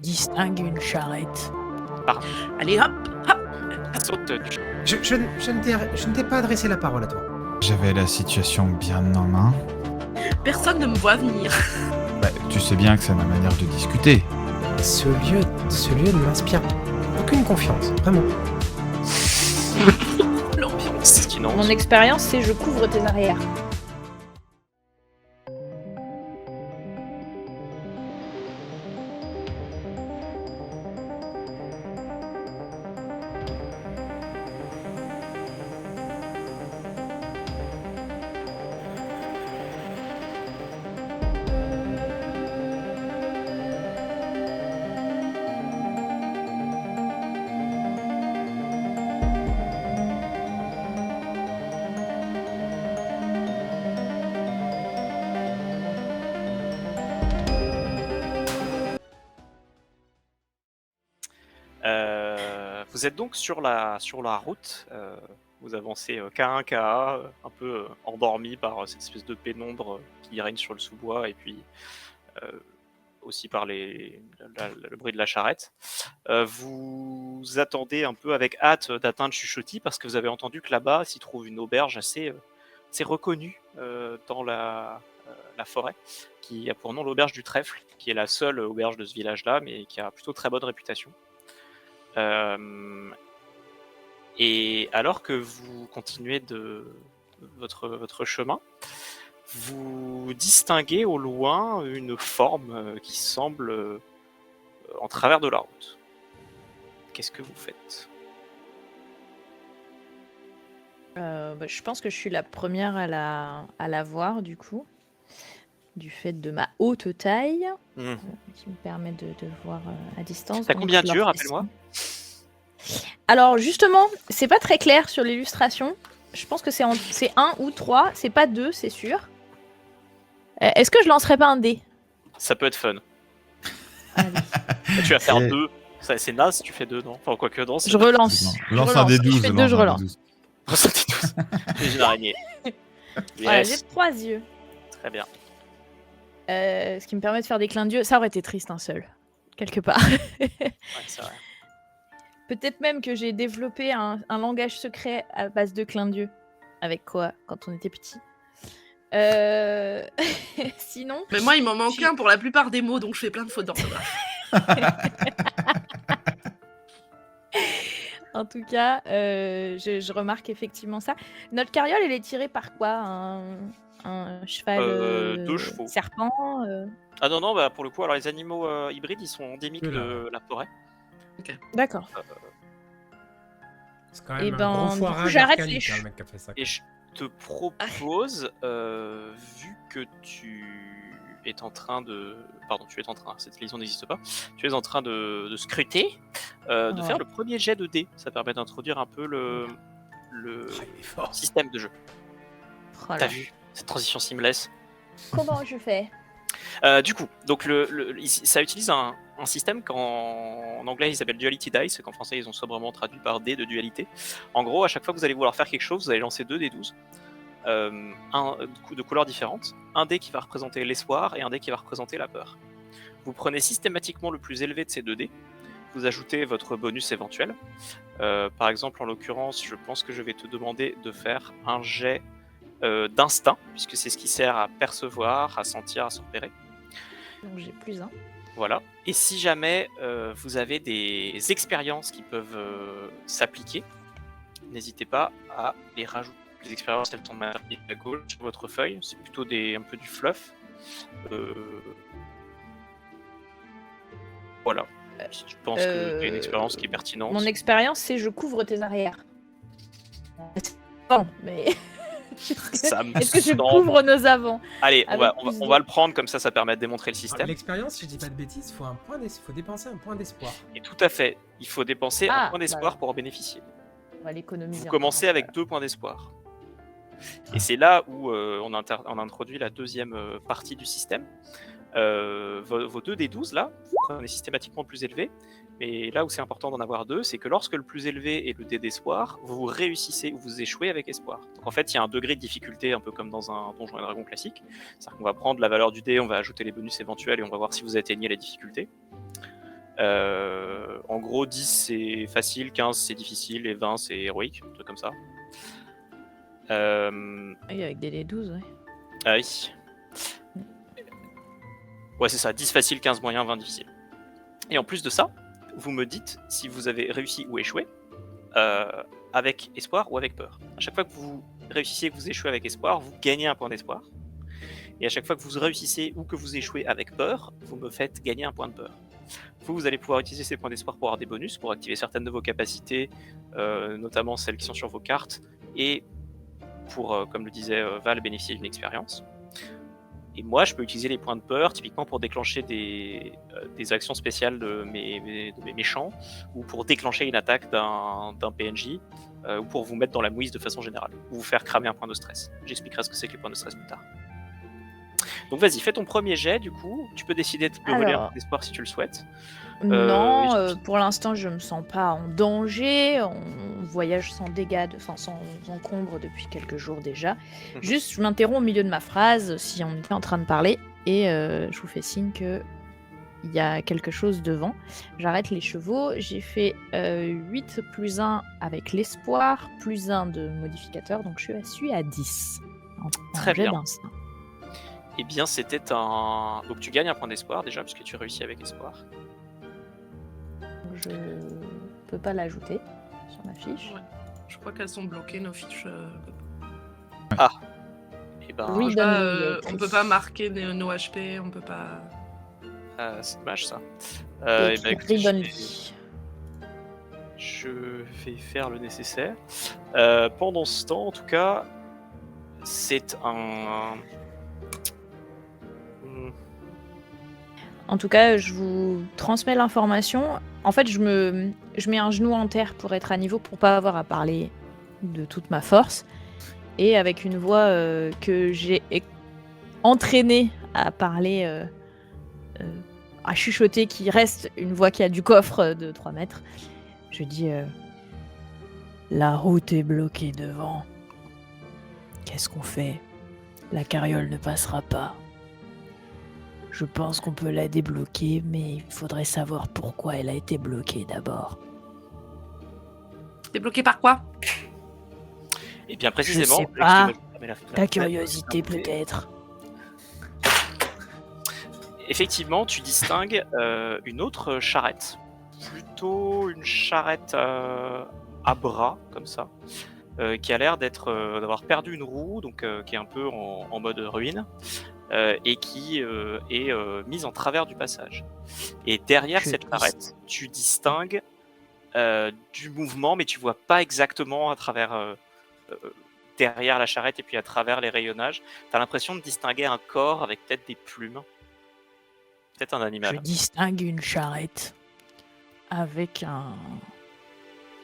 Distingue une charrette. Allez, hop, hop. Saute. Je ne t'ai pas adressé la parole à toi. J'avais la situation bien en main. Personne ne me voit venir. Bah, tu sais bien que c'est ma manière de discuter. Ce lieu ne m'inspire aucune confiance, vraiment. L'ambiance. Sinon, Mon expérience, c'est je couvre tes arrières. vous êtes donc sur la route. Vous avancez K1, KA, un peu endormi par cette espèce de pénombre qui règne sur le sous-bois et puis aussi par le bruit de la charrette. Vous attendez un peu avec hâte d'atteindre Chuchotis parce que vous avez entendu que là-bas s'y trouve une auberge assez reconnue dans la forêt, qui a pour nom l'auberge du Trèfle, qui est la seule auberge de ce village-là, mais qui a plutôt très bonne réputation. Et alors que vous continuez de votre chemin, vous distinguez au loin une forme qui semble en travers de la route. Qu'est-ce que vous faites ? Je pense que je suis la première à la voir, du coup, du fait de ma haute taille, qui me permet de voir à distance. T'as Donc, combien je d'yeux, leur fais rappelle-moi ? Alors, justement, c'est pas très clair sur l'illustration. Je pense que c'est 1 ou 3, c'est pas 2, c'est sûr. Est-ce que je lancerais pas un dé ? Ça peut être fun. Allez. Tu vas faire 2. C'est naze si tu fais 2, non ? Enfin, quoique, non. Je relance. Lance un des 12. Je fais 2, je relance. J'ai une araignée. Voilà, Yes. j'ai 3 yeux. Très bien. Ce qui me permet de faire des clins d'yeux. Ça aurait été triste un seul, quelque part. Ouais, c'est vrai. Peut-être même que j'ai développé un langage secret à base de clins d'yeux. Avec quoi, quand on était petit. Sinon... Mais moi, il m'en manque un pour la plupart des mots, donc je fais plein de fautes d'orthographe. En tout cas, je remarque effectivement ça. Notre carriole, elle est tirée par quoi ? Un cheval 2 chevaux. serpent Ah non, bah pour le coup, alors les animaux hybrides, ils sont endémiques de la forêt. D'accord. C'est quand même Eh un gros ben, du foirage coup, j'arrête archaïque, les hein, le mec qui a fait ça. Et je te propose, vu que tu es en train de... Pardon, tu es en train, cette liaison n'existe pas. Tu es en train de scruter, de faire le premier jet de dés. Ça permet d'introduire un peu le Il est fort. système de jeu. Oh là. T'as vu cette transition seamless ? Comment je fais ? Du coup, donc ça utilise un système qu'en anglais ils s'appelle Duality Dice, qu'en français ils ont sobrement traduit par dés de dualité. En gros, à chaque fois que vous allez vouloir faire quelque chose, vous allez lancer 2 dés 12, de couleurs différentes, un dé qui va représenter l'espoir et un dé qui va représenter la peur. Vous prenez systématiquement le plus élevé de ces 2 dés, vous ajoutez votre bonus éventuel. Par exemple, en l'occurrence, je pense que je vais te demander de faire un jet d'instinct, puisque c'est ce qui sert à percevoir, à sentir, à se repérer. Donc j'ai plus 1. Voilà. Et si jamais vous avez des expériences qui peuvent s'appliquer, n'hésitez pas à les rajouter. Les expériences, elles tombent à gauche sur votre feuille. C'est plutôt un peu du fluff. Voilà. Si tu penses que tu as une expérience qui est pertinente. Mon expérience, c'est je couvre tes arrières. Bon, mais... Est-ce que je couvre nos avants ? Allez, on va le prendre comme ça permet de démontrer le système. L'expérience, si je dis pas de bêtises, il faut dépenser un point d'espoir. Et tout à fait, il faut dépenser un point d'espoir pour en bénéficier. On va l'économiser. Vous commencez avec 2 points d'espoir. Et c'est là où on introduit la deuxième partie du système. Vos 2 des 12 là, vous prenez systématiquement le plus élevé. Mais là où c'est important d'en avoir 2, c'est que lorsque le plus élevé est le dé d'espoir, vous réussissez ou vous échouez avec espoir. Donc en fait, il y a un degré de difficulté un peu comme dans un Donjons et Dragons classique. C'est-à-dire qu'on va prendre la valeur du dé, on va ajouter les bonus éventuels et on va voir si vous atteignez la difficulté. En gros, 10 c'est facile, 15 c'est difficile et 20 c'est héroïque, un truc comme ça. Oui, avec des D12, ouais. Ah oui. Ouais, c'est ça, 10 facile, 15 moyen, 20 difficile. Et en plus de ça, vous me dites si vous avez réussi ou échoué avec espoir ou avec peur. À chaque fois que vous réussissez et que vous échouez avec espoir, vous gagnez un point d'espoir. Et à chaque fois que vous réussissez ou que vous échouez avec peur, vous me faites gagner un point de peur. Vous allez pouvoir utiliser ces points d'espoir pour avoir des bonus, pour activer certaines de vos capacités, notamment celles qui sont sur vos cartes, et pour, comme le disait Val, bénéficier d'une expérience. Et moi, je peux utiliser les points de peur, typiquement pour déclencher des actions spéciales de mes méchants, ou pour déclencher une attaque d'un PNJ, ou pour vous mettre dans la mouise de façon générale, ou vous faire cramer un point de stress. J'expliquerai ce que c'est que les points de stress plus tard. Donc vas-y, fais ton premier jet, du coup. Tu peux décider de voler un point d'espoir si tu le souhaites. Non, pour l'instant, je me sens pas en danger. On voyage sans dégâts, sans encombre depuis quelques jours déjà. Juste, je m'interromps au milieu de ma phrase si on était en train de parler et je vous fais signe que il y a quelque chose devant. J'arrête les chevaux. J'ai fait 8 plus 1 avec l'espoir, plus 1 de modificateur, donc je suis à 10. Très bien. D'instinct. Eh bien, c'était un... Donc tu gagnes un point d'espoir déjà, puisque tu réussis avec espoir. Je peux pas l'ajouter sur ma fiche. Ouais. Je crois qu'elles sont bloquées, nos fiches. Ah. Et ben, Oui, on peut pas marquer nos HP, on peut pas... c'est dommage ça. Et ben, écoute, je vais faire le nécessaire. Pendant ce temps, en tout cas, c'est un... En tout cas, je vous transmets l'information. En fait, je mets un genou en terre pour être à niveau, pour pas avoir à parler de toute ma force. Et avec une voix que j'ai entraînée à parler, à chuchoter, qui reste une voix qui a du coffre de 3 mètres, je dis la route est bloquée devant. Qu'est-ce qu'on fait? La carriole ne passera pas. Je pense qu'on peut la débloquer, mais il faudrait savoir pourquoi elle a été bloquée d'abord. Débloqué par quoi? Et bien précisément... Je sais pas. Ta curiosité peut-être. Effectivement, tu distingues une autre charrette. Plutôt une charrette à bras, comme ça, qui a l'air d'avoir perdu une roue, donc qui est un peu en mode ruine. Et qui est mise en travers du passage. Et derrière cette charrette, tu distingues du mouvement, mais tu vois pas exactement à travers derrière la charrette et puis à travers les rayonnages. Tu as l'impression de distinguer un corps avec peut-être des plumes. Peut-être un animal. Je distingue une charrette avec un...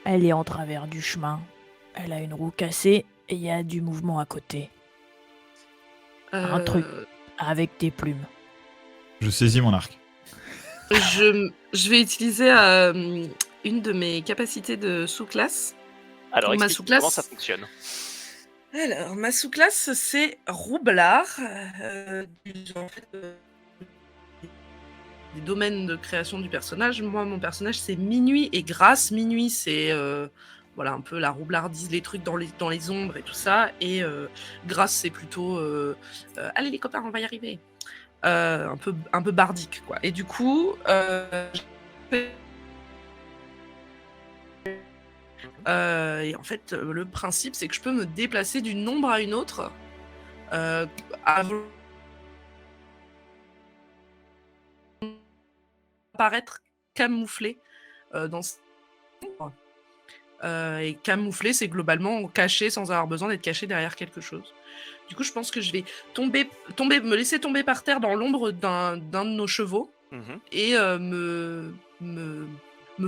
Elle est en travers du chemin. Elle a une roue cassée et il y a du mouvement à côté. Un truc avec des plumes. Je saisis mon arc. Je vais utiliser une de mes capacités de sous-classe. Alors, ma explique sous-classe, comment ça fonctionne. Alors, ma sous-classe, c'est roublard. En fait, des domaines de création du personnage. Moi, mon personnage, c'est Minuit et Grâce. Minuit, c'est voilà, un peu la roublardise, les trucs dans les ombres et tout ça. Et Grâce, c'est plutôt allez les copains, on va y arriver. Un peu bardique, quoi. Et du coup, et en fait, le principe, c'est que je peux me déplacer d'une ombre à une autre apparaître camouflé dans ce... et camouflé, c'est globalement caché sans avoir besoin d'être caché derrière quelque chose. Du coup, je pense que je vais me laisser tomber par terre dans l'ombre d'un de nos chevaux et me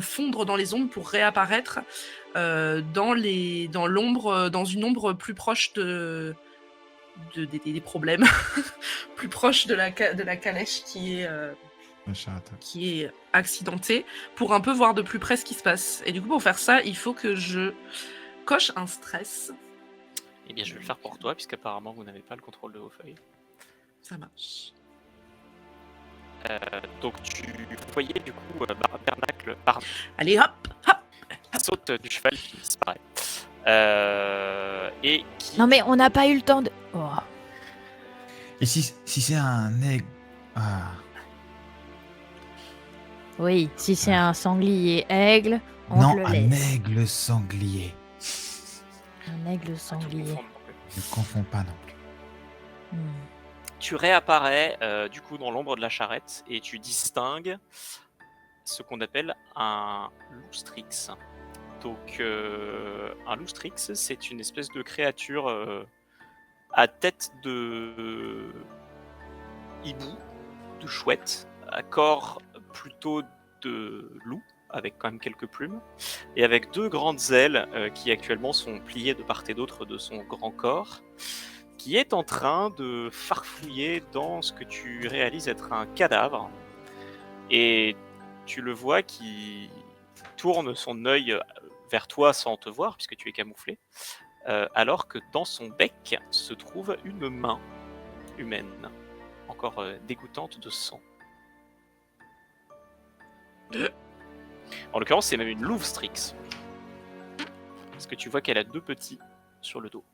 fondre dans les ombres pour réapparaître dans l'ombre, dans une ombre plus proche des problèmes, plus proche de la calèche qui est accidentée, pour un peu voir de plus près ce qui se passe. Et du coup, pour faire ça, il faut que je coche un stress. Eh bien, je vais le faire pour toi, puisqu'apparemment, vous n'avez pas le contrôle de vos feuilles. Ça marche. Donc vous voyez du coup Bernacle Allez, hop, hop. saute du cheval qui disparaît. Et qui... Non mais on n'a pas eu le temps de... Oh. Et si c'est un aigle. Ah. Oui, si c'est un sanglier aigle, on Non, te le un laisse. aigle sanglier. Un aigle Ah, tu sanglier. confonds non plus. Ne confonds pas non plus. Tu réapparais du coup dans l'ombre de la charrette et tu distingues ce qu'on appelle un loustrix. Donc un loustrix, c'est une espèce de créature à tête de hibou, de chouette, à corps plutôt de loup, avec quand même quelques plumes, et avec deux grandes ailes qui actuellement sont pliées de part et d'autre de son grand corps, qui est en train de farfouiller dans ce que tu réalises être un cadavre. Et tu le vois qui tourne son œil vers toi sans te voir, puisque tu es camouflé, alors que dans son bec se trouve une main humaine, encore dégoûtante de sang. En l'occurrence, c'est même une louve-strix. Parce que tu vois qu'elle a deux petits sur le dos.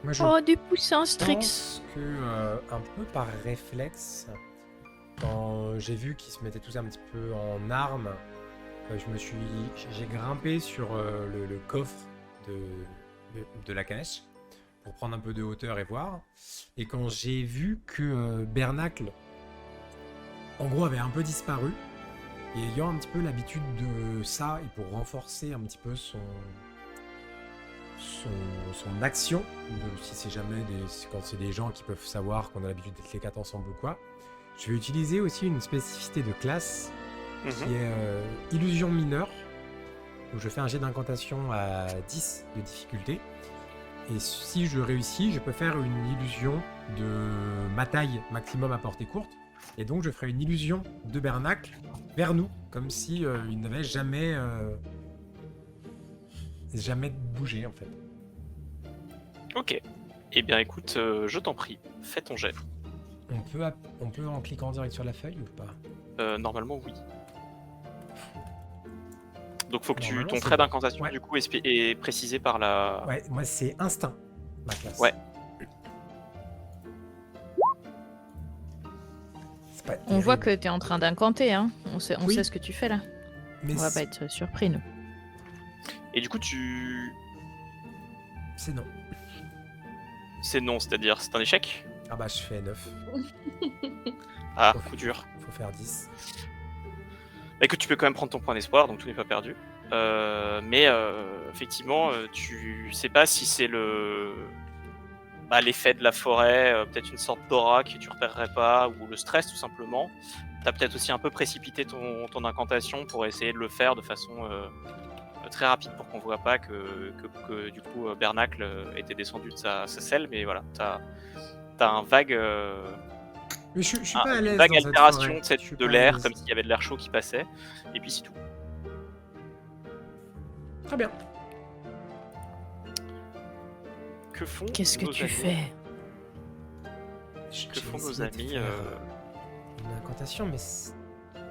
Moi, je Oh, du poussin Strix. pense que, un peu par réflexe, quand j'ai vu qu'ils se mettaient tous un petit peu en armes, j'ai grimpé sur le coffre de la calèche pour prendre un peu de hauteur et voir. Et quand j'ai vu que Bernacle, en gros, avait un peu disparu, et ayant un petit peu l'habitude de ça, et pour renforcer un petit peu son action, si c'est jamais quand c'est des gens qui peuvent savoir qu'on a l'habitude d'être les quatre ensemble ou quoi, je vais utiliser aussi une spécificité de classe qui est illusion mineure, où je fais un jet d'incantation à 10 de difficulté, et si je réussis, je peux faire une illusion de ma taille maximum à portée courte, et donc je ferai une illusion de Bernacle vers nous, comme si il n'avait jamais bougé en fait. Ok. Eh bien écoute, je t'en prie, fais ton jet. On peut en cliquant direct sur la feuille ou pas? Normalement oui. Donc faut que Normalement, ton c'est trait bon. d'incantation Ouais. du coup est précisé par la... Ouais, moi c'est instinct, ma classe. Ouais. C'est pas On voit terrible. que t'es en train d'incanter, hein. On sait Oui. ce que tu fais là. Mais On va pas être surpris, nous. Et du coup c'est non. c'est non, c'est-à-dire c'est un échec. Ah bah je fais 9. Ah, Faut- coup dur. Faut faire 10. Bah, écoute, tu peux quand même prendre ton point d'espoir, donc tout n'est pas perdu. Mais effectivement, tu sais pas si c'est l'effet de la forêt, peut-être une sorte d'aura que tu repérerais pas, ou le stress tout simplement. T'as peut-être aussi un peu précipité ton incantation pour essayer de le faire de façon très rapide pour qu'on voit pas que du coup Bernacle était descendu de sa selle, mais voilà, t'as un vague... Mais je suis pas à une l'aise vague dans cette altération forêt. de, cette- Je suis de pas à l'air, l'aise. comme s'il y avait de l'air chaud qui passait, et puis c'est tout. Très bien. Que font Qu'est-ce que nos tu amis fais? Que font nos essayé de amis faire une incantation, mais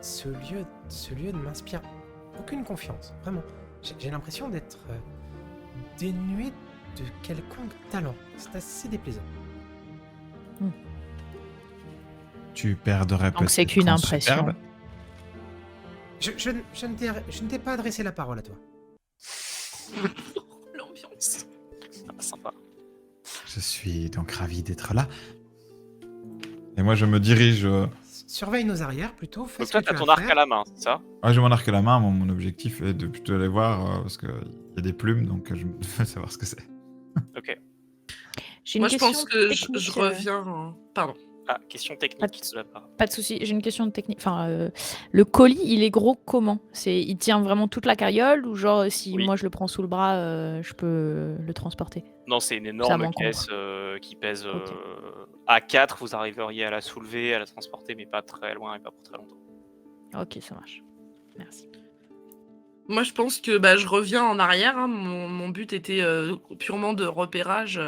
ce lieu ne m'inspire aucune confiance. Vraiment. J'ai l'impression d'être dénué de quelconque talent. C'est assez déplaisant. Tu perdrais Donc c'est peut-être qu'une en impression. superbe. Je ne t'ai pas adressé la parole à toi. L'ambiance. Ah, sympa. Je suis donc ravi d'être là. Et moi, je me dirige. Surveille nos arrières plutôt. Fais Donc ce toi, que t'as tu as ton à arc faire. à la main, c'est ça? Ouais, je m'en arc à la main. Mon objectif est de plutôt aller voir parce qu'il y a des plumes, donc je veux savoir ce que c'est. Ok. J'ai une Moi, je question pense que technique. je reviens. Pardon. Ah, question technique de la part. Pas de souci, j'ai une question technique. Enfin, le colis, il est gros comment? Il tient vraiment toute la carriole ou genre si Oui. moi je le prends sous le bras, je peux le transporter? Non, c'est une Ça énorme m'encombre. caisse qui pèse Ok. à 4. Vous arriveriez à la soulever, à la transporter, mais pas très loin et pas pour très longtemps. Ok, ça marche. Merci. Moi, je pense que je reviens en arrière. Hein. Mon but était purement de repérage.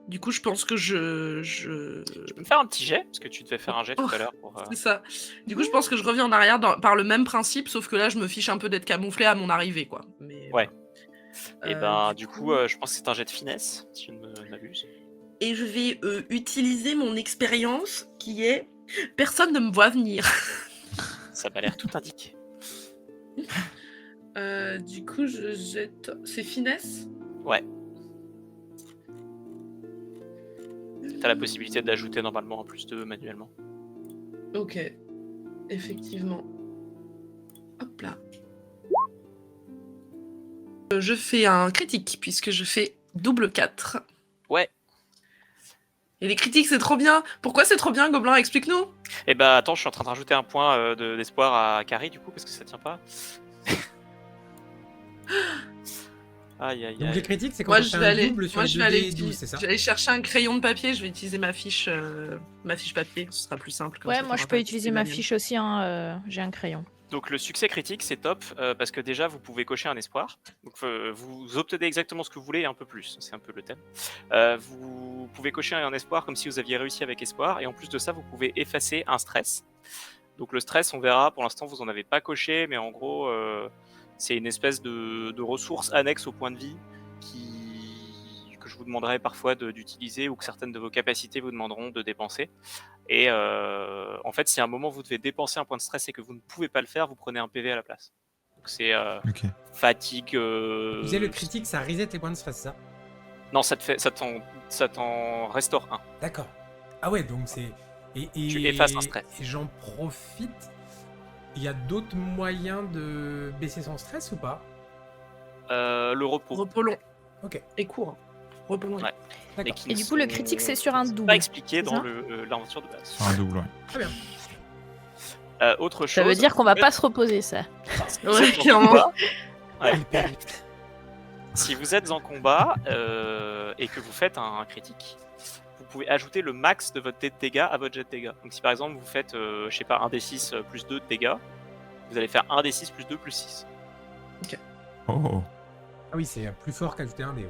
Du coup, je pense que Je peux me faire un petit jet, parce que tu devais faire un jet tout à l'heure pour. C'est ça. Du coup, je pense que je reviens en arrière par le même principe, sauf que là, je me fiche un peu d'être camouflé à mon arrivée, quoi. Mais, Ouais. Et ben, du du coup, coup, je pense que c'est un jet de finesse, si je ne m'abuse. Et je vais utiliser mon expérience qui est personne ne me voit venir. Ça m'a l'air tout indiqué. Du coup, je jette. C'est finesse? Ouais. T'as la possibilité de l'ajouter normalement en plus de manuellement. Ok. Effectivement. Hop là. Je fais un critique puisque je fais double 4. Ouais. Et les critiques, c'est trop bien. Pourquoi c'est trop bien, Gobelin? Explique-nous. Et bah attends, je suis en train de rajouter un point d'espoir à Carrie du coup, parce que ça tient pas. Aïe aïe Donc les aïe. critiques, c'est quand Moi, on je fait vais un aller. double sur Moi, les je vais aller. 2D12, c'est ça? Je vais aller chercher un crayon de papier. Je vais utiliser ma fiche papier. Ce sera plus simple. Comme Ouais, ça, moi t'auras je pas peux à utiliser utiliser ma mienne. fiche aussi, hein, j'ai un crayon. Donc le succès critique c'est top parce que déjà vous pouvez cocher un espoir. Donc vous obtenez exactement ce que vous voulez et un peu plus, c'est un peu le thème. Vous pouvez cocher un espoir comme si vous aviez réussi avec espoir et en plus de ça vous pouvez effacer un stress. Donc le stress on verra, pour l'instant vous en avez pas coché mais en gros c'est une espèce de ressource annexe au point de vie que je vous demanderai parfois d'utiliser ou que certaines de vos capacités vous demanderont de dépenser. Et en fait, si à un moment vous devez dépenser un point de stress et que vous ne pouvez pas le faire, vous prenez un PV à la place. Donc c'est fatigue. Tu disais le critique, ça reset les points de stress, ça? Non, ça t'en restaure un. D'accord. Ah ouais, donc c'est... Tu effaces un stress. Et j'en profite. Il y a d'autres moyens de baisser son stress ou pas? Le repos. Repos long. Ok. Et court. Repos long. Ouais. D'accord. Et du coup, le critique, c'est sur un double. Pas expliqué c'est dans ça l'aventure de base. Sur un double, ouais. Très bien. Autre chose. Ça veut dire qu'on va vous pas se reposer, ça. êtes- vous Ouais, êtes en clairement. combat. Ouais. Hyper vite. Si vous êtes en combat et que vous faites un critique, vous pouvez ajouter le max de votre dé de dégâts à votre jet de dégâts. Donc si par exemple vous faites, je sais pas, 1d6 plus 2 de dégâts, vous allez faire 1d6 plus 2 plus 6. Oh, Ah oui, c'est plus fort qu'ajouter un dé, ouais.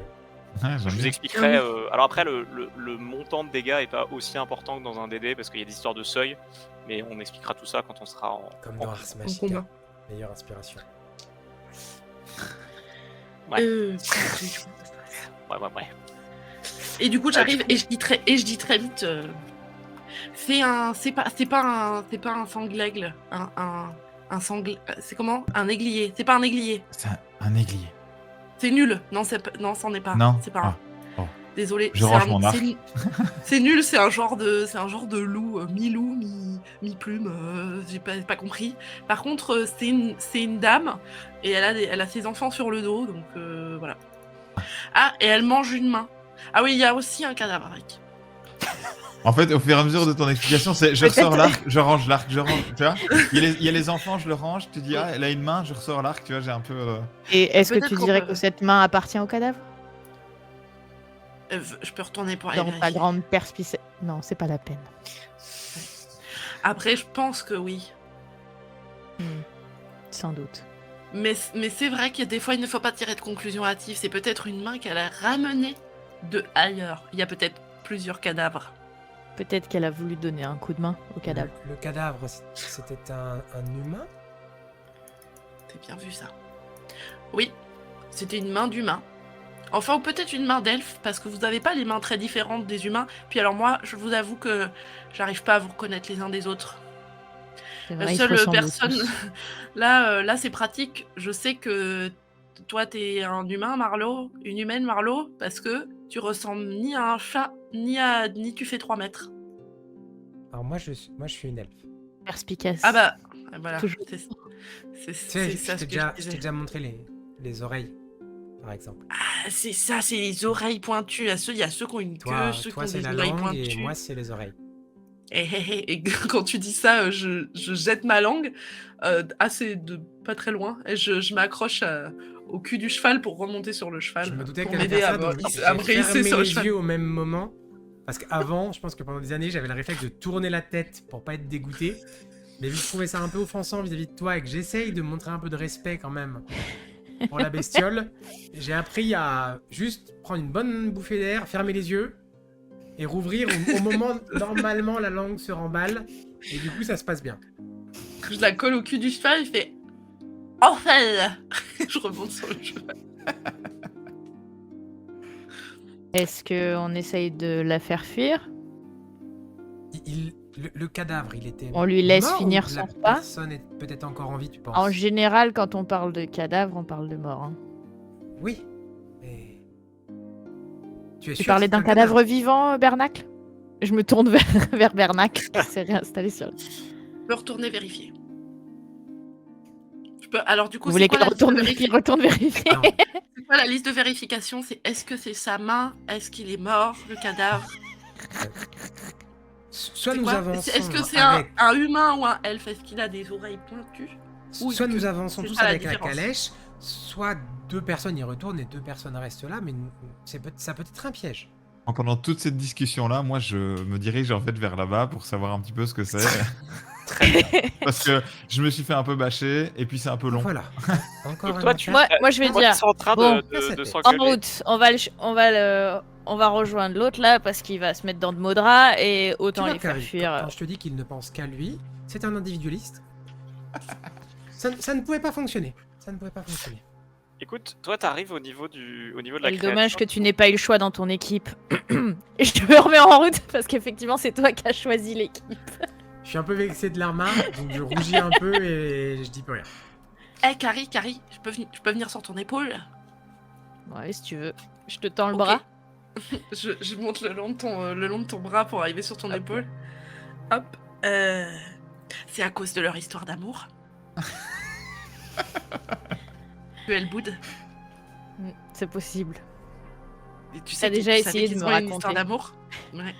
ouais, Je j'aime vous bien. expliquerai. Alors après, le montant de dégâts est pas aussi important que dans un DD parce qu'il y a des histoires de seuil, mais on expliquera tout ça quand on sera en. Comme en- dans Ars En Magica. combat. Meilleure inspiration. Ouais. Ouais. Et du coup, j'arrive et je dis très vite. C'est pas un sanglaigle, un sangle. C'est comment? Un aiguillé. C'est pas un aiguillé. C'est un aiguillé. C'est nul. Non, c'en est pas. Non. C'est pas. Ah. Désolé. Je range mon arc. C'est nul. C'est un genre de loup, mi-loup, mi-plume. J'ai pas compris. Par contre, c'est une dame et elle a ses enfants sur le dos, donc voilà. Ah, et elle mange une main. Ah oui, il y a aussi un cadavre avec. En fait, au fur et à mesure de ton explication, c'est je ressors l'arc, je range l'arc, je range. Tu vois, il y a les enfants, je le range. Tu dis, ah, elle a une main, je ressors l'arc. Tu vois, j'ai un peu. Et est-ce que Peut-être tu qu'on dirais peut- que cette main appartient au cadavre? Je peux retourner pour aller Dans ta vérifier. grande perspicacité. Non, c'est pas la peine. Après, je pense que oui. Sans doute. Mais c'est vrai qu'il y a des fois, il ne faut pas tirer de conclusion hâtive. C'est peut-être une main qu'elle a ramenée de ailleurs. Il y a peut-être plusieurs cadavres. Peut-être qu'elle a voulu donner un coup de main au cadavre. Le cadavre, c'était un humain? C'est bien vu ça. Oui, c'était une main d'humain. Enfin, ou peut-être une main d'elfe, parce que vous n'avez pas les mains très différentes des humains. Puis alors moi, je vous avoue que j'arrive pas à vous reconnaître les uns des autres. C'est La vrai, ils se seule ressemblent personne... tous. là c'est pratique. Je sais que toi, t'es un humain, Marlo, une humaine, Marlo, parce que tu ressembles ni à un chat, ni tu fais 3 mètres. Alors moi, je suis une elfe. Perspicace. Ah bah, voilà. Toujours. C'est Tu sais, ça je ce t'ai que je déjà, disais. déjà montré les oreilles, par exemple. Ah, c'est ça, c'est les oreilles pointues. Il y a ceux qui ont une Toi, queue, ceux qui toi ont c'est des la oreilles langue et pointues. moi, c'est les oreilles. Et quand tu dis ça, je jette ma langue pas très loin et je m'accroche au cul du cheval pour remonter sur le cheval. Je me doutais que pour t'allais m'aider faire à ça, donc me j'ai hisser fermé sur le les cheval. yeux au même moment. Parce qu'avant, je pense que pendant des années, j'avais le réflexe de tourner la tête pour pas être dégoûté. Mais vu que je trouvais ça un peu offensant vis-à-vis de toi et que j'essaye de montrer un peu de respect quand même pour la bestiole, j'ai appris à juste prendre une bonne bouffée d'air, fermer les yeux et rouvrir au moment normalement la langue se remballe et du coup ça se passe bien. Je la colle au cul du cheval, il fait enfin. Je remonte sur le cheval. Est-ce qu'on essaye de la faire fuir? Le cadavre, il était. On lui laisse mort finir ou son la repas? personne est peut-être encore en vie, tu penses? En général, quand on parle de cadavre, on parle de mort. Hein. Oui. Mais. Tu es Tu sûr parlais que c'est d'un un cadavre vivant, Bernacle? Je me tourne vers Bernacle, qui s'est réinstallé sur... Je peux retourner vérifier. Alors du coup, Vous voulez c'est quoi qu'elle la liste de retourne vérifier? Non. C'est quoi la liste de vérification? C'est est-ce que c'est sa main? Est-ce qu'il est mort, le cadavre? Soit C'est nous quoi? avançons. Est-ce que c'est avec... un humain ou un elfe? Est-ce qu'il a des oreilles pointues? Ou Soit est-ce nous que avançons c'est tous pas la avec la différence? calèche, soit 2 personnes y retournent et 2 personnes restent là, mais ça peut être un piège. Donc, pendant toute cette discussion-là, moi, je me dirige en fait vers là-bas pour savoir un petit peu ce que c'est. Parce que je me suis fait un peu bâcher et puis c'est un peu long. Voilà. Encore Donc un toi, matin. Moi, je vais Toi, dire, ils sont en train bon, de en s'engueuler. route, on va rejoindre l'autre là, parce qu'il va se mettre dans de Maudra, et Tu autant vois, les faire Carrie, fuir. quand je te dis qu'il ne pense qu'à lui, c'est un individualiste. Ça ne pouvait pas fonctionner. Ça ne pouvait pas fonctionner. Écoute, toi, t'arrives au niveau de la Quel créature. dommage que tu n'aies pas eu le choix dans ton équipe. Et je me remets en route, parce qu'effectivement, c'est toi qui as choisi l'équipe. Je suis un peu vexé de la remarque, donc je rougis un peu et je dis plus rien. Eh, Carrie, je peux venir sur ton épaule? Ouais, si tu veux. Je te tends le Ok. bras. Je monte le long de ton bras pour arriver sur ton épaule. Hop. C'est à cause de leur histoire d'amour. Que elle boude. C'est possible. Et tu T'as déjà tu savais essayé de qu'ils me ont une raconter. histoire d'amour? Ouais.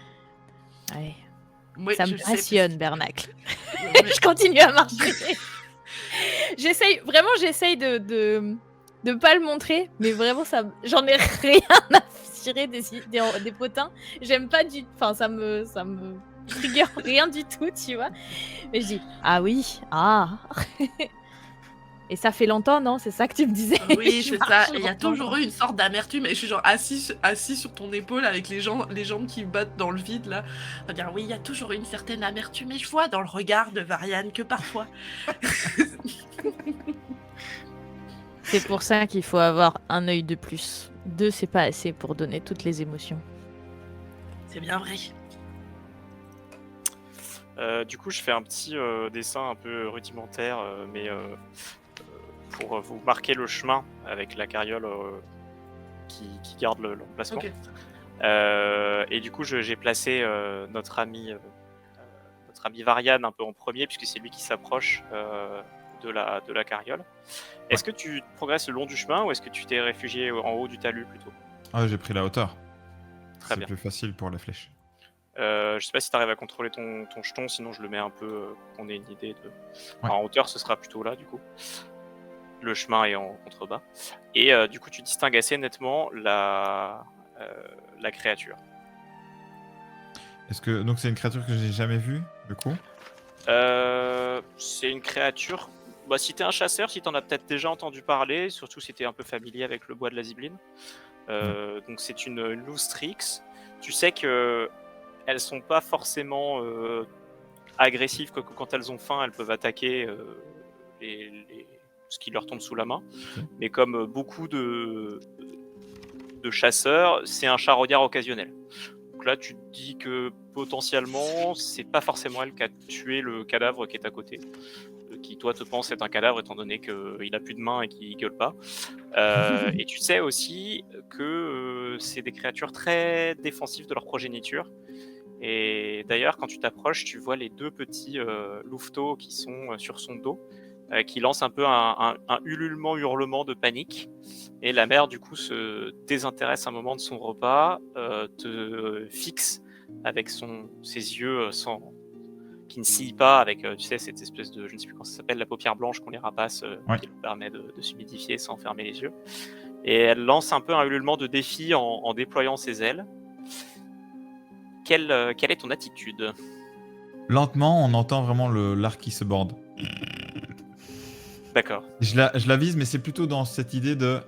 Ouais. Ouais, Ça je me sais, passionne, Bernacle. parce que- Je continue à marcher. J'essaye de pas le montrer, mais vraiment, j'en ai rien à cirer des potins. J'aime pas enfin, ça me trigger rien du tout, tu vois. Mais je dis, ah oui, ah. Et ça fait longtemps, non? C'est ça que tu me disais? Oui, Je c'est marche ça. Et il y a lentement. toujours eu une sorte d'amertume. Et je suis genre assis sur ton épaule avec les jambes qui battent dans le vide là. On va dire oui, il y a toujours eu une certaine amertume. Et je vois dans le regard de Variane que parfois. C'est pour ça qu'il faut avoir un œil de plus. 2, c'est pas assez pour donner toutes les émotions. C'est bien vrai. Du coup, je fais un petit dessin un peu rudimentaire, mais pour vous marquer le chemin avec la carriole qui garde l'emplacement. Ok. Et du coup, j'ai placé notre ami Varian un peu en premier, puisque c'est lui qui s'approche de la carriole. Est-ce que tu progresses le long du chemin ou est-ce que tu t'es réfugié en haut du talus plutôt? Ah, j'ai pris la hauteur. Très C'est bien. plus facile pour la flèche. Je sais pas si tu arrives à contrôler ton jeton, sinon je le mets un peu pour qu'on ait une idée de. Ouais. En hauteur, ce sera plutôt là du coup. Le chemin est en contrebas. Et du coup, tu distingues assez nettement la créature. Est-ce que donc c'est une créature que j'ai jamais vue du coup? C'est une créature. Bah, si t'es un chasseur, si t'en as peut-être déjà entendu parler, surtout si t'es un peu familier avec le bois de la Zibline. Donc c'est une Lustrix. Tu sais que elles sont pas forcément agressives, que quand elles ont faim, elles peuvent attaquer ce qui leur tombe sous la main. Mais comme beaucoup de chasseurs, c'est un charognard occasionnel. Donc là, tu te dis que potentiellement, c'est pas forcément elle qui a tué le cadavre qui est à côté, qui toi te pense être un cadavre étant donné qu'il a plus de main et qu'il gueule pas. Et tu sais aussi que c'est des créatures très défensives de leur progéniture. Et d'ailleurs, quand tu t'approches, tu vois les 2 petits louveteaux qui sont sur son dos, qui lancent un peu un hurlement de panique. Et la mère, du coup, se désintéresse un moment de son repas, te fixe avec ses yeux qui ne scillent pas, avec, tu sais, cette espèce de, je ne sais plus comment ça s'appelle, la paupière blanche qu'on les rapace, Ouais. qui leur permet de s'humidifier sans fermer les yeux. Et elle lance un peu un hurlement de défi en déployant ses ailes. Quelle est ton attitude? Lentement, on entend vraiment l'arc qui se borde. D'accord. Je la vise, mais c'est plutôt dans cette idée de.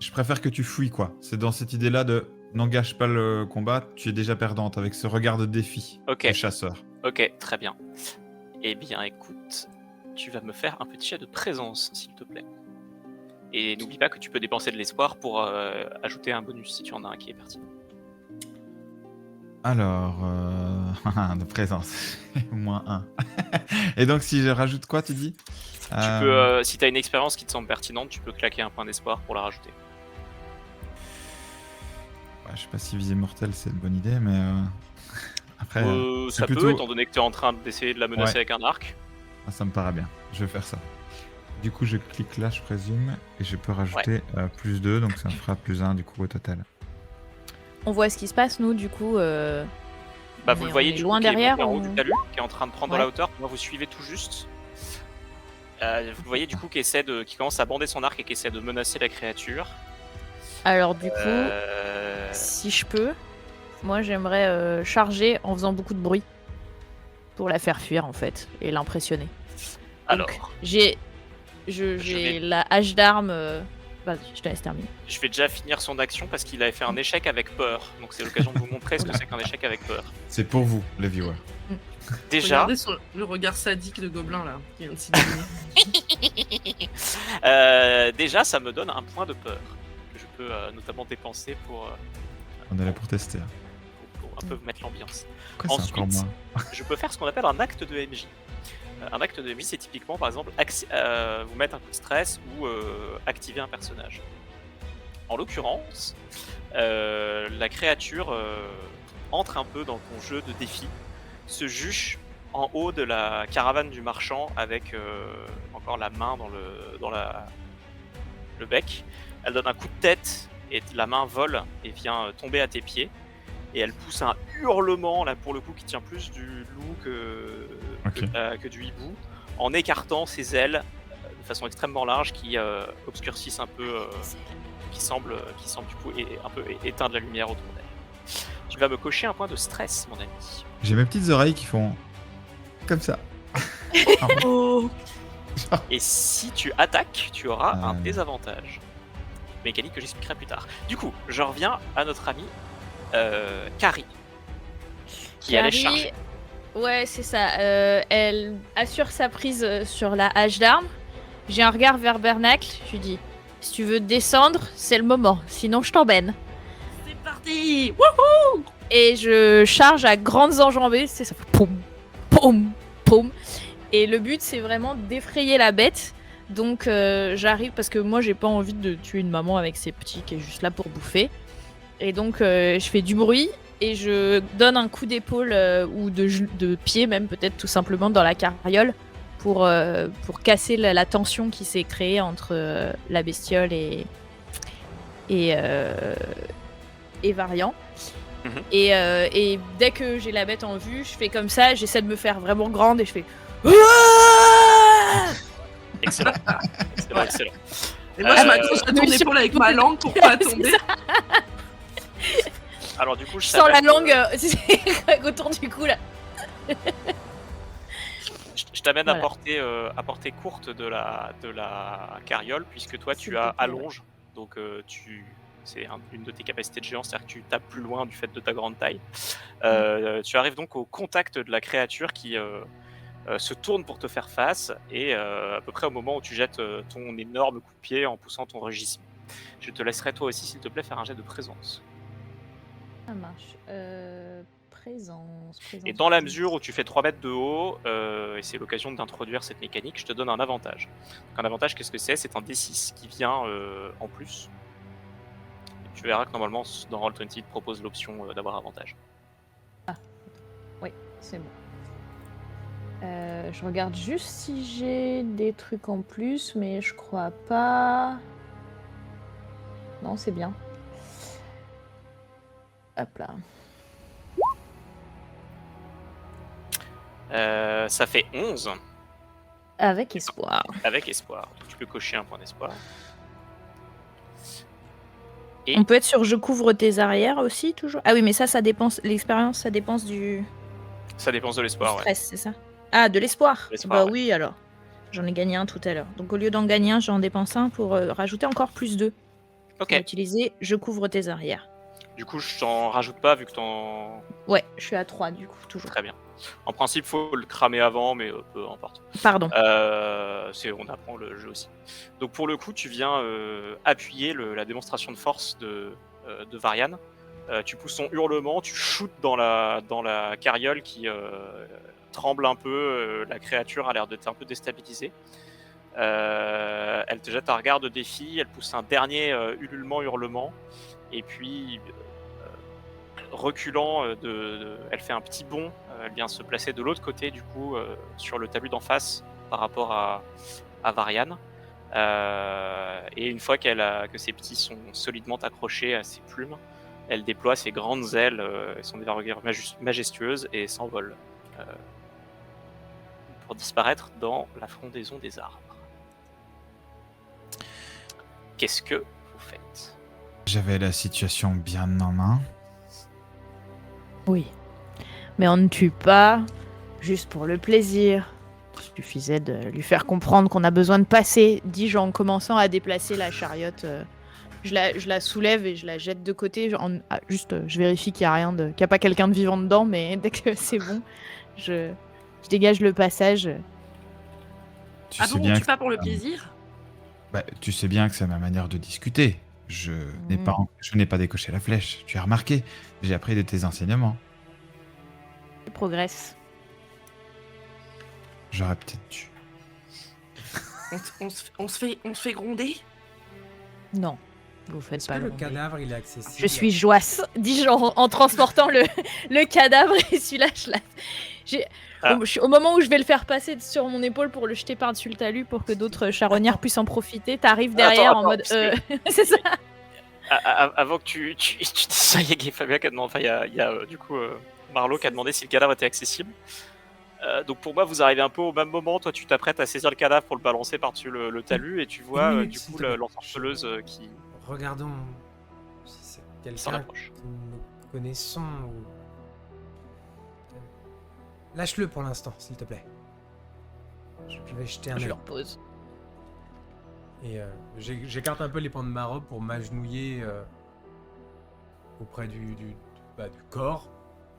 Je préfère que tu fouilles, quoi. C'est dans cette idée-là de. n'engage pas le combat, tu es déjà perdante avec ce regard de défi Ok. de chasseur. Ok, très bien. Eh bien, écoute, tu vas me faire un petit jet de présence, s'il te plaît. Et n'oublie pas que tu peux dépenser de l'espoir pour ajouter un bonus si tu en as un qui est pertinent. Alors, de présence, moins 1. Et donc, si je rajoute quoi, tu dis? Tu peux, si tu as une expérience qui te semble pertinente, tu peux claquer un point d'espoir pour la rajouter. Ouais, je sais pas si viser mortel c'est une bonne idée, mais après, c'est Ça peut, plutôt... étant donné que tu es en train d'essayer de la menacer Ouais. avec un arc. Ah, ça me paraît bien, je vais faire ça. Du coup, je clique là, je présume, et je peux rajouter plus 2, donc ça me fera plus 1 du coup au total. On voit ce qui se passe, nous, du coup. Bah, vous le voyez du coup, loin qui est derrière. monté en haut du talus, qui est en train de prendre de Ouais. la hauteur. Moi, vous suivez tout juste. Vous le voyez du coup qui commence à bander son arc et qui essaie de menacer la créature. Alors, du coup, Euh, si je peux, moi, j'aimerais charger en faisant beaucoup de bruit pour la faire fuir, en fait, et l'impressionner. Alors, J'ai vais- la hache d'arme. Vas-y, je te laisse terminer. je vais déjà finir son action parce qu'il avait fait un échec avec peur. Donc c'est l'occasion de vous montrer ce que c'est qu'un échec avec peur. C'est pour vous, les viewers. Déjà, Regardez le regard sadique de Gobelin là, qui vient de s'illuminer. déjà, ça me donne un point de peur que je peux notamment dépenser pour On est là pour tester. un peu mettre l'ambiance. Pourquoi c'est encore Ensuite, moins? Je peux faire ce qu'on appelle un acte de MJ. Un acte de MJ, c'est typiquement, par exemple, vous mettre un coup de stress ou activer un personnage. En l'occurrence, la créature entre un peu dans ton jeu de défi, se juche en haut de la caravane du marchand avec encore la main dans le bec. Elle donne un coup de tête et la main vole et vient tomber à tes pieds. Et elle pousse un hurlement, là pour le coup, qui tient plus du loup que du hibou, en écartant ses ailes de façon extrêmement large qui obscurcissent un peu, qui semble du coup un peu éteindre la lumière autour d'elle. Tu vas me cocher un point de stress, mon ami. J'ai mes petites oreilles qui font comme ça. Oh, Et si tu attaques, tu auras un Ouais. désavantage. Mécanique que j'expliquerai plus tard. Du coup, je reviens à notre amie Carrie, qui allait Carrie, charger. Ouais, c'est ça. Elle assure sa prise sur la hache d'arme. J'ai un regard vers Bernacle. Je lui dis, si tu veux descendre, c'est le moment. Sinon, je t'emmène. c'est parti. Wouh. Et je charge à grandes enjambées. C'est ça. Poum, poum, poum. Et le but, c'est vraiment d'effrayer la bête. Donc, j'arrive parce que moi, j'ai pas envie de tuer une maman avec ses petits qui est juste là pour bouffer. Et donc, je fais du bruit et je donne un coup d'épaule ou de pied, même peut-être tout simplement dans la carriole pour casser la tension qui s'est créée entre la bestiole et Variant. Mhm. Et dès que j'ai la bête en vue, je fais comme ça, j'essaie de me faire vraiment grande et je fais. Excellent. Excellent, excellent. Et moi, je Euh, m'accroche à ton oui, épaule avec ma langue pour pas C'est tomber. Alors du coup, je Je sens la t'amène, langue autour du cou là. je t'amène Voilà. à portée courte de la carriole, puisque toi tu S'il te as plaît, allonge, donc c'est une de tes capacités de géant, c'est-à-dire que tu tapes plus loin du fait de ta grande taille. Tu arrives donc au contact de la créature qui se tourne pour te faire face, et à peu près au moment où tu jettes ton énorme coup de pied en poussant ton rugissement. Je te laisserai toi aussi, s'il te plaît, faire un jet de présence. Ça marche. Présence. Et dans la mesure où tu fais 3 mètres de haut, et c'est l'occasion d'introduire cette mécanique, je te donne un avantage. Donc un avantage, qu'est-ce que c'est? C'est un D6 qui vient en plus. Et tu verras que normalement, dans Roll20, il te propose l'option d'avoir avantage. Oui, c'est bon. Je regarde juste si j'ai des trucs en plus, mais je crois pas. Non, c'est bien. Hop là. Ça fait 11 Avec espoir. avec espoir. Donc, tu peux cocher un point d'espoir. Et On peut être sur je couvre tes arrières aussi, toujours. Ah oui, mais ça dépense. L'expérience, ça dépense du ça dépense de l'espoir, ouais. stress, c'est ça? Ah, de l'espoir. L'espoir, Bah ouais. oui, alors. J'en ai gagné un tout à l'heure. Donc au lieu d'en gagner un, j'en dépense un pour rajouter encore plus 2. Ok. Pour utiliser je couvre tes arrières. Du coup, je t'en rajoute pas vu que t'en... Ouais, je suis à 3 du coup, toujours. Très bien. En principe, faut le cramer avant, mais peu importe. Pardon. On apprend le jeu aussi. Donc pour le coup, tu viens appuyer la démonstration de force de Varian. Tu pousses son hurlement, tu shootes dans la carriole qui tremble un peu. La créature a l'air d'être un peu déstabilisée. Elle te jette un regard de défi, elle pousse un dernier hurlement, et puis reculant, elle fait un petit bond, elle vient se placer de l'autre côté du coup sur le talus d'en face par rapport à Varian. Et une fois que ses petits sont solidement accrochés à ses plumes, elle déploie ses grandes ailes, elles sont des vergueurs majestueuses et s'envole pour disparaître dans la frondaison des arbres. Qu'est-ce que vous faites? J'avais la situation bien en main. Oui. Mais on ne tue pas juste pour le plaisir. Il suffisait de lui faire comprendre qu'on a besoin de passer, dis-je en commençant à déplacer la chariote. Je la soulève et je la jette de côté. Je vérifie qu'il n'y a rien qu'il n'y a pas quelqu'un de vivant dedans, mais dès que c'est bon, je dégage le passage. Tu Ah sais bon, on bien tue que... pas pour le plaisir? Bah, tu sais bien que c'est ma manière de discuter. Je n'ai pas décoché la flèche. Tu as remarqué. J'ai appris de tes enseignements. Je progresse. J'aurais peut-être dû. On se fait gronder? Non, vous faites Est-ce pas que le gronder. cadavre il est accessible? Je suis joasse, dis-je en transportant le cadavre et celui-là, au moment où je vais le faire passer sur mon épaule pour le jeter par-dessus le talus pour que d'autres charognards puissent en profiter, t'arrives derrière en mode... c'est ça. Avant que tu dises ça, il y a Fabien qui a demandé, il y a du coup Marlo qui a demandé si le cadavre était accessible. Donc pour moi, vous arrivez un peu au même moment. Toi, tu t'apprêtes à saisir le cadavre pour le balancer par-dessus le talus et tu vois minute, du s'il coup te plaît. l'ensorceleuse qui Regardons si c'est s'en quelqu'un approche. que nous connaissons ou... Lâche-le pour l'instant, s'il te plaît. Je vais jeter un Je œil. le repose. Et j'écarte un peu les pans de ma robe pour m'agenouiller auprès du corps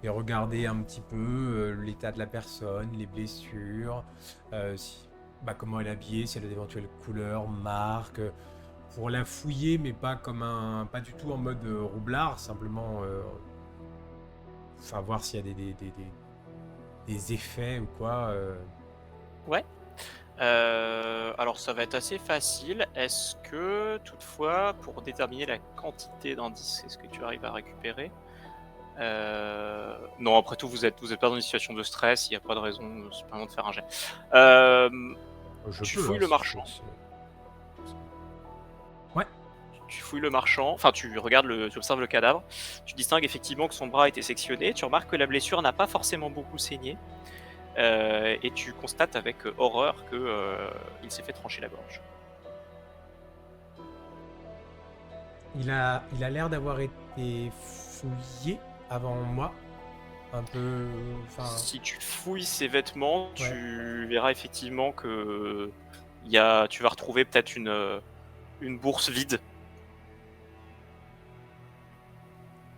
et regarder un petit peu l'état de la personne, les blessures, comment elle est habillée, si elle a d'éventuelles couleurs, marques, pour la fouiller, mais pas pas du tout en mode roublard, simplement voir s'il y a des effets ou quoi. Ouais. Alors ça va être assez facile. Est-ce que toutefois, pour déterminer la quantité d'indices, est-ce que tu arrives à récupérer? Non, après tout, vous êtes pas dans une situation de stress. Il n'y a pas de raison, c'est pas vraiment de faire un jet. Tu fouilles le marchand. Ouais. Tu fouilles le marchand, enfin tu observes le cadavre, tu distingues effectivement que son bras a été sectionné, tu remarques que la blessure n'a pas forcément beaucoup saigné, et tu constates avec horreur qu'il s'est fait trancher la gorge. Il a l'air d'avoir été fouillé avant moi, un peu. Si tu fouilles ses vêtements, Ouais. tu verras effectivement que tu vas retrouver peut-être une bourse vide.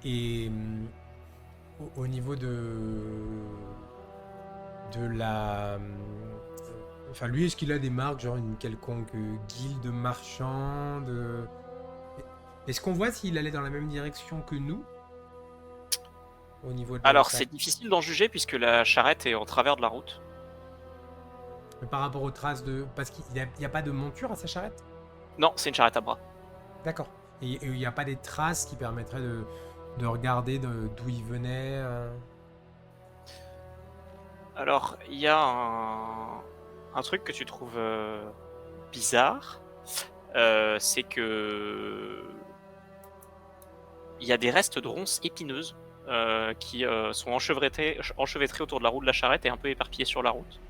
Et au niveau de la... lui, est-ce qu'il a des marques, genre une quelconque guilde marchande? Est-ce qu'on voit s'il allait dans la même direction que nous? Au niveau de Alors c'est difficile d'en juger puisque la charrette est en travers de la route. Mais par rapport aux traces de... Parce qu'il n'y a pas de monture à sa charrette? Non, c'est une charrette à bras. D'accord. Et il n'y a pas des traces qui permettraient de regarder d'où il venait Alors, il y a un truc que tu trouves bizarre, c'est que il y a des restes de ronces épineuses qui sont enchevêtrés autour de la roue de la charrette et un peu éparpillés sur la route.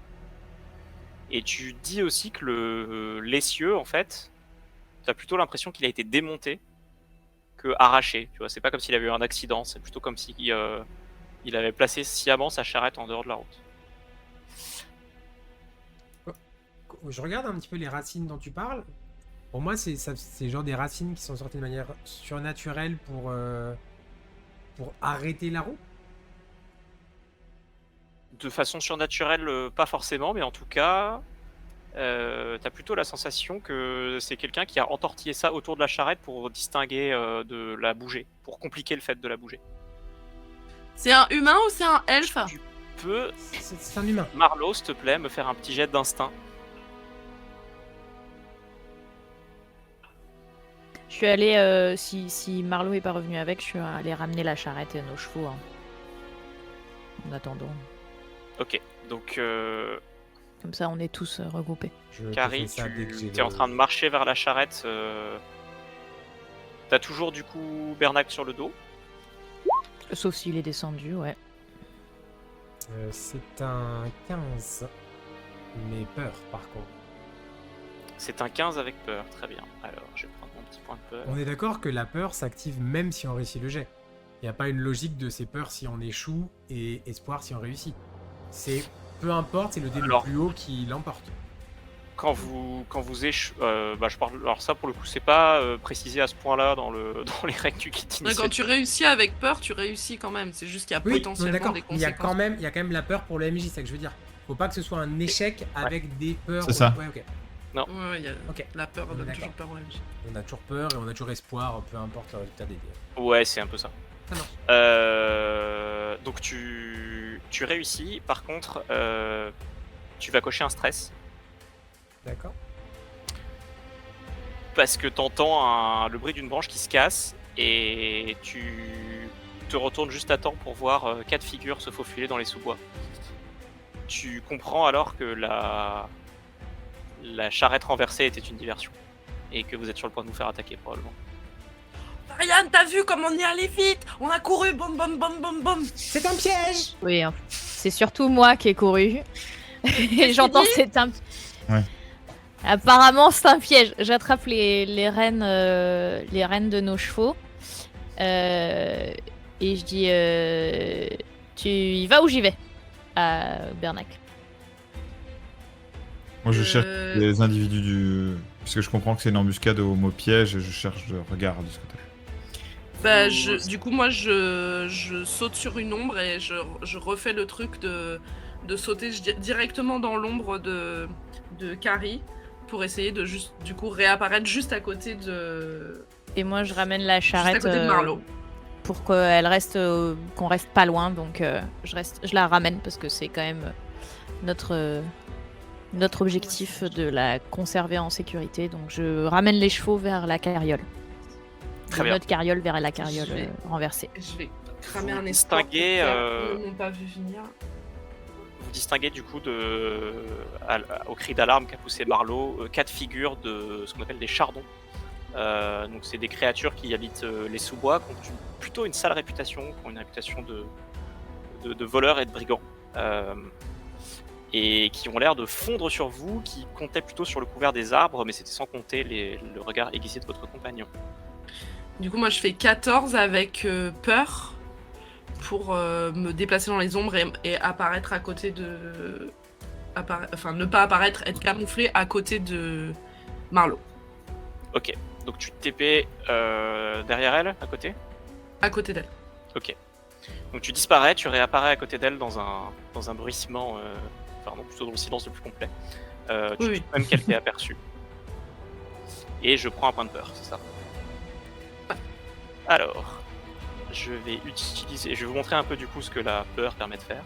Et tu dis aussi que l'essieu, en fait, tu as plutôt l'impression qu'il a été démonté que arraché. Tu vois, c'est pas comme s'il avait eu un accident, c'est plutôt comme si il avait placé sciemment sa charrette en dehors de la route. Je regarde un petit peu les racines dont tu parles. Pour moi, c'est genre des racines qui sont sorties de manière surnaturelle pour arrêter la roue? De façon surnaturelle, pas forcément, mais en tout cas, t'as plutôt la sensation que c'est quelqu'un qui a entortillé ça autour de la charrette pour distinguer de la bouger, pour compliquer le fait de la bouger. C'est un humain ou c'est un elfe? Tu peux, C'est un humain. Marlowe, s'il te plaît, me faire un petit jet d'instinct. Je suis allée, si Marlowe est pas revenu avec, je suis allée ramener la charrette et nos chevaux. Hein. En attendant. Ok, donc Comme ça, on est tous regroupés. Je te Carrie, fais ça dès que j'ai tu es en train de marcher vers la charrette. T'as toujours du coup Bernac sur le dos. Sauf s'il est descendu, ouais. C'est un 15. Mais peur, par contre. C'est un 15 avec peur, très bien. Alors, je vais prendre mon petit point de peur. On est d'accord que la peur s'active même si on réussit le jet. Il n'y a pas une logique de ces peurs si on échoue et espoir si on réussit. C'est peu importe, c'est le dé le Alors, plus haut qui l'emporte. Quand vous échouez, je parle. Alors ça, pour le coup, c'est pas précisé à ce point-là dans les règles du kit Ouais, initial. quand tu réussis avec peur, tu réussis quand même. C'est juste qu'il y a Oui, on est potentiellement d'accord. des Il y a conséquences. quand même la peur pour le MJ, c'est ça que je veux dire. Faut pas que ce soit un échec avec des peurs. C'est ça. Ouais, ok. Ouais, il y a Ok. la peur, On est donne d'accord. toujours peur au MJ. On a toujours peur et on a toujours espoir, peu importe le résultat des dés. Ouais, c'est un peu ça. Ça marche. Donc tu réussis. Par contre, tu vas cocher un stress D'accord. parce que t'entends le bruit d'une branche qui se casse et tu te retournes juste à temps pour voir 4 figures se faufiler dans les sous-bois. Tu comprends alors que la charrette renversée était une diversion et que vous êtes sur le point de vous faire attaquer probablement. Marianne, t'as vu comme on y allait vite? On a couru, bom bom bom bom bom. C'est un piège. Oui, hein. C'est surtout moi qui ai couru. Et j'entends c'est un... Ouais. Apparemment, c'est un piège. J'attrape les rênes de nos chevaux. Et je dis... tu y vas ou j'y vais? À Bernac. Moi, je cherche Euh, les individus du. Parce que je comprends que c'est une embuscade au mot piège et je cherche de regard de ce côté. Bah, du coup, moi, je saute sur une ombre et je refais le truc de sauter directement dans l'ombre de Carrie pour essayer de juste, du coup, réapparaître juste à côté de, Et moi, je ramène la juste à charrette côté de Marlowe. pour qu'elle reste, qu'on reste pas loin. Donc, je la ramène parce que c'est quand même notre objectif de la conserver en sécurité. Donc, je ramène les chevaux vers la carriole. Très De bien. notre carriole vers la carriole Je vais- renversée. Je vais cramer Vous un espoir pour distinguez, faire qu'ils n'ont pas vu venir. Vous distinguez du coup au cri d'alarme qu'a poussé Marlowe 4 figures de ce qu'on appelle des chardons. Donc c'est des créatures qui habitent les sous-bois, qui ont plutôt une sale réputation, qui ont une réputation de voleurs et de brigands. Et qui ont l'air de fondre sur vous, qui comptaient plutôt sur le couvert des arbres, mais c'était sans compter le regard aiguisé de votre compagnon. Du coup, moi, je fais 14 avec peur pour me déplacer dans les ombres et apparaître à côté de... Enfin, ne pas apparaître, être camouflé à côté de Marlowe. Ok, donc tu te TP derrière elle, à côté. À côté d'elle. Ok. Donc tu disparais, tu réapparais à côté d'elle dans un bruissement, pardon, plutôt dans le silence le plus complet. Tu Oui. doutes même qu'elle t'ait aperçu. Et je prends un point de peur, c'est ça. Alors, je vais vous montrer un peu du coup ce que la peur permet de faire.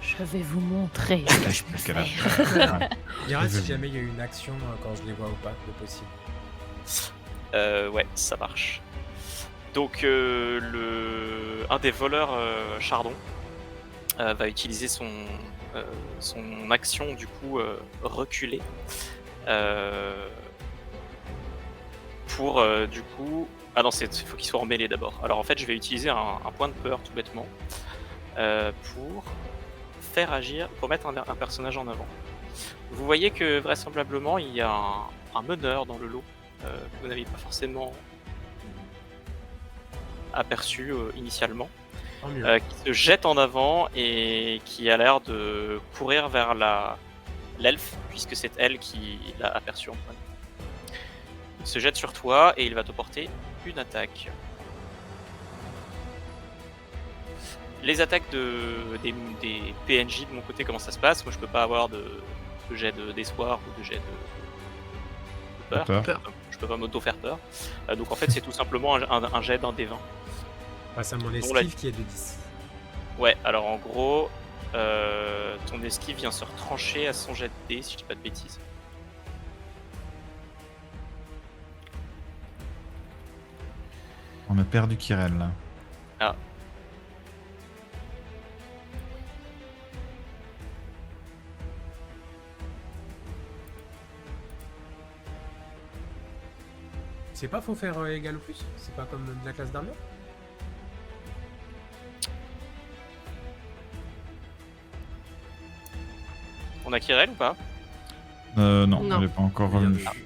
Je vais vous montrer ce que je peux Quelle faire. Dira si jamais il y a une action quand je les vois ou pas, de possible. Ouais, ça marche. Donc un des voleurs chardon va utiliser son action du coup reculée pour du coup... Ah non, il faut qu'il soit en mêlée d'abord. Alors en fait je vais utiliser un point de peur tout bêtement pour faire agir, pour mettre un personnage en avant. Vous voyez que vraisemblablement il y a un meneur dans le lot que vous n'avez pas forcément aperçu initialement, Tant mieux. qui se jette en avant et qui a l'air de courir vers l'elfe, puisque c'est elle qui l'a aperçu en premier. Il se jette sur toi et il va te porter une attaque. les attaques des PNJ de mon côté, comment ça se passe? Moi, je peux pas avoir de jet d'espoir ou de jet de peur. Peur. Je peux pas m'auto-faire peur. Donc en fait, c'est tout simplement un jet d'un D20. Passe à mon la- esquive qui est de 10. Ouais, alors en gros, ton esquive vient se retrancher à son jet de dés, si je dis pas de bêtises. On a perdu Kirel là. Ah. C'est pas faut faire égal ou plus? C'est pas comme de la classe d'armure? On a Kirel ou pas? Non, Non. elle est pas encore Bien revenue. vu.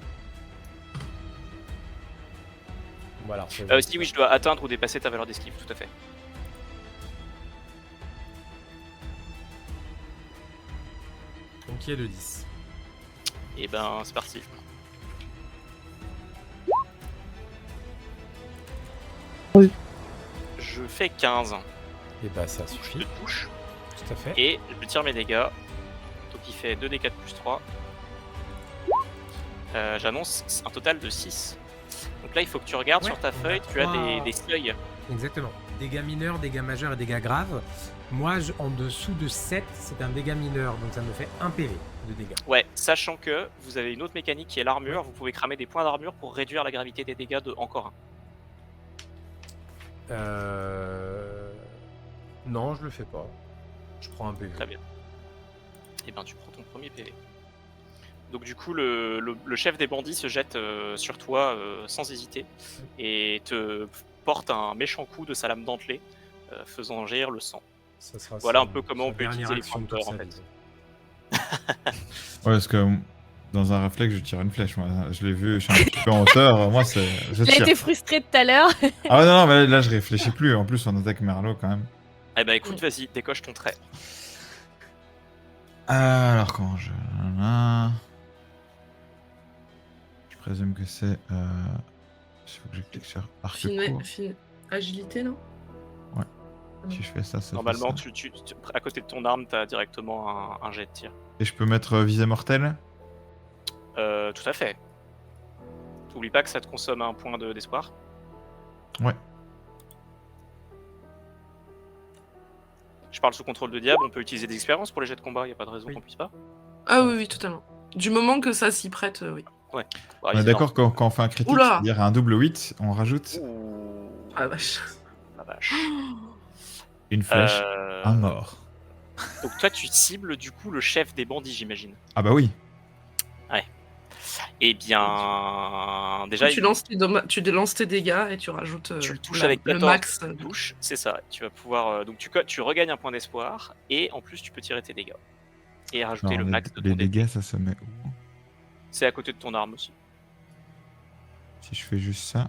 Voilà. Si oui, je dois atteindre ou dépasser ta valeur d'esquive, tout à fait. Donc qui est de 10. Et ben, c'est parti. Oui. Je fais 15. Et bah ça Je suffit. te touche Tout à fait. et je tire mes dégâts. Donc il fait 2d4 plus 3. J'annonce un total de 6. Donc là, il faut que tu regardes Ouais, sur ta on a feuille, tu as trois- des seuils. Exactement. Dégâts mineurs, dégâts majeurs et dégâts graves. Moi, en dessous de 7, c'est un dégât mineur, donc ça me fait 1 PV de dégâts. Ouais, sachant que vous avez une autre mécanique qui est l'armure, vous pouvez cramer des points d'armure pour réduire la gravité des dégâts de encore un. Non, je le fais pas. Je prends un PV. Très bien. Et ben tu prends ton premier PV. Donc du coup le chef des bandits se jette sur toi sans hésiter et te porte un méchant coup de sa lame dentelée faisant jaillir le sang. Ça sera Voilà sa- un peu comment sa on peut dernière utiliser les action points de de toute peur en sa fait. vie. Ouais, parce que dans un réflexe, je tire une flèche. Moi, je l'ai vu, je suis un petit peu en hauteur. Moi, je Il a tire. été frustré tout à l'heure. Ah ouais, non, mais là, je réfléchis plus. En plus, on attaque Merlot quand même. Eh ben écoute, vas-y, décoche ton trait. Alors, comment je. Je présume que c'est. Il faut que je clique sur arc court. Agilité, non? Si je fais ça, ça Normalement, fait ça. à côté de ton arme, t'as directement un jet de tir. Et je peux mettre visée mortelle. Tout à fait. T'oublies pas que ça te consomme un point d'espoir. Ouais. Je parle sous contrôle de diable, on peut utiliser des expériences pour les jets de combat, y a pas de raison Oui. qu'on puisse pas. Ah oui, oui, totalement. Du moment que ça s'y prête, oui. Bah, On est évidemment. d'accord quand on fait un critique, Oula. c'est-à-dire un double 8, on rajoute Ouh, Ah la vache. la vache. une flèche, un Euh, mort. Donc toi, tu cibles du coup le chef des bandits, j'imagine. Ah bah oui. Eh bien, déjà, tu lances tes dégâts et tu rajoutes tu le touches la- avec le 14 max. touches, c'est ça. Tu vas pouvoir donc tu regagnes un point d'espoir et en plus tu peux tirer tes dégâts et rajouter Alors, le max de ton les dé. dégâts, ça se met où? C'est à côté de ton arme aussi. Si je fais juste ça.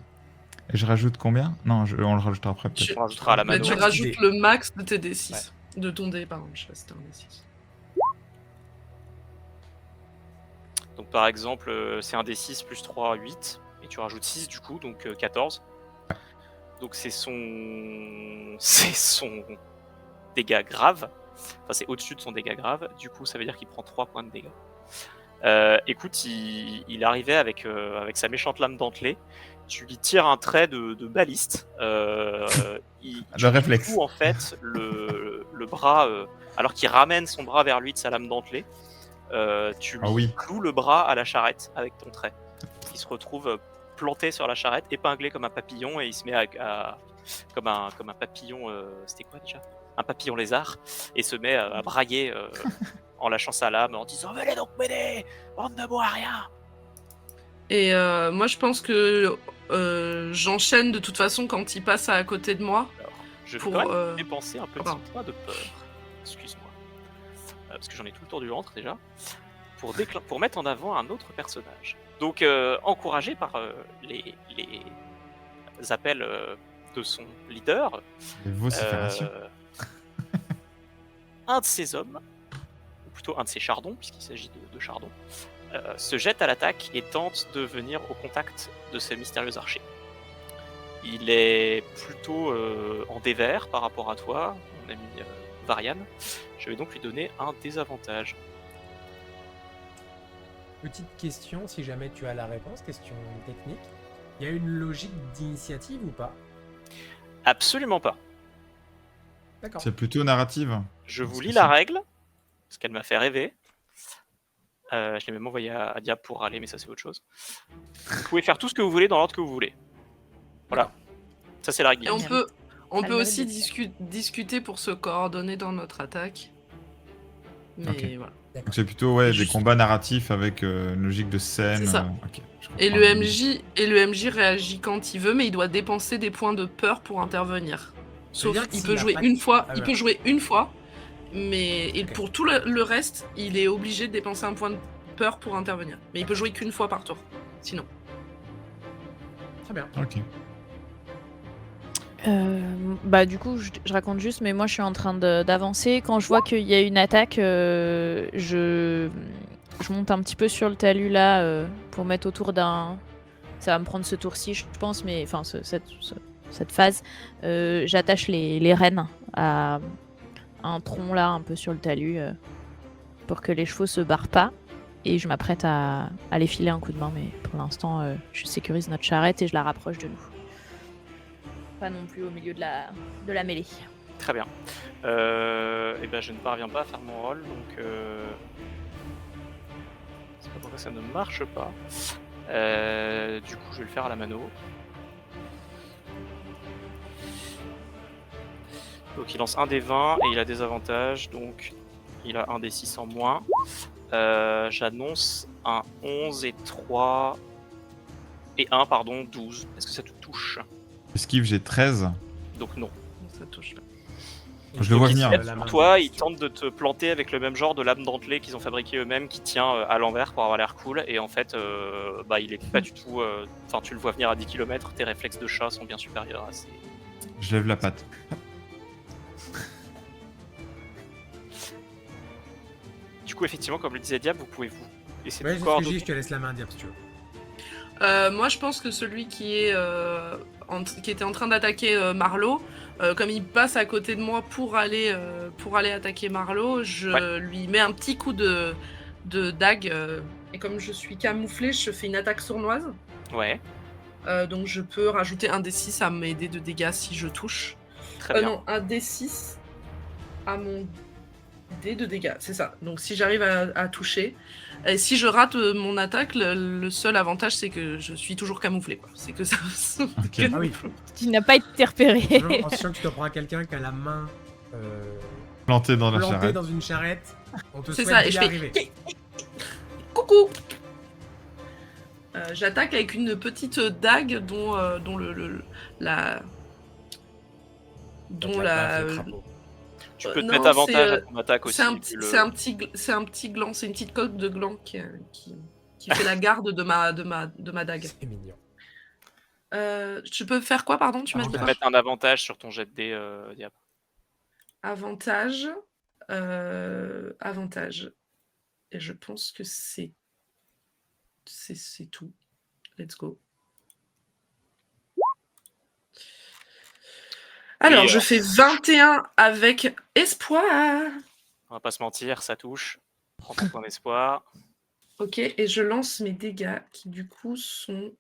Et je rajoute combien? Non, on le rajoutera après peut-être. On rajoutera à la Bah, mano. tu max rajoutes du dé. le max de tes D6. De ton dé, pardon. Je sais pas si c'était un D6. Donc par exemple, c'est un D6 plus 3, 8. Et tu rajoutes 6 du coup, donc 14. Donc c'est son dégât grave. Enfin, c'est au-dessus de son dégât grave. Du coup, ça veut dire qu'il prend 3 points de dégâts. Écoute, il arrivait avec sa méchante lame dentelée. Tu lui tires un trait de baliste. Le réflexe. Du coup, en fait, le bras, alors qu'il ramène son bras vers lui de sa lame dentelée, tu lui Ah oui. cloues le bras à la charrette avec ton trait. Il se retrouve planté sur la charrette, épinglé comme un papillon, et il se met comme un papillon. C'était quoi déjà? Un papillon lézard, et se met à brailler en lâchant sa lame, en disant venez donc m'aider, bande de bois à rien. Et moi, je pense que j'enchaîne de toute façon quand il passe à côté de moi. Alors, je vais Pour, quand même dépenser un petit pardon. point de peur. Excuse-moi. Parce que j'en ai tout le tour du ventre déjà. Pour mettre en avant un autre personnage. Donc, encouragé par les appels de son leader, Les vociférations. un de ses hommes, ou plutôt un de ses chardons, puisqu'il s'agit de chardons, se jette à l'attaque et tente de venir au contact de ce mystérieux archer. Il est plutôt en dévers par rapport à toi. mon ami Varian. Je vais donc lui donner un désavantage. Petite question, si jamais tu as la réponse, question technique. Il y a une logique d'initiative ou pas? Absolument pas. D'accord. C'est plutôt narrative. Je vous Parce lis que la c'est- règle, parce qu'elle m'a fait rêver. Je l'ai même envoyé à Diab pour râler, mais ça c'est autre chose. Vous pouvez faire tout ce que vous voulez dans l'ordre que vous voulez. Voilà. Ça c'est la règle. Et on Bien. peut, on Ça peut le aussi mérite d'être discuter pour se coordonner dans notre attaque. Mais Ok. voilà. Donc c'est plutôt des Juste- combats narratifs avec une logique de scène. C'est ça. Ok, je Et comprends. le MJ réagit quand il veut, mais il doit dépenser des points de peur pour intervenir. Ça veut Sauf dire que il s'il peut a jouer pas- une fois, Ah il ouais. peut jouer une fois, mais Ok. pour tout le reste, il est obligé de dépenser un point de peur pour intervenir. Mais il peut jouer qu'une fois par tour. Sinon. Très bien. Ok. Bah du coup, je raconte juste, mais moi je suis en train d'avancer. Quand je vois qu'il y a une attaque, je monte un petit peu sur le talus là pour mettre autour d'un. Ça va me prendre ce tour-ci, je pense, mais enfin cette phase. J'attache les rênes à un tronc là, un peu sur le talus, pour que les chevaux se barrent pas. Et je m'apprête à les filer un coup de main, mais pour l'instant, je sécurise notre charrette et je la rapproche de nous. Pas non plus au milieu de la mêlée. Très bien. Et ben je ne parviens pas à faire mon rôle, donc c'est pas pourquoi ça ne marche pas. Du coup, je vais le faire à la mano. Donc il lance un des 20 et il a des avantages, donc il a un des 6 en moins. J'annonce un 11 et 3 et 1, pardon, 12. Est-ce que ça te touche? Esquive, j'ai 13. Donc non. Ça touche là. Je le vois Donc, venir. il se jette sur toi, ils tentent de te planter avec le même genre de lame dentelée qu'ils ont fabriqué eux-mêmes qui tient à l'envers pour avoir l'air cool. Et en fait, il est pas du tout. Enfin, tu le vois venir à 10 km, tes réflexes de chat sont bien supérieurs à ces. Je lève la patte. Du coup, effectivement, comme le disait Diab, vous pouvez vous essayer Ouais, de c'est vous ce que je dis, coordonner. je te laisse la main dire si tu veux. Moi, je pense que celui qui était en train d'attaquer Marlowe, comme il passe à côté de moi pour aller attaquer Marlowe, je lui mets un petit coup de dague. Et comme je suis camouflée, je fais une attaque sournoise. Ouais, Donc je peux rajouter un D6 à mes dés de dégâts si je touche. très bien. Non, un D6 à mon dé de dégâts, c'est ça. Donc si j'arrive à toucher. Et si je rate mon attaque, le seul avantage, c'est que je suis toujours camouflée, quoi. C'est que ça. Ok. Ah oui. Qui n'a pas été repéré. Toujours en sachant que tu te prends à quelqu'un qui a la main Planté dans la plantée charrette. dans une charrette, on te C'est souhaite ça, et d'y je arriver. fais. Coucou. J'attaque avec une petite dague dont la. Donc, Dont la la. baffe au crapaud. Tu peux te non, mettre avantage c'est, à ton attaque aussi. C'est un, vu petit, le- c'est un petit gland, c'est une petite coque de gland qui fait la garde de ma dague. C'est mignon. Je peux faire quoi, pardon? Tu m'as dit Tu peux te quoi? mettre un avantage sur ton jet de dés, Diab. Avantage. Avantage. Et je pense que c'est tout. Let's go. Alors, Oui, je fais 21 avec espoir. On va pas se mentir, ça touche. Prends ton point d'espoir. Ok, et je lance mes dégâts qui du coup sont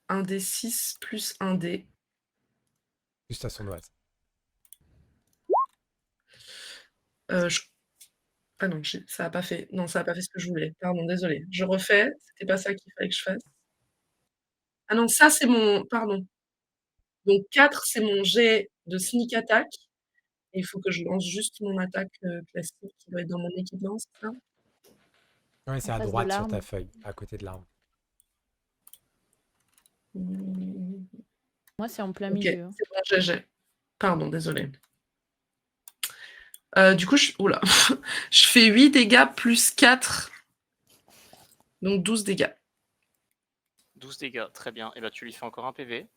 un des 6 plus un dé. Juste à sournoise. Ah non, ça a pas fait. Non, ça a pas fait ce que je voulais. Pardon, désolé. Je refais. C'était pas ça qu'il fallait que je fasse. Ah non, ça c'est mon. Pardon. Donc 4, c'est mon jet de sneak attack. Et il faut que je lance juste mon attaque classique qui doit être dans mon équipement, c'est ça? Ouais, c'est En à face de droite sur l'arme. ta feuille, à côté de l'arme. Moi, c'est en plein Ok, milieu. c'est bon, GG. Pardon, désolé. Du coup, oula. Je fais 8 dégâts plus 4. Donc 12 dégâts. 12 dégâts, très bien. Et bah tu lui fais encore un PV.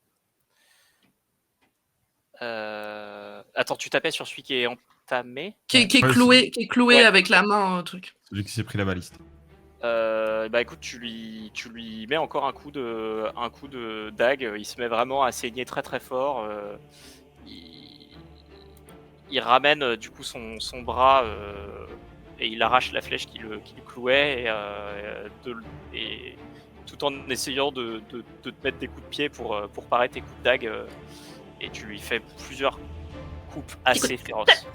Attends, tu tapais sur celui qui est entamé. Qui est Ouais, cloué Ouais. avec la main, truc. Celui qui s'est pris la baliste. Bah écoute, tu lui mets encore un coup de dague. Il se met vraiment à saigner très très fort. Il, il ramène du coup son bras et il arrache la flèche qui le clouait et tout en essayant de te mettre des coups de pied pour parer tes coups de dague et tu lui fais plusieurs coupes assez féroces.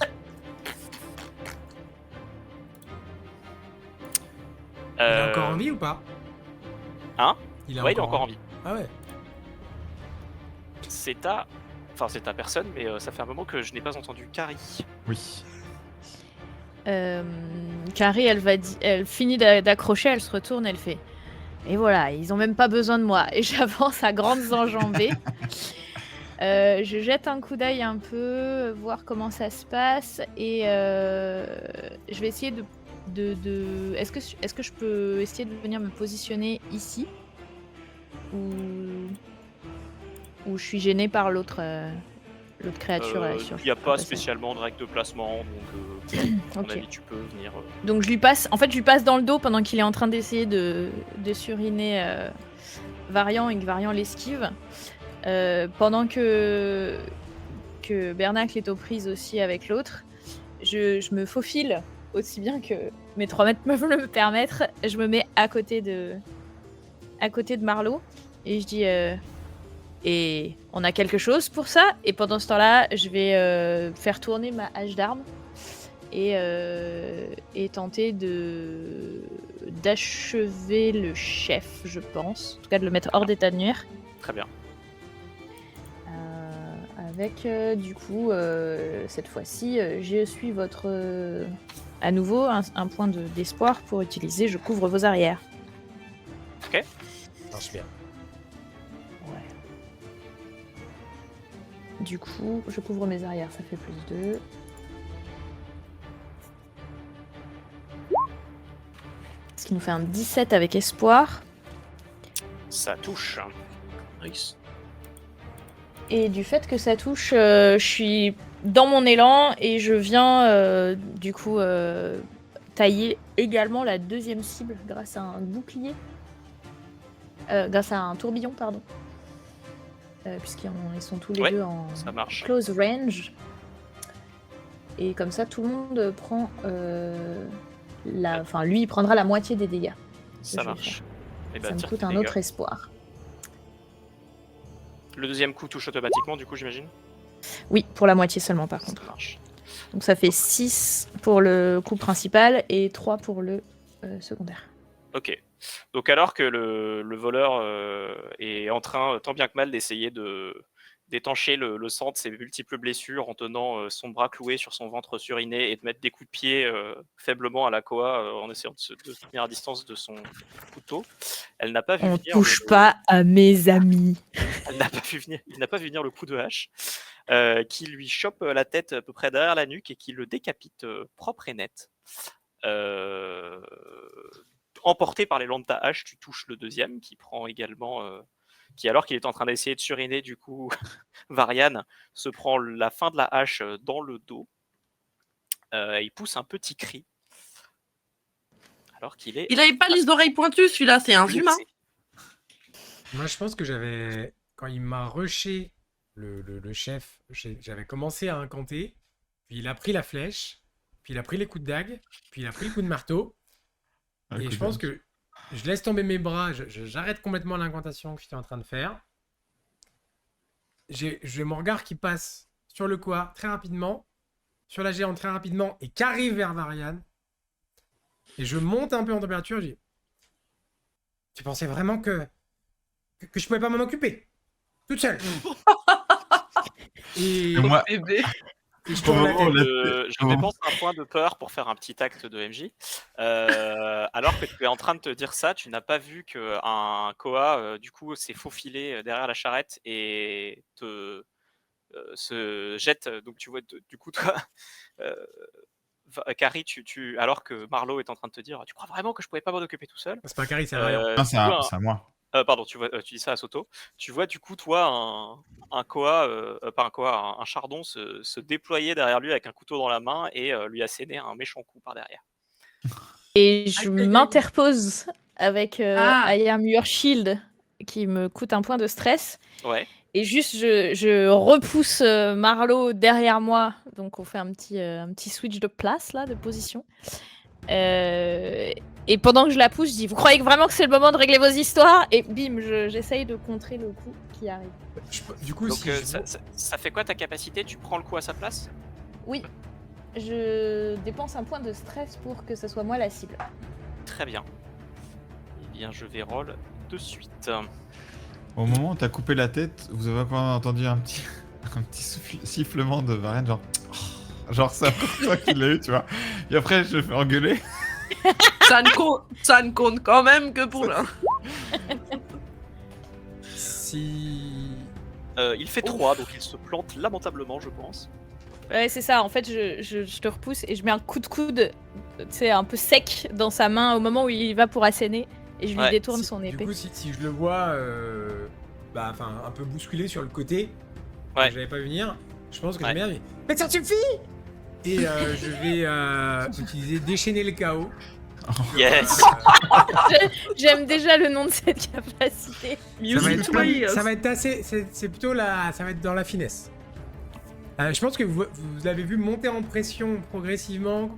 Il a encore envie ou pas? Hein? Il a Ouais, il a encore envie. Ah ouais. C'est ta personne, mais ça fait un moment que je n'ai pas entendu Carrie. Oui. Carrie, elle finit d'accrocher, elle se retourne, elle fait. Et voilà, ils ont même pas besoin de moi. Et j'avance à grandes enjambées. Je jette un coup d'œil un peu, voir comment ça se passe, et je vais essayer de est-ce que je peux essayer de venir me positionner ici, ou je suis gênée par l'autre créature là, Il n'y a pas spécialement de règle de placement, donc à mon Ok. avis, tu peux venir. Donc je lui passe dans le dos pendant qu'il est en train d'essayer de suriner Varian, et que Varian l'esquive. Pendant que Bernacle est aux prises aussi avec l'autre, je me faufile aussi bien que mes 3 mètres peuvent le permettre. Je me mets à côté de Marlowe et je dis et on a quelque chose pour ça. Et pendant ce temps-là, je vais faire tourner ma hache d'arme et tenter d'achever le chef, je pense. En tout cas, de le mettre hors d'état de nuire. Très bien. Avec du coup, cette fois-ci, je suis votre à nouveau un point d'espoir pour utiliser. Je couvre vos arrières. Ok. Marche bien. Ouais. Du coup, je couvre mes arrières, ça fait +2. Ce qui nous fait un 17 avec espoir. Ça touche. Nice. Et du fait que ça touche, je suis dans mon élan et je viens du coup tailler également la deuxième cible grâce à un bouclier. Grâce à un tourbillon, pardon. Puisqu'ils sont tous les deux en ça marche. close range. Et comme ça, tout le monde prend enfin, lui, il prendra la moitié des dégâts. Ça je vais marche. Et Ça me tire coûte tes un dégâts. autre espoir. Le deuxième coup touche automatiquement, du coup, j'imagine. Oui, pour la moitié seulement, par contre. Ça marche. Donc ça fait 6 pour le coup principal et 3 pour le secondaire. Ok. Donc alors que le voleur est en train, tant bien que mal, d'essayer d'étancher le sang de ses multiples blessures en tenant son bras cloué sur son ventre suriné et de mettre des coups de pied faiblement à la Koa en essayant de se tenir à distance de son couteau, elle n'a pas vu On venir touche pas à mes amis. elle n'a pas vu venir le coup de hache qui lui chope la tête à peu près derrière la nuque et qui le décapite propre et net. Emporté par l'élan de ta hache, tu touches le deuxième qui prend également, qui alors qu'il est en train d'essayer de suriner du coup, Varian se prend la fin de la hache dans le dos. Il pousse un petit cri. Alors qu'il est. Il avait pas les oreilles pointues, celui-là, c'est un humain. Moi, je pense que quand il m'a rushé le chef, j'avais commencé à incanter, puis il a pris la flèche, puis il a pris les coups de dague, puis il a pris le coup de marteau. Et je pense que je laisse tomber mes bras, j'arrête complètement l'incantation que j'étais en train de faire. J'ai mon regard qui passe sur le Koa très rapidement, sur la géante très rapidement, et qui arrive vers Varian. Et je monte un peu en température, je dis, tu pensais vraiment que je pouvais pas m'en occuper toute seule. Et moi, je tourne la tête. Je dépense un point de peur pour faire un petit acte de MJ. Alors que tu es en train de te dire ça, tu n'as pas vu qu'un Koa du coup s'est faufilé derrière la charrette et se jette. Donc tu vois, du coup, toi, Carrie, alors que Marlowe est en train de te dire, tu crois vraiment que je pouvais pas m'en occuper tout seul? C'est pas Carrie, c'est Varian. Non, c'est à moi. Pardon, tu dis ça à Soto. Tu vois du coup toi un Koa, pas un Koa, un chardon se déployer derrière lui avec un couteau dans la main et lui asséner un méchant coup par derrière. Et je Aïe, aïe, aïe. m'interpose avec Ah. I am your shield qui me coûte un point de stress. Ouais. Et juste, je repousse Marlowe derrière moi. Donc, on fait un petit switch de place, là, de position. Et pendant que je la pousse, je dis, vous croyez vraiment que c'est le moment de régler vos histoires? Et bim, j'essaye de contrer le coup qui arrive. Du coup, Donc si je ça fait quoi ta capacité? Tu prends le coup à sa place? Oui, je dépense un point de stress pour que ce soit moi la cible. Très bien. Eh bien, je vais roll de suite. Au moment où t'as coupé la tête, vous avez encore entendu un petit sifflement de Varian, genre. Genre, c'est encore toi qui l'as eu, tu vois. Et après, je me fais engueuler. Ça ne compte quand même que pour l'un. Si. Il fait 3, donc il se plante lamentablement, je pense. Ouais, c'est ça. En fait, je te repousse et je mets un coup de coude, tu sais, un peu sec dans sa main au moment où il va pour asséner. Et je lui Ouais. détourne son Du épée. coup, si je le vois un peu bousculé sur le côté, Ouais. que j'avais pas vu venir, je pense que Ouais. je vais dire, mais ça suffit. Et je vais utiliser déchaîner le chaos. Yes. J'aime déjà le nom de cette capacité. Ça va être assez. C'est plutôt ça va être dans la finesse. Je pense que vous l'avez vu monter en pression progressivement,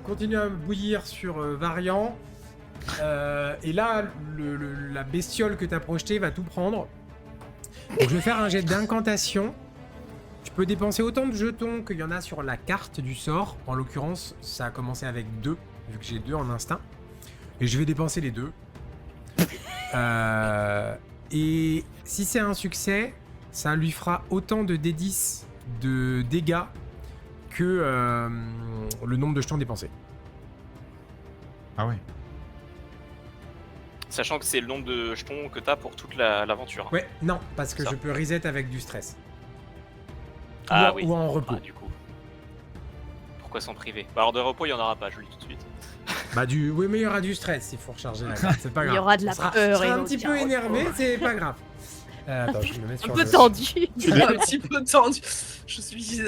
continuer à bouillir sur Varian. Et là, la bestiole que t'as projetée va tout prendre. Donc je vais faire un jet d'incantation. Tu peux dépenser autant de jetons qu'il y en a sur la carte du sort. En l'occurrence, ça a commencé avec 2, vu que j'ai 2 en instinct. Et je vais dépenser les 2. Et si c'est un succès, ça lui fera autant de D10 de dégâts que le nombre de jetons dépensés. Ah ouais. Sachant que c'est le nombre de jetons que t'as pour toute l'aventure. Ouais, non, parce que Ça. je peux reset avec du stress. Ah ou, oui. ou en repos. Ah, du coup. Pourquoi s'en priver? Bah alors de repos, il y en aura pas, je le dis tout de suite. Oui, mais il y aura du stress, il faut recharger la carte, c'est pas grave. Il y aura de la On sera- peur on sera et un donc petit il y peu a un énervé, repos. c'est pas grave. Attends, je me mets Un sur peu le- tendu. Un petit peu tendu. Je suis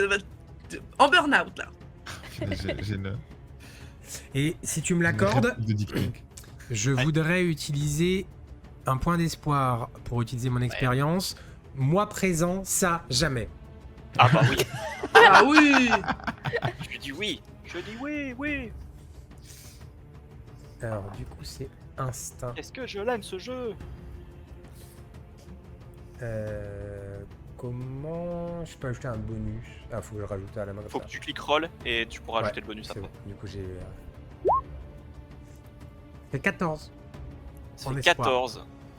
en burn-out là. J'ai une. Et si tu me l'accordes, de Dick Pink. je voudrais utiliser un point d'espoir pour utiliser mon expérience. Moi présent, ça, jamais. Ah bah oui. Ah oui. Je dis oui. Je dis oui, oui. Alors, du coup, c'est instinct. Est-ce que je l'aime ce jeu? Comment je peux ajouter un bonus? Ah, faut que je rajoute à la main comme Faut ça. que tu cliques roll et tu pourras Ouais, ajouter le bonus c'est après. bon. Du coup, j'ai. C'est 14. Ça En fait espoir.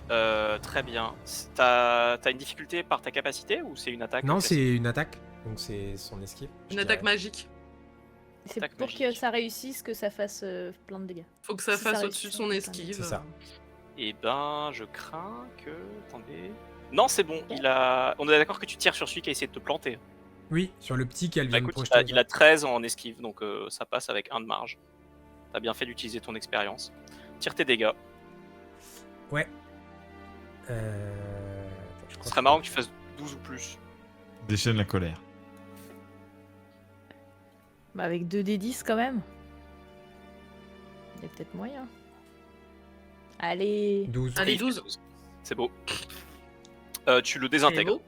14. Très bien. T'as une difficulté par ta capacité ou c'est une attaque? Non, classique? c'est une attaque. Donc, c'est son esquive. je Une attaque dirais. magique. C'est Attaque pour magique. que ça réussisse que ça fasse plein de dégâts. Faut que ça Si ça fasse réussit, au-dessus de son c'est esquive. C'est ça. Eh ben, je crains que. Attendez. Non, c'est bon. On est d'accord que tu tires sur celui qui a essayé de te planter. Oui, sur le petit qu'elle Bah, vient de écoute, projeter. il a 13 en esquive, donc ça passe avec 1 de marge. T'as bien fait d'utiliser ton expérience. Tire tes dégâts. Ouais. Attends, je Ce crois serait marrant que tu fasses 12 ou plus. Déchaîne la colère. Bah avec 2d10 quand même. Il y a peut-être moyen. Allez. 12. Allez, Il fait 12. C'est beau. Tu le C'est désintègres. beau.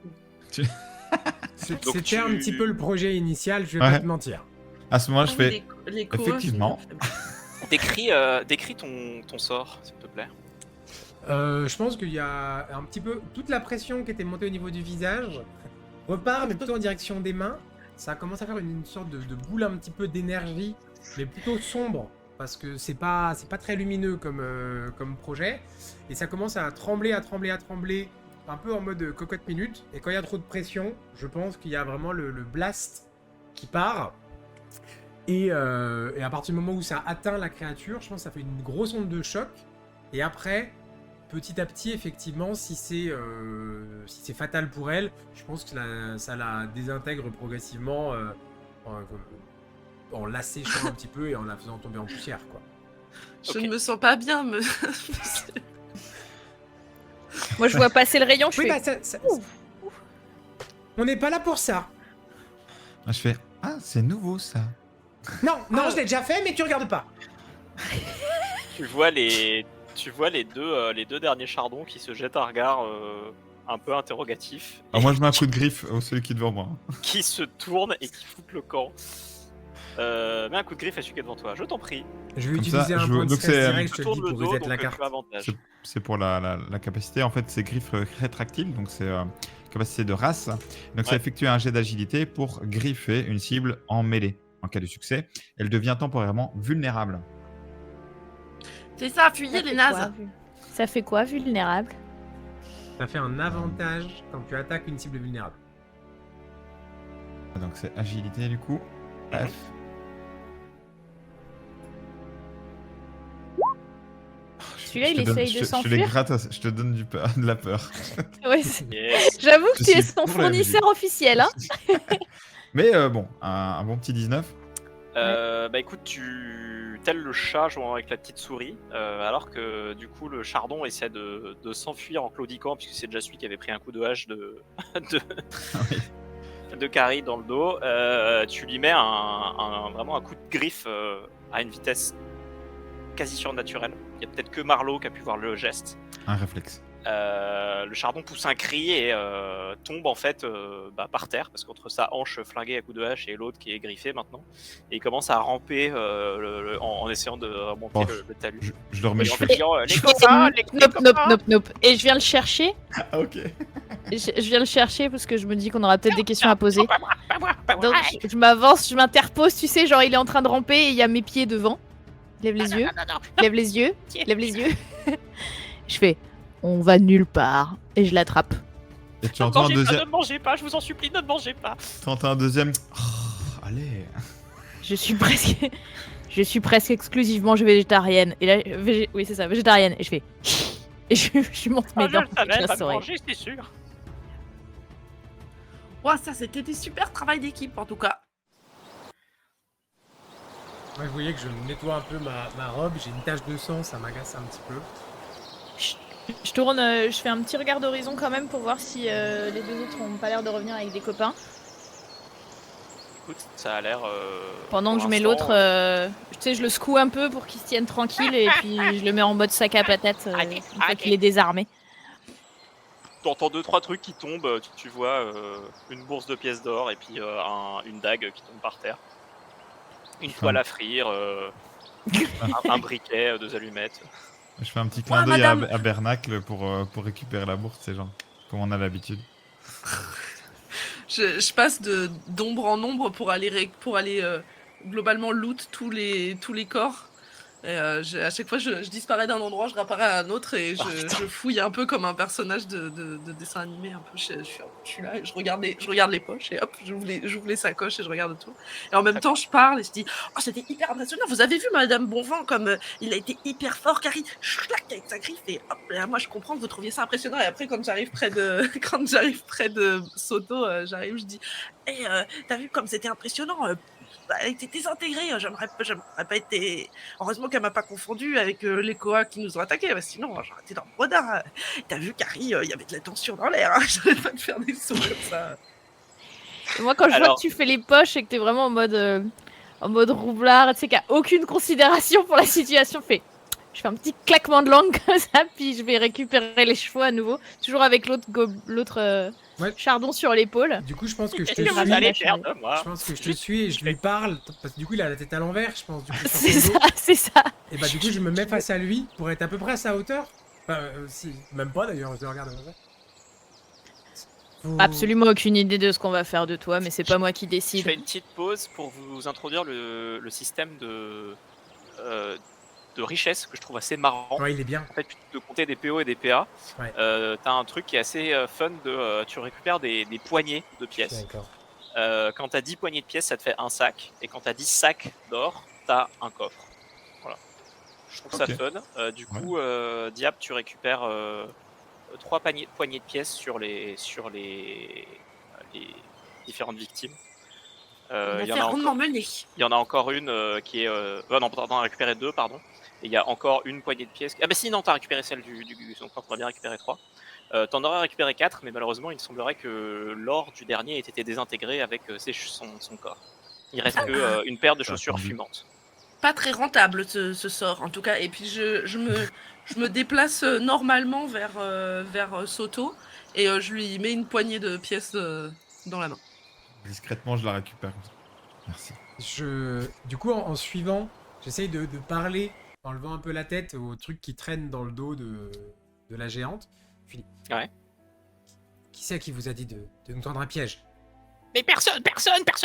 Donc C'était un petit peu le projet initial, je vais Ouais. pas te mentir. À ce moment-là, je Ah fais. oui, les coureurs, Effectivement. Décris ton sort, s'il te plaît. Je pense qu'il y a un petit peu toute la pression qui était montée au niveau du visage repart, mais plutôt en direction des mains. Ça commence à faire une sorte de boule un petit peu d'énergie, mais plutôt sombre, parce que c'est pas très lumineux comme projet. Et ça commence à trembler, un peu en mode cocotte minute. Et quand il y a trop de pression, je pense qu'il y a vraiment le blast qui part. Et à partir du moment où ça atteint la créature, je pense que ça fait une grosse onde de choc. Et après, petit à petit, effectivement, si c'est fatal pour elle, je pense que ça la désintègre progressivement en l'asséchant un petit peu et en la faisant tomber en poussière, quoi. Je Ok. ne me sens pas bien. Moi je vois passer le rayon, je Oui, fais. bah, on n'est pas là pour ça. Je fais. Ah, c'est nouveau ça. Non, je l'ai déjà fait, mais tu regardes pas. Tu vois les deux derniers chardons qui se jettent un regard un peu interrogatif. Alors moi je mets un coup de griffe au celui qui est devant moi. Qui se tourne et qui fout le camp. Mets un coup de griffe à celui qui est devant toi, je t'en prie. Je vais Comme utiliser ça, un je- point de donc stress c'est- direct, je te le Tourne dis, le pour dos, reset donc la tu carte. as avantage. C'est pour la capacité, en fait c'est griffe rétractile, donc c'est capacité de race. Donc ça Ouais. effectue un jet d'agilité pour griffer une cible en mêlée. En cas de succès, elle devient temporairement vulnérable. C'est ça, fuyez les nazes. Ça fait quoi, vulnérable? Ça fait un avantage quand tu attaques une cible vulnérable. Donc c'est agilité du coup. Mhm. F. Celui-là, Je il te donne- essaye de je te les s'enfuir. gratte, je te donne de la peur. Ouais, Yes. j'avoue que Je tu es suis son pour la fournisseur officiel, hein. Mais bon, un bon petit 19. Bah écoute, tel le chat jouant avec la petite souris, alors que du coup le chardon essaie de s'enfuir en claudiquant, puisque c'est déjà celui qui avait pris un coup de hache de de Carrie dans le dos. Tu lui mets vraiment un coup de griffe à une vitesse quasi surnaturelle. Il y a peut-être que Marlowe qui a pu voir le geste. Un réflexe. Le chardon pousse un cri et tombe en fait par terre, parce qu'entre sa hanche flinguée à coups de hache et l'autre qui est griffé maintenant, et il commence à ramper en essayant de remonter Oh, le talus. Je le remets Et le en feu. fait, disant, les copains, les Nope, nope, copains. nope, nope. Et je viens le chercher. Ah, ok. Je viens le chercher parce que je me dis qu'on aura peut-être des questions à poser. Pas moi. Donc je m'avance, je m'interpose, tu sais, genre il est en train de ramper et il y a mes pieds devant. Lève les yeux, lève les yeux, lève les yeux. Je fais, on va nulle part. Et je l'attrape. Et tu Ne entends un mangez pas, deuxième. ne mangez pas, je vous en supplie, ne mangez pas. Tu entends un deuxième. Oh, allez. Je suis presque... je suis presque exclusivement végétarienne. Et là, oui c'est ça, végétarienne. Et je fais... Et je monte mes Je dents. le savais, je la elle va me souris. manger, c'est sûr. Ouais, ça c'était des super travail d'équipe en tout cas. Moi, je voyais que je nettoie un peu ma robe, j'ai une tache de sang, ça m'agace un petit peu. Je tourne, je fais un petit regard d'horizon quand même pour voir si les deux autres ont pas l'air de revenir avec des copains. Écoute, ça a l'air. Pendant que pour je mets l'instant, l'autre, tu sais, je le secoue un peu pour qu'il se tienne tranquille et puis je le mets en mode sac à patate une fois qu'il est désarmé. T'entends 2-3 trucs qui tombent, tu vois une bourse de pièces d'or et puis une dague qui tombe par terre. Une toile à frire, un briquet, 2 allumettes. Je fais un petit clin Ouais, d'œil madame. à Bernacle pour récupérer la bourse, c'est genre. Comme on a l'habitude. Je passe d'ombre en ombre pour aller globalement loot tous les corps. Et à chaque fois, je disparais d'un endroit, je réapparais à un autre et je fouille un peu comme un personnage de dessin animé. Un peu. Je suis là, et je regarde les poches et hop, j'ouvre les sacoches et je regarde tout. Et en même temps, je parle et je dis « Oh, c'était hyper impressionnant, vous avez vu Madame Bonvent comme il a été hyper fort, Carrie, chlac avec sa griffe et hop, là, moi je comprends que vous trouviez ça impressionnant. » Et après, quand j'arrive près de Soto, j'arrive, je dis « Hey, t'as vu comme c'était impressionnant elle était désintégrée, j'aimerais pas été... Heureusement qu'elle m'a pas confondu avec les Koa qui nous ont attaqués, sinon j'aurais été dans le rodard. T'as vu, Carrie, il y avait de la tension dans l'air, j'arrête pas de faire des sauts comme ça. Et moi, quand je vois Alors- que tu fais les poches et que t'es vraiment en mode roublard, tu sais, qu'il n'y a aucune considération pour la situation, je fais un petit claquement de langue comme ça, puis je vais récupérer les chevaux à nouveau, toujours avec l'autre Ouais. chardon sur l'épaule. Du coup, je pense que je te Qu'est-ce que vous suis. allez faire de moi? Je pense que je te suis et je lui parle, parce que du coup, il a la tête à l'envers, je pense. Du coup, sur C'est son dos. ça, c'est ça. Et bah, du coup, je me mets face à lui pour être à peu près à sa hauteur. Enfin, si, même pas d'ailleurs, je le regarde comme ça. Faut- Absolument aucune idée de ce qu'on va faire de toi, mais c'est pas moi qui Je décide. fais une petite pause pour vous introduire le système de richesse que je trouve assez marrant. Ouais, il est bien. En fait, plutôt que de compter des PO et des PA, Ouais. t'as un truc qui est assez fun tu récupères des poignées de pièces. D'accord. Quand t'as 10 poignées de pièces, ça te fait un sac. Et quand t'as 10 sacs d'or, t'as un coffre. Voilà. Je trouve ça Ok. fun. Du coup, Diab, tu récupères 3 poignées de pièces sur les différentes victimes. On va Il y en a faire encore- rondement mener. il y en a encore une qui est. Non, t'en as récupéré 2, pardon. Et il y a encore une poignée de pièces. Ah, bah si, non, t'as récupéré celle du. Donc, t'en as bien récupéré 3. T'en aurais récupéré 4, mais malheureusement, il semblerait que l'or du dernier ait été désintégré avec son corps. Il reste que une paire de chaussures tendu. fumantes. pas très rentable ce sort en tout cas. Et puis je me déplace normalement vers Soto et je lui mets une poignée de pièces dans la main. Discrètement, je la récupère. Merci. Du coup, en suivant, j'essaye de parler en levant un peu la tête aux trucs qui traînent dans le dos de la géante. Je lui dis, Ouais. Qui c'est qui vous a dit de nous tendre un piège? Mais personne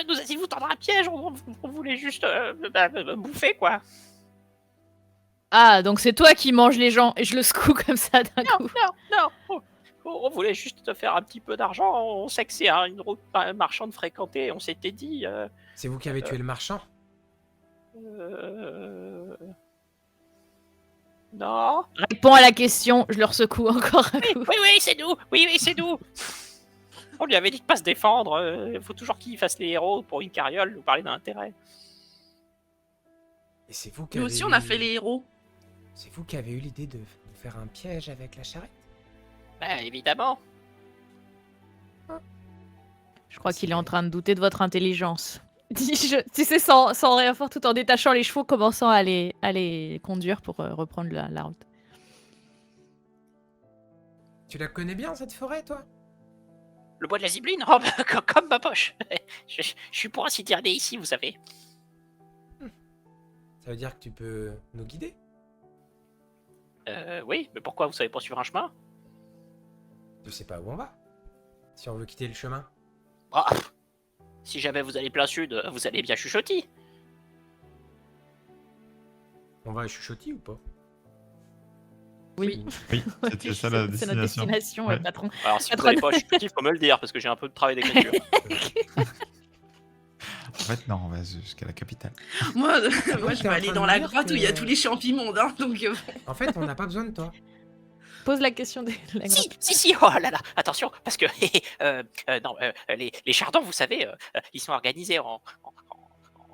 nous a dit de vous tendre un piège, on voulait juste bouffer, quoi. Ah, donc c'est toi qui manges les gens, et je le secoue comme ça d'un coup. Non, on voulait juste te faire un petit peu d'argent, on sait que c'est une route marchande fréquentée, on s'était dit... C'est vous qui avez tué le marchand? Non. Réponds à la question, je leur secoue encore un coup. Oui, c'est nous. Oui, c'est nous. On lui avait dit de pas se défendre. Il faut toujours qu'il fasse les héros pour une carriole, nous parler d'un intérêt. Et c'est vous qui Nous avez aussi on a fait les héros. C'est vous qui avez eu l'idée de faire un piège avec la charrette? Bah, évidemment. Je crois qu'il est en train de douter de votre intelligence. Tu sais, sans rien faire, tout en détachant les chevaux, commençant à les conduire pour reprendre la route. Tu la connais bien, cette forêt, toi? Le bois de la Zibeline, oh, comme ma poche. Je suis pour ainsi dire né ici, vous savez. Ça veut dire que tu peux nous guider? Oui, mais pourquoi vous savez pas suivre un chemin? Je sais pas où on va. Si on veut quitter le chemin. Ah, si jamais vous allez plein sud, vous allez bien chuchotis. On va à Chuchotis ou pas? Oui, Oui, c'était ça la c'est notre destination. destination, Ouais. patron. Alors si vous n'allez pas chuchotis, faut me le dire, parce que j'ai un peu de travail d'écriture. En fait, non, on va jusqu'à la capitale. Moi t'es je en vais train aller de dans me la dire grotte que- où il y a tous les champimondes, hein, donc En fait, on n'a pas besoin de toi. Pose la question de la Si, grotte. si, oh là là, attention, parce que les chardons, vous savez, ils sont organisés en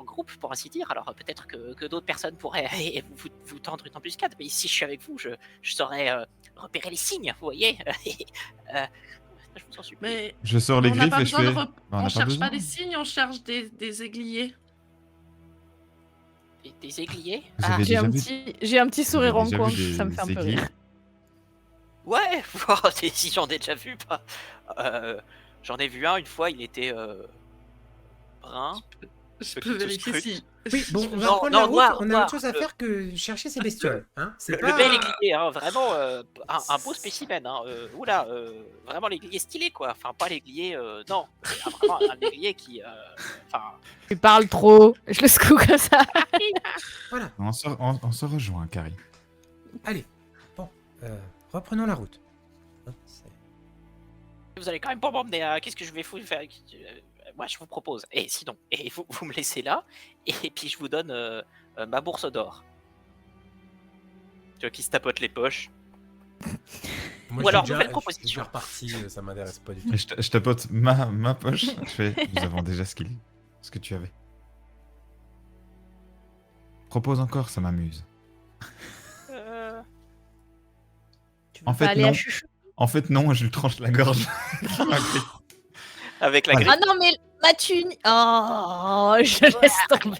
groupe, pour ainsi dire. Alors peut-être que d'autres personnes pourraient vous tendre une embuscade, mais si je suis avec vous, je saurais repérer les signes, vous voyez. Je vous en supplie. mais Je sors les on n'a griffes pas et je besoin de fais. Bah, on n'a cherche besoin. pas des signes, on cherche des aiguillés. Des aiguillés. Vous Ah, avez J'ai déjà un vu- petit sourire en déjà coin, vu ça me fait un peu aiguilles? rire. ouais, si j'en ai déjà vu, pas. J'en ai vu un une fois, il était brun. Je Ceux peux qui te vérifier scrutent. si. Oui, bon, on va Non, prendre non, la route. noir, On a noir. autre chose à faire que chercher ces bestioles. Hein? C'est Le pas... bel aiguillé, hein, vraiment un beau spécimen. Hein, oula, vraiment l'aiguillé stylé, quoi. Enfin, pas l'aiguillé, non. Mais vraiment un aiguillé qui. Enfin. Tu parles trop, je le secoue comme ça. Voilà. On se rejoint, Carrie. Allez. Bon, reprenons la route. Hein, Vous allez quand même pas m'emmener à. Qu'est-ce que je vais faire moi, je vous propose. Et sinon, et vous me laissez là, et puis je vous donne ma bourse d'or. Tu vois, qui se tapote les poches. Moi, Ou alors, je suis nouvelle déjà proposition. reparti, ça m'intéresse pas du tout. Et je tapote ma poche. Je fais. Nous avons déjà ce que tu avais. Propose encore, ça m'amuse. Tu En veux fait, pas aller non. à Chuchu? En fait, non, je lui tranche la gorge. Avec la Voilà. griffe. Ah non, mais ma thune. Oh, je laisse tomber.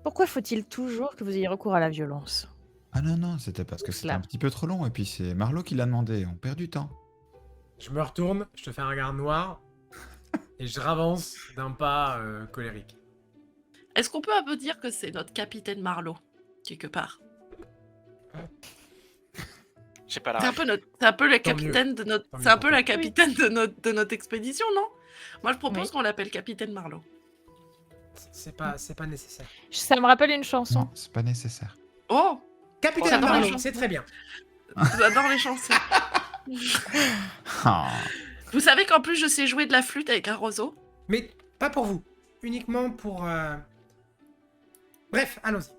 Pourquoi faut-il toujours que vous ayez recours à la violence? Ah non, c'était parce que c'était Cela. un petit peu trop long. Et puis c'est Marlo qui l'a demandé. On perd du temps. Je me retourne, je te fais un regard noir et je ravance d'un pas colérique. Est-ce qu'on peut un peu dire que c'est notre capitaine Marlowe, quelque part? Je sais pas C'est là. un peu le Tant capitaine de notre. Tant mieux C'est un pour peu toi. la capitaine de notre expédition, non? Moi, je propose Oui. qu'on l'appelle capitaine Marlowe. C'est pas nécessaire. Ça me rappelle une chanson. Non, c'est pas nécessaire. Oh, Capitaine J'adore les Marlowe, chansons. c'est très bien. j'adore les chansons. Ah. Vous savez qu'en plus, je sais jouer de la flûte avec un roseau? Mais pas pour vous. Uniquement pour... Bref, allons-y.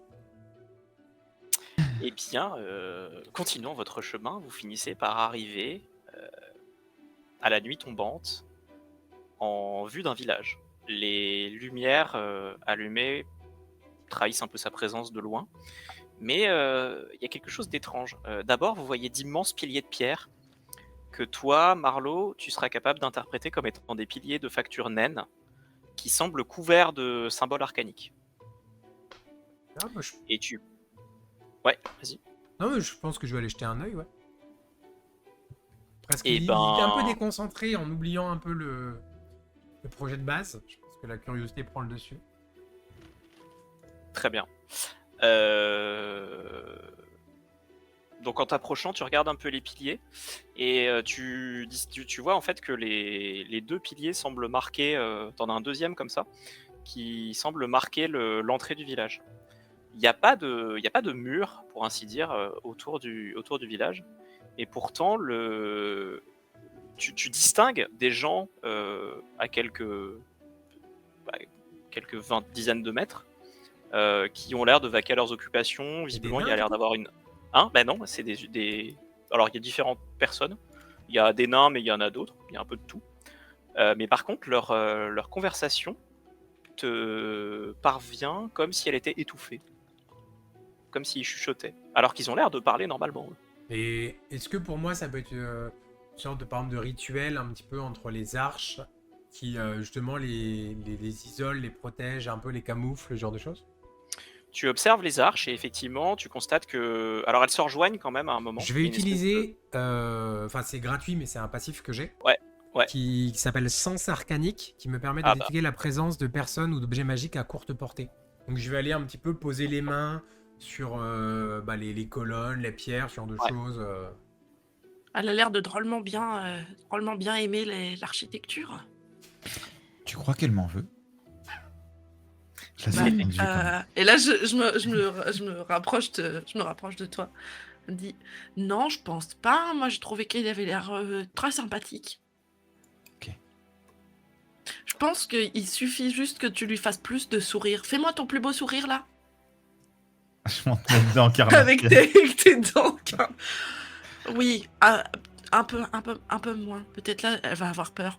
Eh bien, continuons votre chemin. Vous finissez par arriver à la nuit tombante en vue d'un village. Les lumières allumées trahissent un peu sa présence de loin, mais il y a quelque chose d'étrange. D'abord, vous voyez d'immenses piliers de pierre que toi, Marlo, tu seras capable d'interpréter comme étant des piliers de facture naine qui semblent couverts de symboles arcaniques. Ah, moi, Et tu... Ouais, vas-y. Non, mais je pense que je vais aller jeter un œil, ouais. Parce Et qu'il il est un peu ben... déconcentré en oubliant un peu le projet de base. Je pense que la curiosité prend le dessus. Très bien. Donc en t'approchant, tu regardes un peu les piliers et tu vois en fait que les deux piliers semblent marquer, t'en as un deuxième comme ça, qui semble marquer l'entrée du village. Il n'y a pas de mur, pour ainsi dire, autour du village. Et pourtant, tu distingues des gens à quelques dizaines de mètres qui ont l'air de vaquer à leurs occupations. Visiblement, il y a l'air d'avoir une... Hein? Ben non, c'est des... Alors, il y a différentes personnes. Il y a des nains, mais il y en a d'autres. Il y a un peu de tout. Mais par contre, leur conversation te parvient comme si elle était étouffée. Comme s'ils chuchotaient. Alors qu'ils ont l'air de parler normalement. Et est-ce que pour moi, ça peut être une sorte de, par exemple, de rituel un petit peu entre les arches qui, justement, les isolent, les protègent, un peu les camouflent, ce genre de choses? Tu observes les arches et effectivement, tu constates que... Alors, elles se rejoignent quand même à un moment. Je vais utiliser... Enfin, c'est gratuit, mais c'est un passif que j'ai. Ouais. Qui s'appelle Sens Arcanique, qui me permet de détecter la présence de personnes ou d'objets magiques à courte portée. Donc, je vais aller un petit peu poser les mains sur les colonnes, les pierres, ce genre de choses. Elle a l'air de drôlement bien aimer l'architecture. Tu crois qu'elle m'en veut? Et là, je me rapproche de toi. Elle me dit non, je pense pas. Moi, j'ai trouvé qu'elle avait l'air très sympathique. Ok. Je pense qu'il suffit juste que tu lui fasses plus de sourire. Fais-moi ton plus beau sourire là. Je m'en mets dedans, carrément. Avec tes dents. Oui, un peu moins. Peut-être là, elle va avoir peur.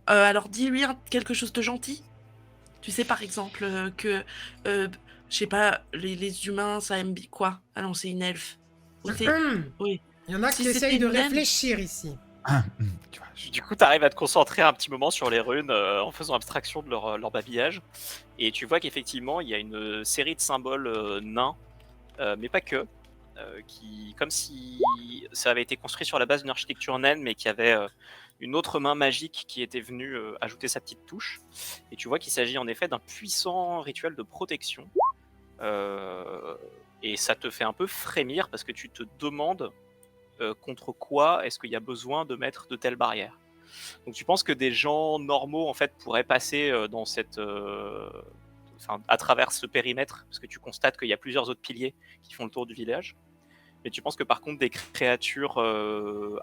Alors, dis-lui quelque chose de gentil. Tu sais, par exemple, que, je sais pas, les humains, ça aime quoi? Ah non, c'est une elfe. Oui. Il y en a qui essayent de réfléchir ici. Tu vois, du coup, tu arrives à te concentrer un petit moment sur les runes en faisant abstraction de leur babillage. Et tu vois qu'effectivement, il y a une série de symboles nains, mais pas que, qui, comme si ça avait été construit sur la base d'une architecture naine, mais qui avait une autre main magique qui était venue ajouter sa petite touche. Et tu vois qu'il s'agit en effet d'un puissant rituel de protection. Et ça te fait un peu frémir parce que tu te demandes contre quoi est-ce qu'il y a besoin de mettre de telles barrières. Donc tu penses que des gens normaux en fait pourraient passer dans cette... à travers ce périmètre, parce que tu constates qu'il y a plusieurs autres piliers qui font le tour du village. Mais tu penses que par contre des créatures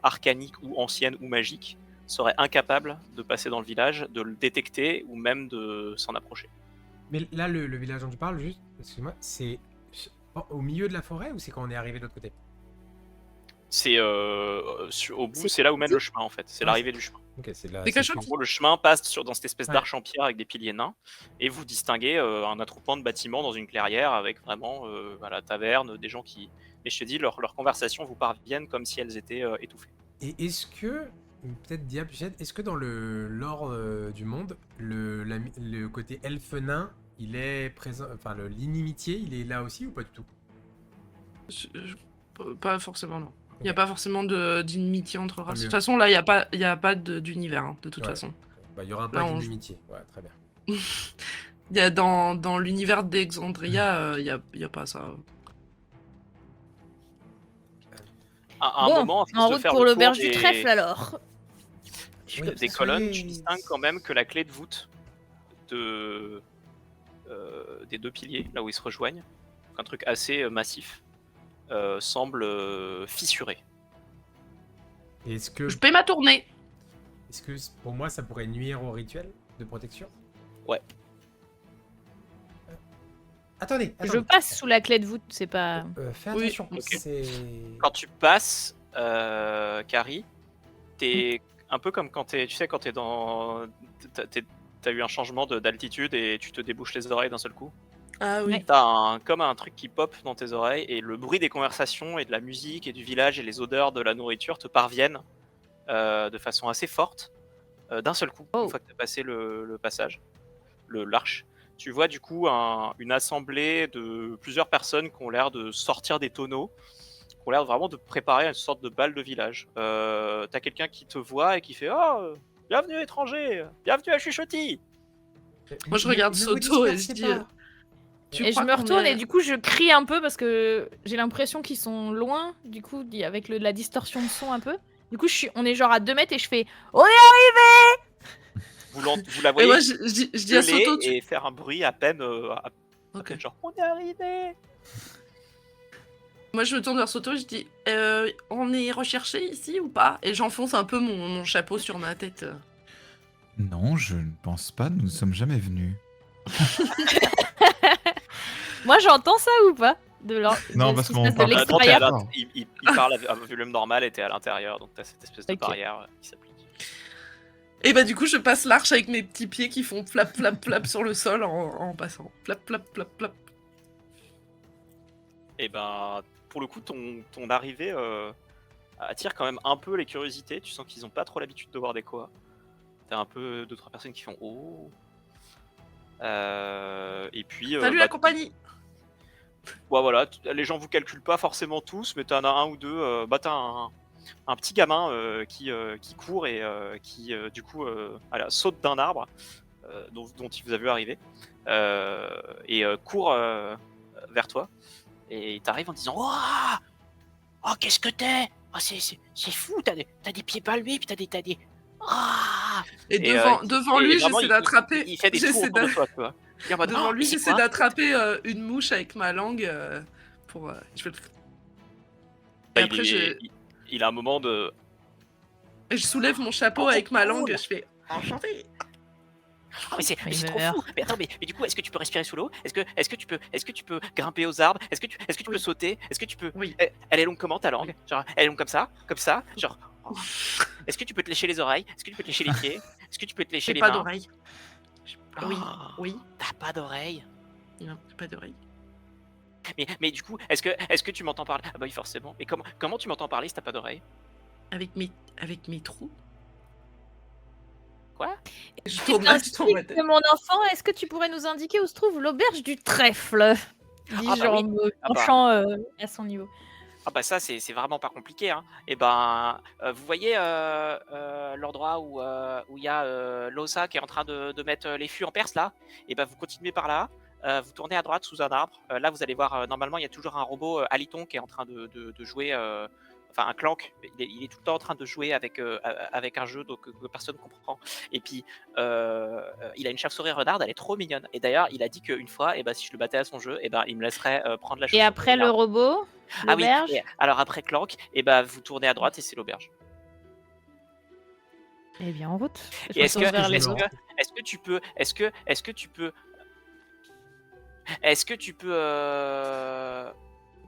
arcaniques ou anciennes ou magiques seraient incapables de passer dans le village, de le détecter ou même de s'en approcher. Mais là, le village dont tu parles, juste, excuse-moi, c'est au milieu de la forêt ou c'est quand on est arrivé de l'autre côté? C'est au bout, c'est là où mène le chemin en fait, c'est l'arrivée du chemin. Ok, c'est là. C'est En gros, le chemin passe dans cette espèce d'arche en pierre avec des piliers nains, et vous distinguez un attroupement de bâtiments dans une clairière avec vraiment la taverne, des gens qui... Mais je te dis, leurs conversations vous parviennent comme si elles étaient étouffées. Et est-ce que, peut-être Diapuchette, est-ce que dans le lore du monde, le côté elfe nain, il est présent, enfin l'inimitié, il est là aussi ou pas du tout? Pas forcément, non. Il n'y a pas forcément d'inimitié entre races. mieux. De toute façon, là, il n'y a pas d'univers, hein, de toute façon. Bah, il y aura Là, pas on- d'inimitié. Ouais, très bien. Il y a dans l'univers d'Exandria, il y a pas ça. À un Bon, moment, à force en de route faire pour le l'auberge tour du trèfle alors. Oui, des colonnes, tu distingues quand même que la clé de voûte des deux piliers, là où ils se rejoignent, donc un truc assez massif, semble fissuré. Et Est-ce que, Je paie ma tournée. pour moi ça pourrait nuire au rituel de protection? Ouais. Attendez. Je passe sous la clé de voûte, c'est pas... Fais Oui, attention. ok. C'est... Quand tu passes, Carrie, t'es un peu comme quand tu sais, quand t'es dans... T'as eu un changement d'altitude et tu te débouches les oreilles d'un seul coup. Ah oui. Ouais. T'as comme un truc qui pop dans tes oreilles et le bruit des conversations et de la musique et du village et les odeurs de la nourriture te parviennent de façon assez forte d'un seul coup, Oh. une fois que t'as passé le passage, l'arche. Tu vois du coup une assemblée de plusieurs personnes qui ont l'air de sortir des tonneaux, qui ont l'air vraiment de préparer une sorte de bal de village. T'as quelqu'un qui te voit et qui fait « Oh, bienvenue étranger, bienvenue à Chuchotis !» Moi, je regarde Ne vous Soto et je dispersez dis... pas. Tu Et je crois me qu'on retourne est- et du coup je crie un peu parce que j'ai l'impression qu'ils sont loin, du coup avec la distorsion de son un peu. Du coup on est genre à 2 mètres et je fais « On est Vous la Et voyez moi, je dis à gueuler Soto, et faire un bruit à peine, Ok. peine genre « On est arrivé !» Moi, je me tourne vers Soto, je dis on est recherché ici ou pas? Et j'enfonce un peu mon chapeau sur ma tête. Non, je ne pense pas, nous ne sommes jamais venus. Moi j'entends ça ou pas Non, de parce ce qui se qu'on passe de parle pas Non, t'es à l'extérieur. il parle à volume normal et t'es à l'intérieur, donc t'as cette espèce de Ok. barrière qui s'applique. Et bah, du coup, je passe l'arche avec mes petits pieds qui font flap, flap, flap sur le sol en passant. Flap, flap, flap, flap. Et ben, pour le coup, ton arrivée attire quand même un peu les curiosités. Tu sens qu'ils ont pas trop l'habitude de voir des koas. T'as un peu 2-3 personnes qui font oh. Et puis. Salut la compagnie! Ouais, voilà, les gens vous calculent pas forcément tous, mais t'en as un ou deux. T'as un petit gamin qui court et qui du coup voilà, saute d'un arbre dont il vous a vu arriver et court vers toi. Et t'arrives en disant Ouah, oh, qu'est-ce que t'es? Oh, c'est fou, t'as des pieds palmés, puis t'as des. Ah Et devant lui, vraiment, j'essaie d'attraper. il fait des tours autour de toi, tu vois. Il est en mode, Devant oh, lui, mais c'est j'essaie quoi d'attraper une mouche avec ma langue pour. Je fais... Et après, il a un moment de. je soulève mon chapeau avec ma langue, je fais enchanté. Oh, mais c'est Il trop meurt. fou. Mais attends, mais du coup, est-ce que tu peux respirer sous l'eau? Est-ce que tu peux grimper aux arbres? Est-ce que tu peux Oui. sauter? Est-ce que tu peux Oui. Elle est longue comment ta langue? Genre, elle est longue comme ça, genre. Oh. Est-ce que tu peux te lécher les oreilles? Est-ce que tu peux te lécher les pieds? Est-ce que tu peux te lécher J'ai les pas mains? d'oreille. Oui, Oh, oui. T'as pas d'oreille? Non, j'ai pas d'oreille. Mais du coup, est-ce que tu m'entends parler? Ah bah oui, forcément. Mais comment tu m'entends parler si t'as pas d'oreille? Avec mes trous. Quoi? Je Tu tourne ma tête. mon enfant, est-ce que tu pourrais nous indiquer où se trouve l'auberge du trèfle? Dis-je bah oui. en me Ah bah. penchant à son niveau. Ah bah ça c'est vraiment pas compliqué hein. Et ben vous voyez l'endroit où il y a Losa qui est en train de mettre les fûts en perse là. Et ben vous continuez par là, vous tournez à droite sous un arbre. Là vous allez voir normalement il y a toujours un robot Aliton qui est en train de jouer, enfin un Clank. Il est tout le temps en train de jouer avec un jeu donc que personne comprend. Et puis il a une chauve-souris renarde, elle est trop mignonne. Et d'ailleurs il a dit qu'une fois, et ben si je le battais à son jeu, et ben il me laisserait prendre la Et chauve-souris après le renarde. robot, Ah oui, l'auberge. et alors après Clank, et bah vous tournez à droite et c'est l'auberge. Eh bien en route. Je Et est-ce me tourne vers que, les est-ce autres. que, est-ce que tu peux, manger autre chose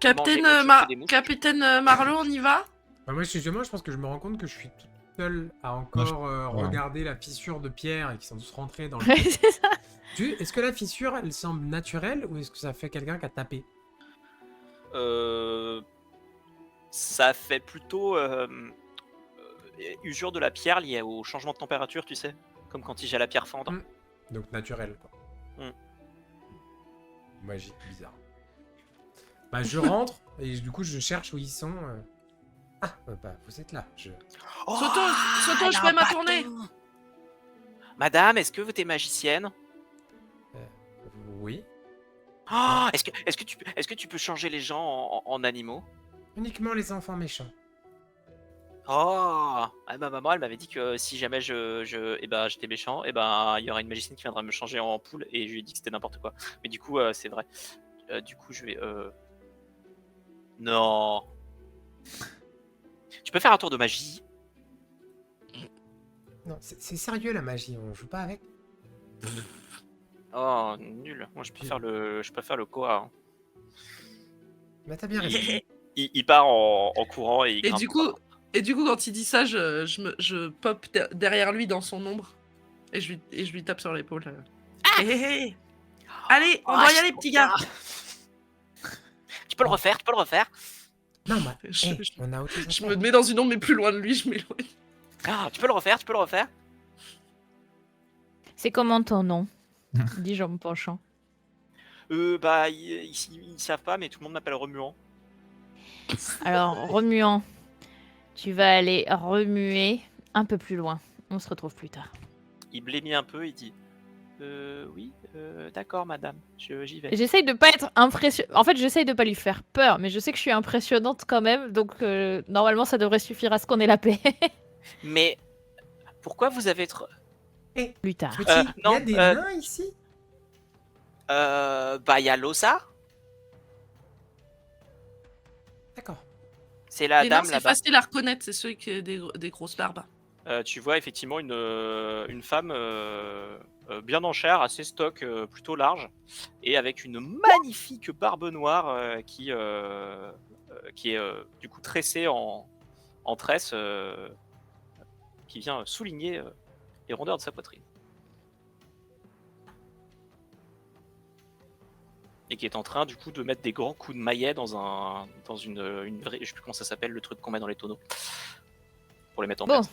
que des mouches? Capitaine Marlowe, on y va? Bah, moi, justement, je pense que je me rends compte que je suis tout seul à encore Ouais. regarder la fissure de pierre et qu'ils sont tous rentrés dans le. Ouais, c'est ça. Est-ce que la fissure, elle semble naturelle ou est-ce que ça fait quelqu'un qui a tapé? Ça fait plutôt usure de la pierre liée au changement de température, tu sais, comme quand il gèle la pierre fendre. Mm. Donc naturel, quoi. Mm. Magie, bizarre. Bah, je rentre et du coup, je cherche où ils sont. Ah, bah, vous êtes là. Oh, Soto, elle je a fais un ma bâton. tournée. Madame, est-ce que vous êtes magicienne? Oui. Oh, est-ce que tu peux changer les gens en animaux? Uniquement les enfants méchants. Oh, ah, ma maman elle m'avait dit que si jamais j'étais méchant, et ben il y aurait une magicienne qui viendrait me changer en poule et je lui ai dit que c'était n'importe quoi. Mais du coup c'est vrai. Du coup je vais non. Tu peux faire un tour de magie? Non, c'est sérieux la magie, on joue pas avec. Oh nul. Moi je peux faire le Koa. Hein. Mais t'as bien raison. Il part en courant et il Et grimpe. du coup, quand il dit ça, je pop derrière lui dans son ombre et je lui tape sur l'épaule. Hé, hé, hé. Allez, on doit y aller, petit gars. Tu peux le refaire, Non, bah, Je- on a autre chose à Je faire. me mets dans une ombre, mais plus loin de lui, je m'éloigne. Ah, tu peux le refaire. C'est comment ton nom? Dis-je en me penchant. Bah, ils savent pas, mais tout le monde m'appelle Remuant. Alors, remuant, tu vas aller remuer un peu plus loin. On se retrouve plus tard. Il blêmit un peu, il dit oui, d'accord, madame, j'y vais. J'essaye de pas être impressionnante. En fait, j'essaye de pas lui faire peur, mais je sais que je suis impressionnante quand même, donc normalement, ça devrait suffire à ce qu'on ait la paix. Mais pourquoi vous avez Plus tard. Petit, il y non, a des nains ici? bah, il y a Losa, D'accord. c'est la Les nains, dame c'est là-bas. facile à reconnaître, c'est ceux qui ont des grosses barbes. Tu vois effectivement une femme bien en chair, assez stock, plutôt large, et avec une magnifique barbe noire qui est du coup tressée en tresse, qui vient souligner les rondeurs de sa poitrine. Et qui est en train du coup de mettre des grands coups de maillet dans une vraie, je sais plus comment ça s'appelle, le truc qu'on met dans les tonneaux pour les mettre en Bon. place.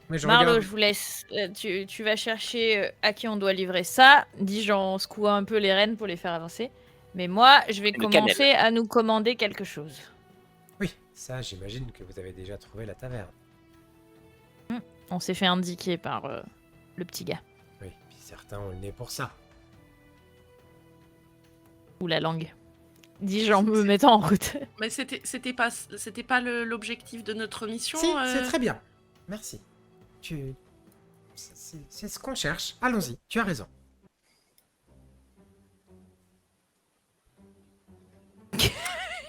Mais je Marlo, regarde. je vous laisse. Tu vas chercher à qui on doit livrer ça. Dis-je en secouant un peu les rênes pour les faire avancer. Mais moi, je vais Et le commencer à nous commander quelque chose. Oui, ça, j'imagine que vous avez déjà trouvé la taverne. On s'est fait indiquer par le petit gars. Oui, puis certains ont le nez pour ça. Ou la langue. Dis-je en me mettant en route. Mais c'était pas l'objectif de notre mission. Si, c'est très bien. Merci. C'est ce qu'on cherche. Allons-y, tu as raison.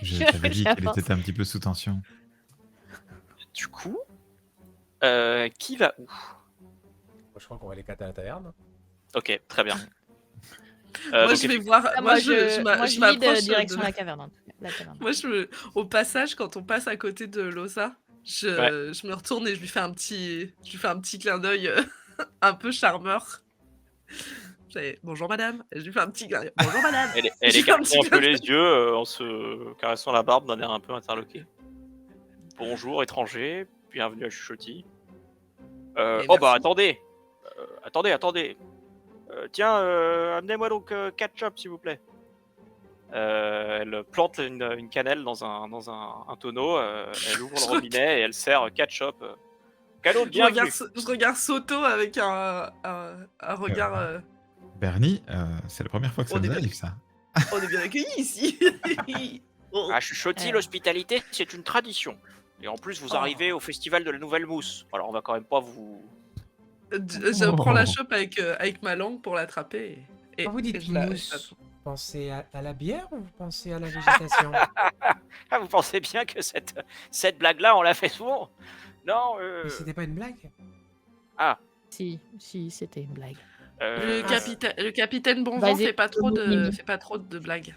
Je t'avais dit qu'elle était un petit peu sous tension. Du coup, qui va où? Moi, je crois qu'on va les cater à la taverne. Ok, très bien. Moi, donc, je vais voir. Ah, Moi, je lead m'approche direction de- la caverne. La caverne. Moi, au passage, quand on passe à côté de Losa, je me retourne et je lui fais un petit clin d'œil un peu charmeur. Bonjour madame. Et je lui fais un petit clin d'œil. Bonjour madame. Elle J'ai fait un écarte petit un peu clin les yeux en se caressant la barbe d'un air un peu interloqué. Bonjour étranger, bienvenue à Chuchotis. Oh bah merci. attendez. Tiens, amenez-moi donc ketchup s'il vous plaît. Elle plante une cannelle dans un tonneau, elle ouvre le robinet et elle sert ketchup. Cadeau de bienvenue. Je regarde Soto avec un regard. Bernie, c'est la première fois que ça On est nous bien- arrive, ça. On est bien accueillis ici. Oh. À Chuchotis, l'hospitalité, c'est une tradition. Et en plus, vous Oh. arrivez au festival de la Nouvelle Mousse. Alors, on va quand même pas vous... Je prends la chope avec ma langue pour l'attraper. Et, Quand vous dites et je la- mousse, vous pensez à la bière ou vous pensez à la végétation? Ah, vous pensez bien que cette blague-là, on l'a fait souvent? Non, Mais c'était pas une blague? Si, c'était une blague. Le capitaine Bonvent Vas-y, fait pas trop Mimi. de blagues.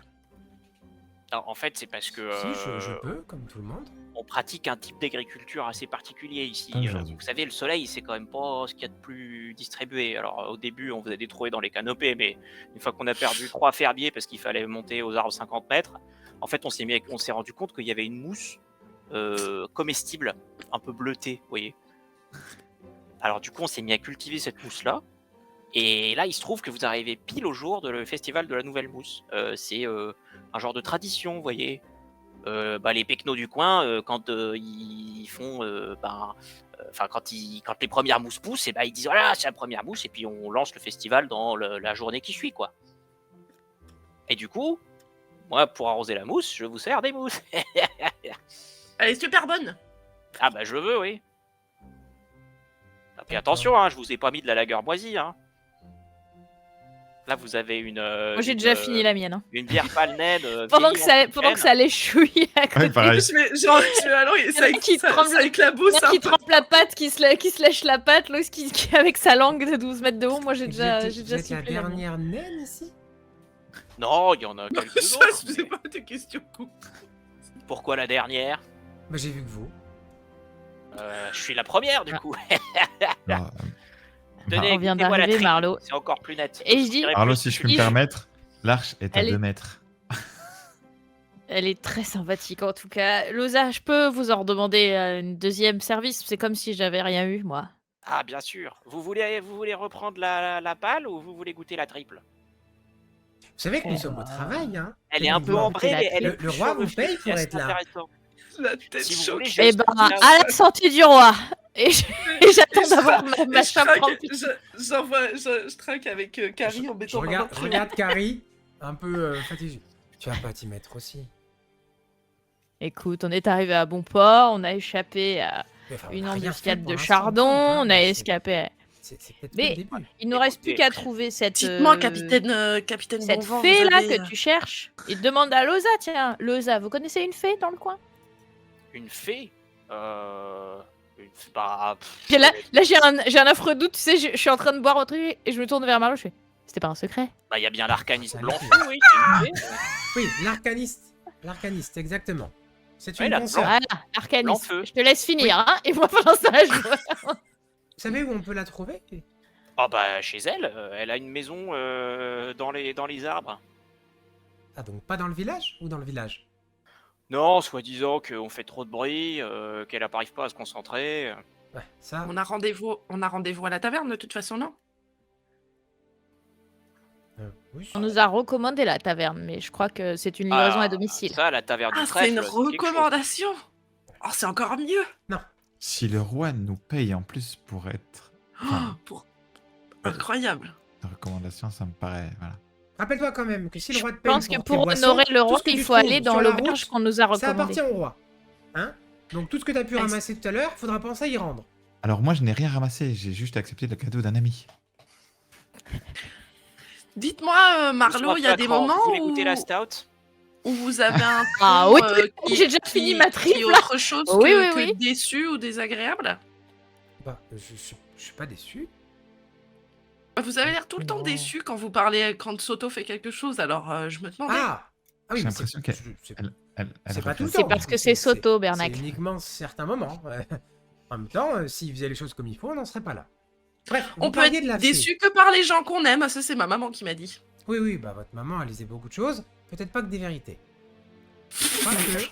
alors, en fait, c'est parce que Si, je peux, comme tout le monde. on pratique un type d'agriculture assez particulier ici. Pas aujourd'hui. Vous savez, le soleil, c'est quand même pas ce qu'il y a de plus distribué. Alors, au début, on faisait des trouées dans les canopées, mais une fois qu'on a perdu 3 fermiers parce qu'il fallait monter aux arbres 50 mètres, en fait, on s'est rendu compte qu'il y avait une mousse comestible, un peu bleutée, vous voyez. Alors, du coup, on s'est mis à cultiver cette mousse-là. Et là, il se trouve que vous arrivez pile au jour de le festival de la Nouvelle Mousse. C'est un genre de tradition, vous voyez. Les pecnos du coin, quand ils font, quand les premières mousses poussent, et ils disent voilà, c'est la première mousse, et puis on lance le festival dans la journée qui suit, quoi. Et du coup, moi, pour arroser la mousse, je vous sers des mousses. Elle est super bonne. Ah bah je le veux, oui. Et puis D'accord. attention, hein, je vous ai pas mis de la lager moisie, hein. Là, vous avez une. Moi, j'ai déjà fini la mienne. Hein. Une bière palnaine. Pendant que ça l'échouille à côté. Ouais, pareil. Je vais alors, ça, qui ça, tremble. ça éclabousse Il y en a un qui peu. trempe la patte, qui se lèche la patte, l'autre qui avec sa langue de 12 mètres de haut. Moi, j'ai Vous déjà êtes la sifflé la mienne. dernière naine ici? Non, il y en a quelques Ça, autres. c'est pas des questions cool. Pourquoi la dernière? Bah, j'ai vu que vous. Je suis la première, du coup. Alors, Tenez, On vient écoutez-moi la d'arriver, trique, Marlo. C'est encore plus net. Et Vous je dis- direz Arlo, plus si que je peux me Il- permettre, l'arche est à Elle est- 2 mètres. Elle est très sympathique en tout cas. Losa, je peux vous en redemander un deuxième service. C'est comme si j'avais rien eu, moi. Ah, bien sûr. Vous voulez reprendre la balle ou vous voulez goûter la triple? Vous savez que nous sommes au travail, hein. Elle est un peu techniquement. ambrée, mais elle est Le plus roi sur vous le paye fil, pour c'est être là. intéressant. La tête Si vous choque. voulez, j'ai Eh aussi ben, là à la santé du roi. Et j'attends je d'avoir tra- ma je chambre traque- remplie. je traque avec Carrie en Je mettant ma main très haut. regarde Carrie, un peu fatiguée. Tu vas pas t'y mettre aussi. Écoute, on est arrivé à bon port, on a échappé à Enfin, on une a rien fait embuscade pour de l'instant, chardon, Trump, hein, on a mais escapé. c'est peut-être que Mais le début. il nous reste plus Écoutez, qu'à trouver cette Dites-moi, capitaine cette Bonvent, fée vous là avez, que tu cherches. Il demande à Loza, tiens. Loza, vous connaissez une fée dans le coin? Une fée bah, Là, j'ai un affreux doute, tu sais, je suis en train de boire un truc et je me tourne vers Marlo, je fais, c'était pas un secret? bah, il y a bien l'arcaniste Ça blanc le feu, oui, c'est une fée. Oui, l'arcaniste. L'arcaniste, exactement. C'est Oui, une la consorte. Voilà, arcaniste. Blanc-feu. Je te laisse finir, hein, et moi pendant ça, je... Vous savez où on peut la trouver? Ah bah, chez elle, elle a une maison dans les arbres. Ah, donc pas dans le village ou dans le village? Non, soi-disant qu'on fait trop de bruit, qu'elle n'arrive pas à se concentrer. Ouais, ça. On a rendez-vous à la taverne de toute façon, non? Oui. On nous a recommandé la taverne, mais je crois que c'est une livraison à domicile. Ça, la taverne Ah, du c'est trèfle, une quelque chose. recommandation. Oh, c'est encore mieux. Si le roi nous paye en plus pour être. Enfin, Incroyable. la recommandation, ça me paraît. Voilà. Rappelle-toi quand même que si le Je roi te paye pense que tes pour boissons, honorer le tout roi, ce que il tu faut trouves aller dans sur la l'auberge route, qu'on nous a ça recommandé. appartient au roi. Hein? Donc tout ce que tu as pu Est-ce- ramasser tout à l'heure, faudra penser à y rendre. Alors, moi, je n'ai rien ramassé. J'ai juste accepté le cadeau d'un ami. Dites-moi, Marlo, il y a des moments Vous voulez goûter la stout? où vous avez un ton Ah oui, qui, j'ai déjà fini ma qui est triple. autre chose Oui, que, oui, que oui. déçu ou désagréable? Bah, je suis pas déçu. Vous avez l'air tout le temps Non. déçu quand vous parlez, quand Soto fait quelque chose, alors je me demandais. Ah oui, J'ai mais l'impression c'est- qu'elle- c'est- Elle c'est pas tout le reflète- C'est temps. parce que c'est Soto, Bernac. C'est uniquement certains moments. En même temps, s'il faisait les choses comme il faut, on n'en serait pas là. Bref, On vous peut parliez de la être fée. déçu que par les gens qu'on aime, ça c'est ma maman qui m'a dit. Oui, oui, bah votre maman, elle disait beaucoup de choses. Peut-être pas que des vérités. Quoique.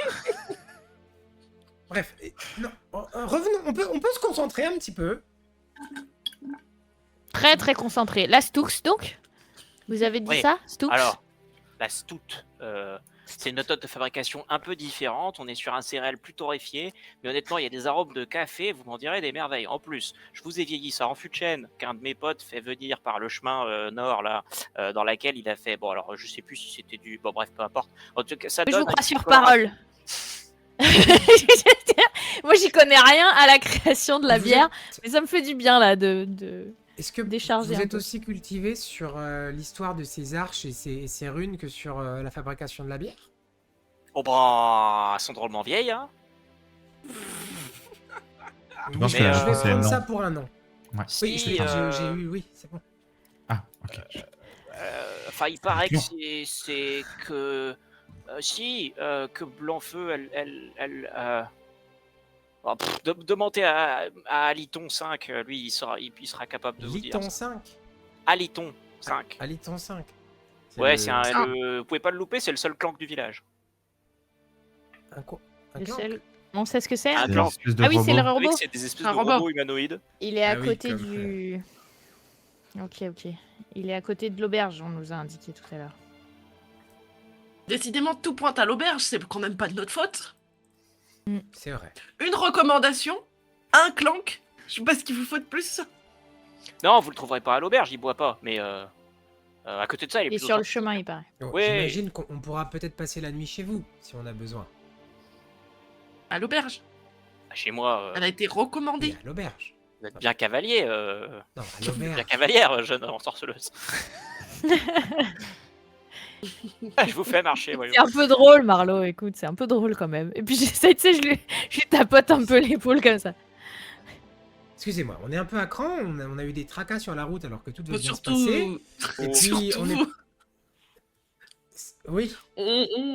Bref, non, revenons, on peut se concentrer un petit peu. Très très concentré. La Stux donc? Vous avez dit Oui. ça, Stux? Alors, la stout, c'est une méthode de fabrication un peu différente. On est sur un céréale plus torréfié, mais honnêtement, il y a des arômes de café, vous m'en direz des merveilles. En plus, je vous ai vieilli ça en fût de chêne qu'un de mes potes fait venir par le chemin nord, là, dans laquelle il a fait. Bon, alors, je sais plus si c'était du. Bon, bref, peu importe. En tout cas, ça Je donne vous un crois petit sur coloration. parole. Moi, j'y connais rien à la création de la Vous bière, êtes- mais ça me fait du bien là de... Est-ce que décharger vous un êtes peu. aussi cultivé sur l'histoire de ces arches et ces runes que sur la fabrication de la bière? Oh, bah, elles sont drôlement vieilles, hein. Je pense Oui, que la je vais réponse est prendre non. ça pour un non. Ouais. Oui, Si, j'ai eu, oui, c'est bon. Ah, ok. Enfin, il paraît que Non. c'est que. Que Blanc-Feu, elle oh, demandez à Aliton 5, lui, il sera capable de vous dire. Liton 5. Aliton 5. Ah, Liton 5. Ouais, le- c'est vous pouvez pas le louper, c'est le seul clan du village. un co- un Le clan. seul- On sait ce que c'est? Un C'est clan. une espèce de Ah oui, c'est le robot. Vous savez robot. que c'est des espèces Un de robot. robots humanoïdes. Il est à Ah oui, côté comme- du... Ok, ok. Il est à côté de l'auberge, on nous a indiqué tout à l'heure. Décidément, tout pointe à l'auberge, c'est quand même pas de notre faute. C'est vrai. Une recommandation, un clank, je sais pas ce qu'il vous faut de plus. Non, vous le trouverez pas à l'auberge, il boit pas. Mais à côté de ça, il est Et plutôt sur le sympa. chemin, il paraît. Bon, Ouais. J'imagine qu'on pourra peut-être passer la nuit chez vous, si on a besoin. À l'auberge, Chez moi, elle a été Et recommandée. à l'auberge. vous êtes bien cavalier, Non, à bien l'auberge. cavalière, jeune ensorceleuse. Je vous fais marcher, voyons. C'est un peu drôle, Marlo, écoute, c'est un peu drôle quand même. Et puis j'essaie, tu sais, je lui tapote un peu l'épaule comme ça. Excusez-moi, on est un peu à cran, on a eu des tracas sur la route alors que tout devait bien se Surtout, passer. Oh. Et puis, surtout on est... vous, Oui,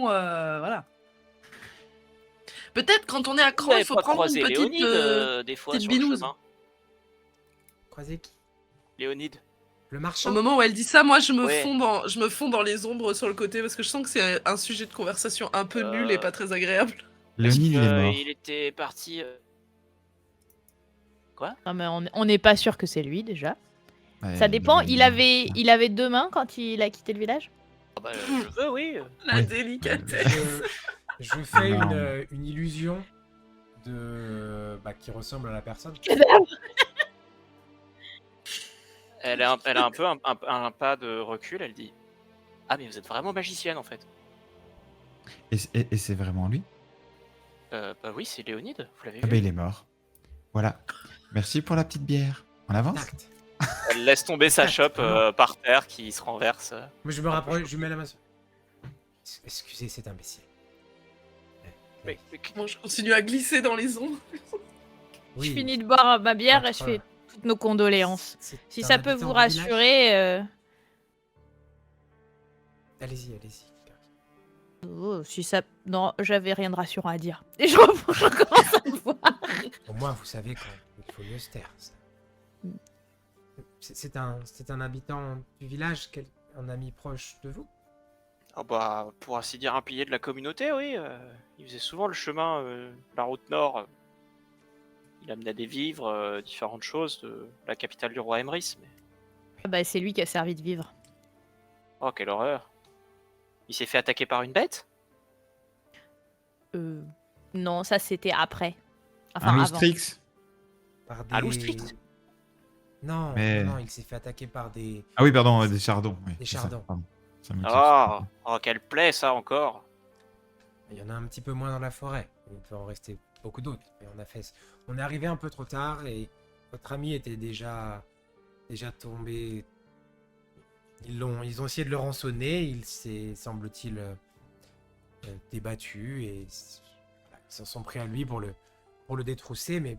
voilà. Peut-être quand on est à Vous cran, n'avez il faut pas prendre une croisé petite. Léonide des fois petite sur le binouse. chemin. croisez qui? Léonide. Le Au marchand? moment où elle dit ça, moi je me Ouais. fonds dans les ombres sur le côté parce que je sens que c'est un sujet de conversation un peu nul et pas très agréable. Léonide, il est mort. Il était parti Quoi? Non, mais on n'est pas sûr que c'est lui déjà. Ouais, Ça dépend. Il avait, Ouais. il avait 2 mains quand il a quitté le village. Ah bah, je veux, oui. La Oui. délicatesse. Je fais Non. une illusion qui ressemble à la personne. Elle a un peu un pas de recul, elle dit ah, mais vous êtes vraiment magicienne en fait. Et c'est vraiment lui? Bah oui, c'est Léonide, vous l'avez Ah vu. bah il est mort. Voilà. Merci pour la petite bière. On avance? Tact. Elle laisse tomber sa chope par terre qui se renverse. Moi, je me rapproche, je mets la main sur... Excusez cet imbécile. Mais Bon, je continue à glisser dans les ombres. Oui, Je finis de boire ma bière et je Entre- fais toutes nos condoléances. c'est Si un ça peut habitant vous du village. rassurer, Allez-y, allez-y. oh, si ça, non, j'avais rien de rassurant à dire. Et je recommence à boire. Au moins, vous savez quand il faut mieux se taire. ça. Mm. C'est un habitant du village, un ami proche de vous? Ah bah, pour ainsi dire, un pilier de la communauté, oui. Il faisait souvent le chemin, la route nord. Il amenait des vivres, différentes choses de la capitale du roi Emrys. Mais... Ah bah, c'est lui qui a servi de vivre. oh, quelle horreur. Il s'est fait attaquer par une bête? Non, ça c'était après. Enfin, Un avant. Lustrix? Par Un loustrix? Non, Mais- non, il s'est fait attaquer par des... Ah oui, pardon, des chardons. Oui, Des c'est ça, chardons. pardon. Ça me Ah, oh, quelle plaie ça encore. Il y en a un petit peu moins dans la forêt. Il peut en rester beaucoup d'autres. Mais on est arrivé un peu trop tard et votre ami était déjà tombé. Ils ont essayé de le rançonner. Il s'est, semble-t-il, débattu et voilà, ils s'en sont pris à lui pour le détrousser. Mais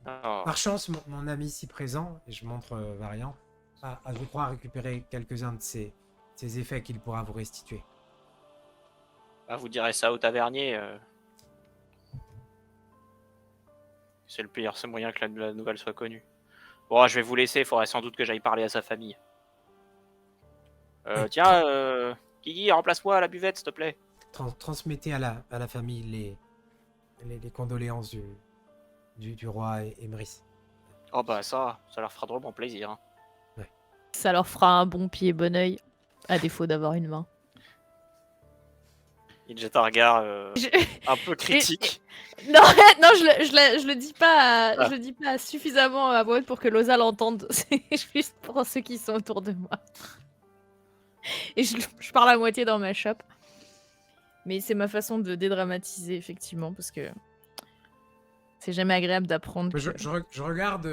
Oh. par chance, mon ami ici présent, et je montre Varian, a, je crois, récupéré quelques-uns de ses effets qu'il pourra vous restituer. Ah, vous direz ça au tavernier. C'est le pire, c'est moyen que la nouvelle soit connue. Bon, je vais vous laisser, il faudrait sans doute que j'aille parler à sa famille. Tiens, Guigui, remplace-moi à la buvette, s'il te plaît. Transmettez à la famille les condoléances du roi Emrys. Oh bah ça leur fera drôlement plaisir. Hein. Ça leur fera un bon pied, bon oeil, à défaut d'avoir une main. Il jette un regard Je- un peu critique. Non, non, je le dis pas, je le dis pas suffisamment à voix haute pour que Loza l'entende. C'est juste pour ceux qui sont autour de moi. Et je parle à moitié dans ma chope. Mais c'est ma façon de dédramatiser, effectivement, parce que c'est jamais agréable d'apprendre que... Je regarde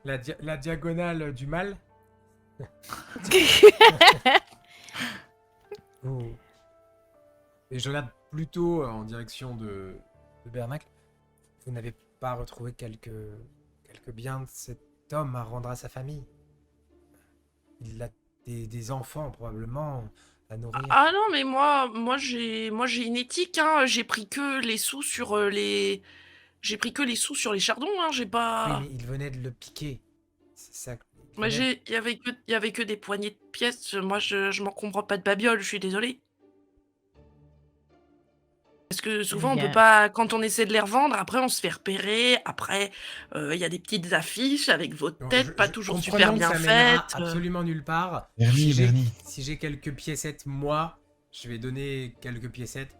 la diagonale du mal. Et je regarde plutôt en direction de Bernacle. Vous n'avez pas retrouvé quelques biens de cet homme à rendre à sa famille? Il a des enfants probablement à nourrir. Ah non, mais moi j'ai une éthique, hein. J'ai pris que les sous sur les chardons, hein. J'ai Oui, pas. mais il venait de le piquer. C'est ça. il Moi venait- il y avait que des poignées de pièces. Moi je m'encombre pas de babioles, je suis désolée. Parce que souvent, on Bien. peut pas, quand on essaie de les revendre, après on se fait repérer, après il y a des petites affiches avec votre Non, tête, pas toujours comprenons super que bien ça mènera faites. absolument nulle part. Bernie, Bernie. Si j'ai quelques piécettes, moi, je vais donner quelques piécettes.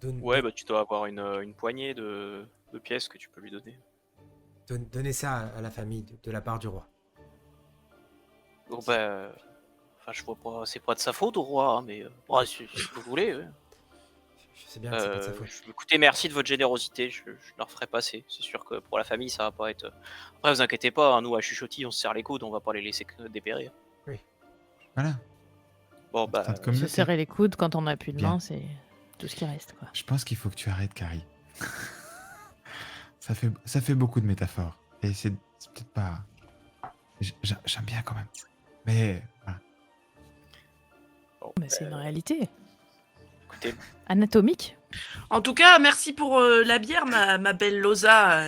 Ouais, bah tu dois avoir une poignée de pièces que tu peux lui donner. Donnez ça à la famille de la part du roi. Bon bah... enfin, je vois pas... c'est pas de sa faute au roi, hein, mais... ouais, si vous voulez, ouais. Je sais bien que c'est pas de sa faute. Écoutez, merci de votre générosité, je leur ferai passer. C'est sûr que pour la famille, ça va pas être... Après, vous inquiétez pas, hein, nous, à Chuchotis, on se serre les coudes, on va pas les laisser dépérir. Voilà. Bon, bah... Putain de Se communauté. serrer les coudes quand on n'a plus de Bien. main, c'est tout ce qui reste, quoi. Je pense qu'il faut que tu arrêtes, Carrie. ça fait beaucoup de métaphores. Et c'est peut-être pas... J'aime bien quand même. Mais voilà. bon, Mais c'est une réalité. écoutez, Anatomique. En tout cas, merci pour la bière, ma belle Loza.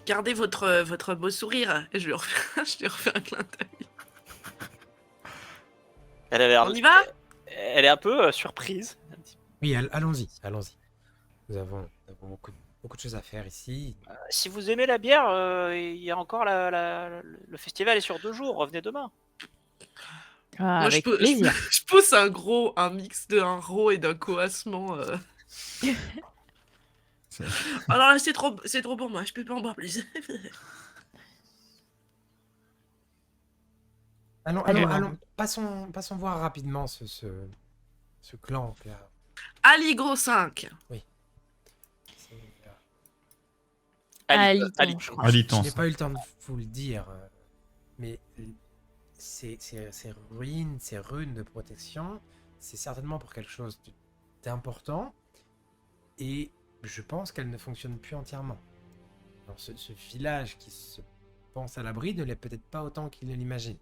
Gardez votre beau sourire. Et je lui refais un clin d'œil. elle a l'air... On y va? Elle est un peu surprise. Oui, allons-y, allons-y. Nous avons beaucoup beaucoup de choses à faire ici. Si vous aimez la bière, il y a encore le festival est sur 2 jours. Revenez demain. Ah, Moi, avec plaisir. je pousse un mix d'un ro et d'un coassement. C'est- Alors là, c'est trop pour moi, je peux pas en boire plus. Allons, passons voir rapidement ce clan là. Aligro 5. C'est, Aliton, Aliton. je crois. Aliton, je n'ai ça. pas eu le temps de vous le dire, mais ces ruines, ces runes de protection, c'est certainement pour quelque chose d'important, et je pense qu'elles ne fonctionnent plus entièrement. Alors, ce village qui se pense à l'abri ne l'est peut-être pas autant qu'il ne l'imagine.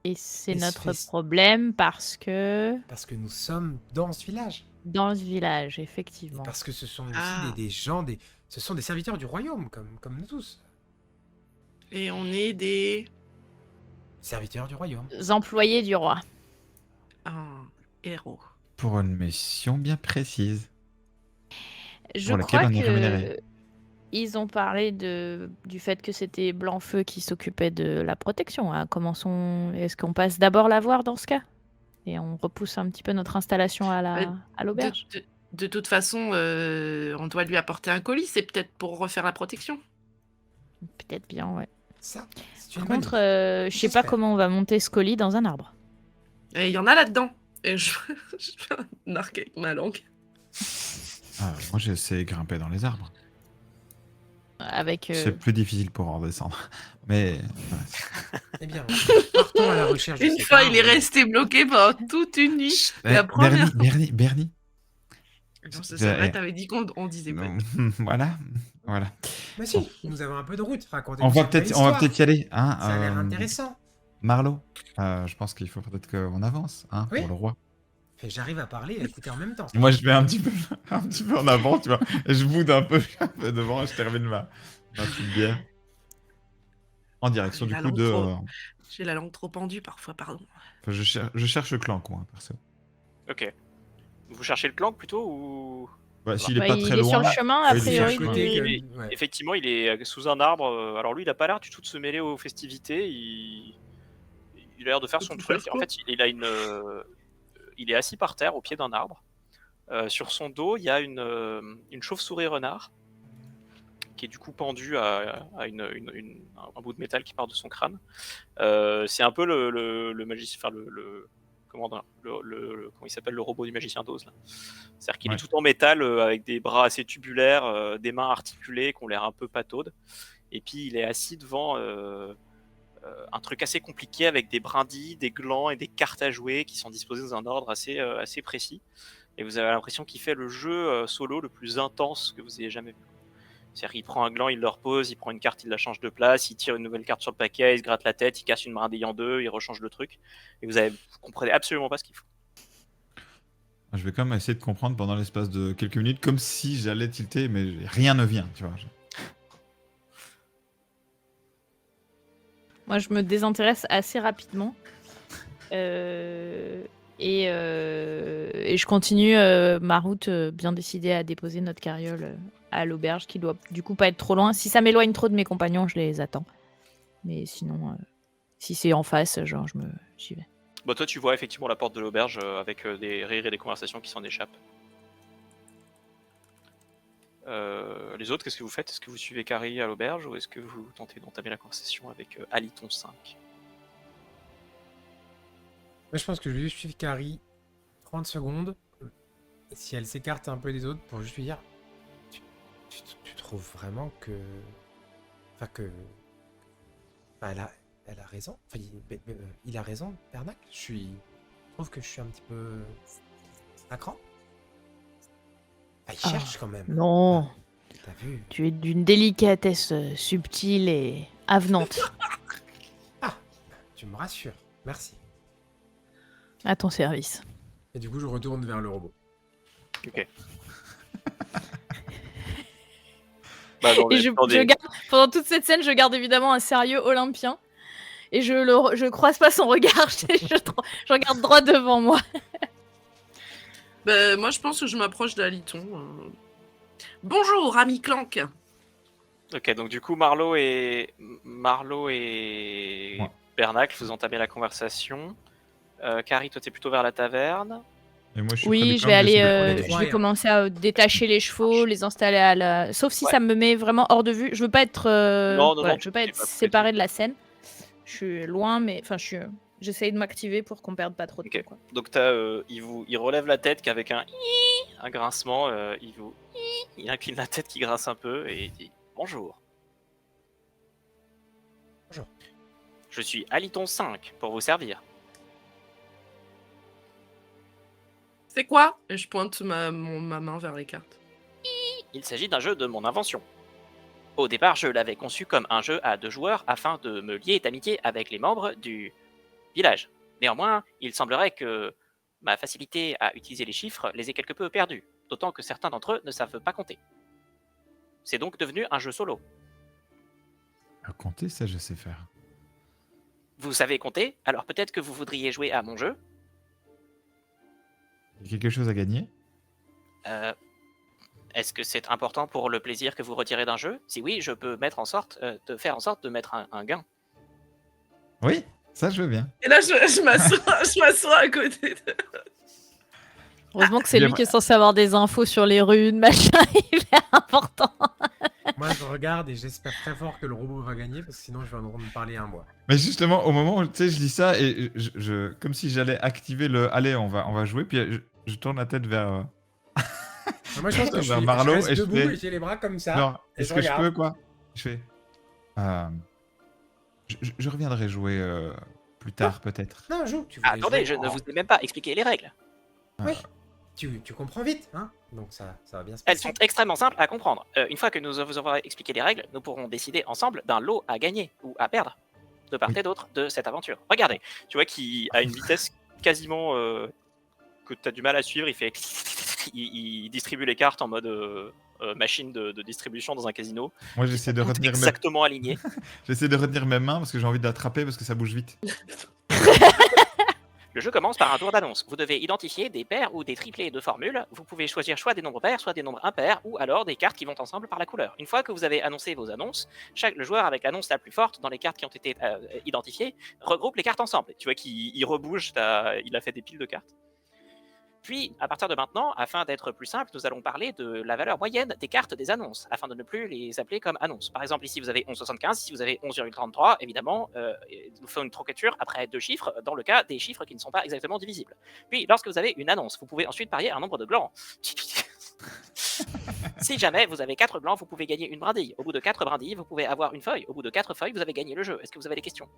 Et c'est Et ce notre fest- problème parce que Parce que nous sommes dans ce village. dans ce village, Et effectivement. parce que ce sont aussi Ah. des gens, ce sont des serviteurs du royaume, comme nous tous. Et on est des. Serviteurs du royaume. Employés du roi. Un héros. Pour une mission bien précise. Je Pour laquelle crois on est rémunéré. que ils ont parlé du fait que c'était Blanc-Feu qui s'occupait de la protection. Hein. Est-ce qu'on passe d'abord la voir dans ce cas? Et on repousse un petit peu notre installation à l'auberge? De toute façon, on doit lui apporter un colis, c'est peut-être pour refaire la protection. Peut-être bien, ouais. Ça, c'est Par une bonne contre, idée. je sais pas J'espère. comment on va monter ce colis dans un arbre. Et il y en a là-dedans. Et je fais un arc avec ma langue. Moi, j'essaie de grimper dans les arbres. Avec. C'est plus difficile pour en descendre. Mais voilà. Eh bien, partons à la recherche de Une cet fois, il est arbre. resté bloqué pendant toute une nuit. Eh, La première. Bernie. Non, c'est vrai, t'avais dit qu'on disait pas. Non, voilà. Mais si, nous avons un peu de route. Racontez On va peut-être y aller. Hein, Ça a l'air intéressant. Marlo, je pense qu'il faut peut-être qu'on avance Oui. pour le roi. Et j'arrive à parler et à écouter en même temps. Moi, je vais un petit peu en avant, tu vois. Et je boude un peu devant et je termine ma petite bière. En direction J'ai du la coup langue de... trop- J'ai la langue trop pendue parfois, pardon. Enfin, je cherche le clan, quoi, perso. Ok. Vous cherchez le clan plutôt ou Bah, s'il est Bah, pas il très est loin... sur le chemin, a il est sur le priori. chemin. Côté il que- ouais. Effectivement, il est sous un arbre. Alors lui, il a pas l'air du tout de se mêler aux festivités. Il a l'air de faire son Tout truc. faire En fait, il est assis par terre au pied d'un arbre. Sur son dos, il y a une chauve-souris renard qui est du coup pendue à un bout de métal qui part de son crâne. C'est un peu le magicien, enfin comment il s'appelle, le robot du magicien d'Oz là. C'est-à-dire qu'il est tout en métal avec des bras assez tubulaires, des mains articulées qui ont l'air un peu pataudes. Et puis il est assis devant un truc assez compliqué avec des brindilles, des glands et des cartes à jouer qui sont disposées dans un ordre assez précis. Et vous avez l'impression qu'il fait le jeu solo le plus intense que vous ayez jamais vu. C'est-à-dire qu'il prend un gland, il le repose, il prend une carte, il la change de place, il tire une nouvelle carte sur le paquet, il se gratte la tête, il casse une brindille en deux, il rechange le truc. Et vous comprenez absolument pas ce qu'il faut. Je vais quand même essayer de comprendre pendant l'espace de quelques minutes, comme si j'allais tilter, mais rien ne vient, tu vois. Moi, je me désintéresse assez rapidement. Et je continue ma route bien décidée à déposer notre carriole à l'auberge qui doit du coup pas être trop loin. Si ça m'éloigne trop de mes compagnons, je les attends. Mais sinon, si c'est en face, genre j'y vais. Bah toi tu vois effectivement la porte de l'auberge avec des rires et des conversations qui s'en échappent. Les autres, qu'est-ce que vous faites? Est-ce que vous suivez Carrie à l'auberge ou est-ce que vous tentez d'entamer la conversation avec Aliton 5? Moi, je pense que je vais juste suivre Carrie 30 secondes. Si elle s'écarte un peu des autres, pour juste lui dire tu trouves vraiment que. Enfin, que. Enfin, elle a raison. Enfin, il a raison, Bernac. Je trouve que je suis un petit peu. à cran. Enfin, il cherche quand même. Non, T'as vu? tu es d'une délicatesse subtile et avenante. Tu me rassures. Merci. À ton service. Et du coup, je retourne vers le robot. Ok. Bah, dans Et les- je dans des- garde, pendant toute cette scène, je garde évidemment un sérieux olympien. Et je croise pas son regard, je regarde droit devant moi. Bah, moi, je pense que je m'approche d'Aliton. Bonjour, ami Clank. Ok, donc du coup, Marlo et Ouais. Bernacle, vous entamez la conversation. Carrie, toi, t'es plutôt vers la taverne. Et moi, je suis près du Oui, clan, j'essaie de trouver des... je vais commencer à détacher les chevaux, les installer à la. Sauf si Ouais. ça me met vraiment hors de vue. Je veux pas être, Non, je veux pas t'es être pas séparée de la scène. Je suis loin, mais enfin, j'essaye de m'activer pour qu'on perde pas trop de Ok. temps, quoi. Donc il relève la tête qu'avec un grincement, il incline la tête qui grince un peu et il dit bonjour. Bonjour. Je suis Aliton 5 pour vous servir. C'est quoi? Et je pointe ma main vers les cartes. Il s'agit d'un jeu de mon invention. Au départ, je l'avais conçu comme un jeu à 2 joueurs afin de me lier d'amitié avec les membres du village. Néanmoins, il semblerait que ma facilité à utiliser les chiffres les ait quelque peu perdus, d'autant que certains d'entre eux ne savent pas compter. C'est donc devenu un jeu solo. À compter, ça, je sais faire. Vous savez compter, alors peut-être que vous voudriez jouer à mon jeu. Il y a quelque chose à gagner? Est-ce que c'est important pour le plaisir que vous retirez d'un jeu? Si oui, je peux faire en sorte de mettre un gain. Oui, ça, je veux bien. Et là, je m'assois à côté de... Heureusement que c'est Il y a- lui qui est censé avoir des infos sur les runes, machin, hyper important. Moi, je regarde et j'espère très fort que le robot va gagner parce que sinon, je vais me parler un mois. Mais justement, au moment où tu sais, je dis ça et comme si j'allais activer le allez, on va jouer, puis je tourne la tête vers, Moi, je pense que vers Marlo je reste et je debout fais et j'ai les bras comme ça. genre, et est-ce je que je regarde. peux quoi? Je fais je reviendrai jouer plus tard peut-être. Non, joue. Tu voulais Attendez, jouer je ne en- vous ai même pas expliqué les règles. Oui. Tu comprends vite, hein? Donc ça va bien se Elles passer. sont extrêmement simples à comprendre. Une fois que nous vous aurons expliqué les règles, nous pourrons décider ensemble d'un lot à gagner ou à perdre de part et d'autre de cette aventure. Regardez, tu vois qu'il a une vitesse quasiment que tu as du mal à suivre. Il fait, il distribue les cartes en mode machine de distribution dans un casino. Moi, j'essaie de Tout retenir exactement aligné. j'essaie de retenir mes mains parce que j'ai envie d'attraper parce que ça bouge vite. Le jeu commence par un tour d'annonce. Vous devez identifier des paires ou des triplés de formules. Vous pouvez choisir soit des nombres pairs, soit des nombres impairs, ou alors des cartes qui vont ensemble par la couleur. Une fois que vous avez annoncé vos annonces, le joueur avec l'annonce la plus forte dans les cartes qui ont été identifiées regroupe les cartes ensemble. Tu vois qu'il rebouge, il a fait des piles de cartes. Puis, à partir de maintenant, afin d'être plus simple, nous allons parler de la valeur moyenne des cartes des annonces, afin de ne plus les appeler comme annonces. Par exemple, ici vous avez 11,75, ici vous avez 11,33, évidemment, nous faisons une trocature après 2 chiffres, dans le cas des chiffres qui ne sont pas exactement divisibles. Puis, lorsque vous avez une annonce, vous pouvez ensuite parier un nombre de blancs. Si jamais vous avez 4 blancs, vous pouvez gagner une brindille. Au bout de 4 brindilles, vous pouvez avoir une feuille. Au bout de 4 feuilles, vous avez gagné le jeu. Est-ce que vous avez des questions?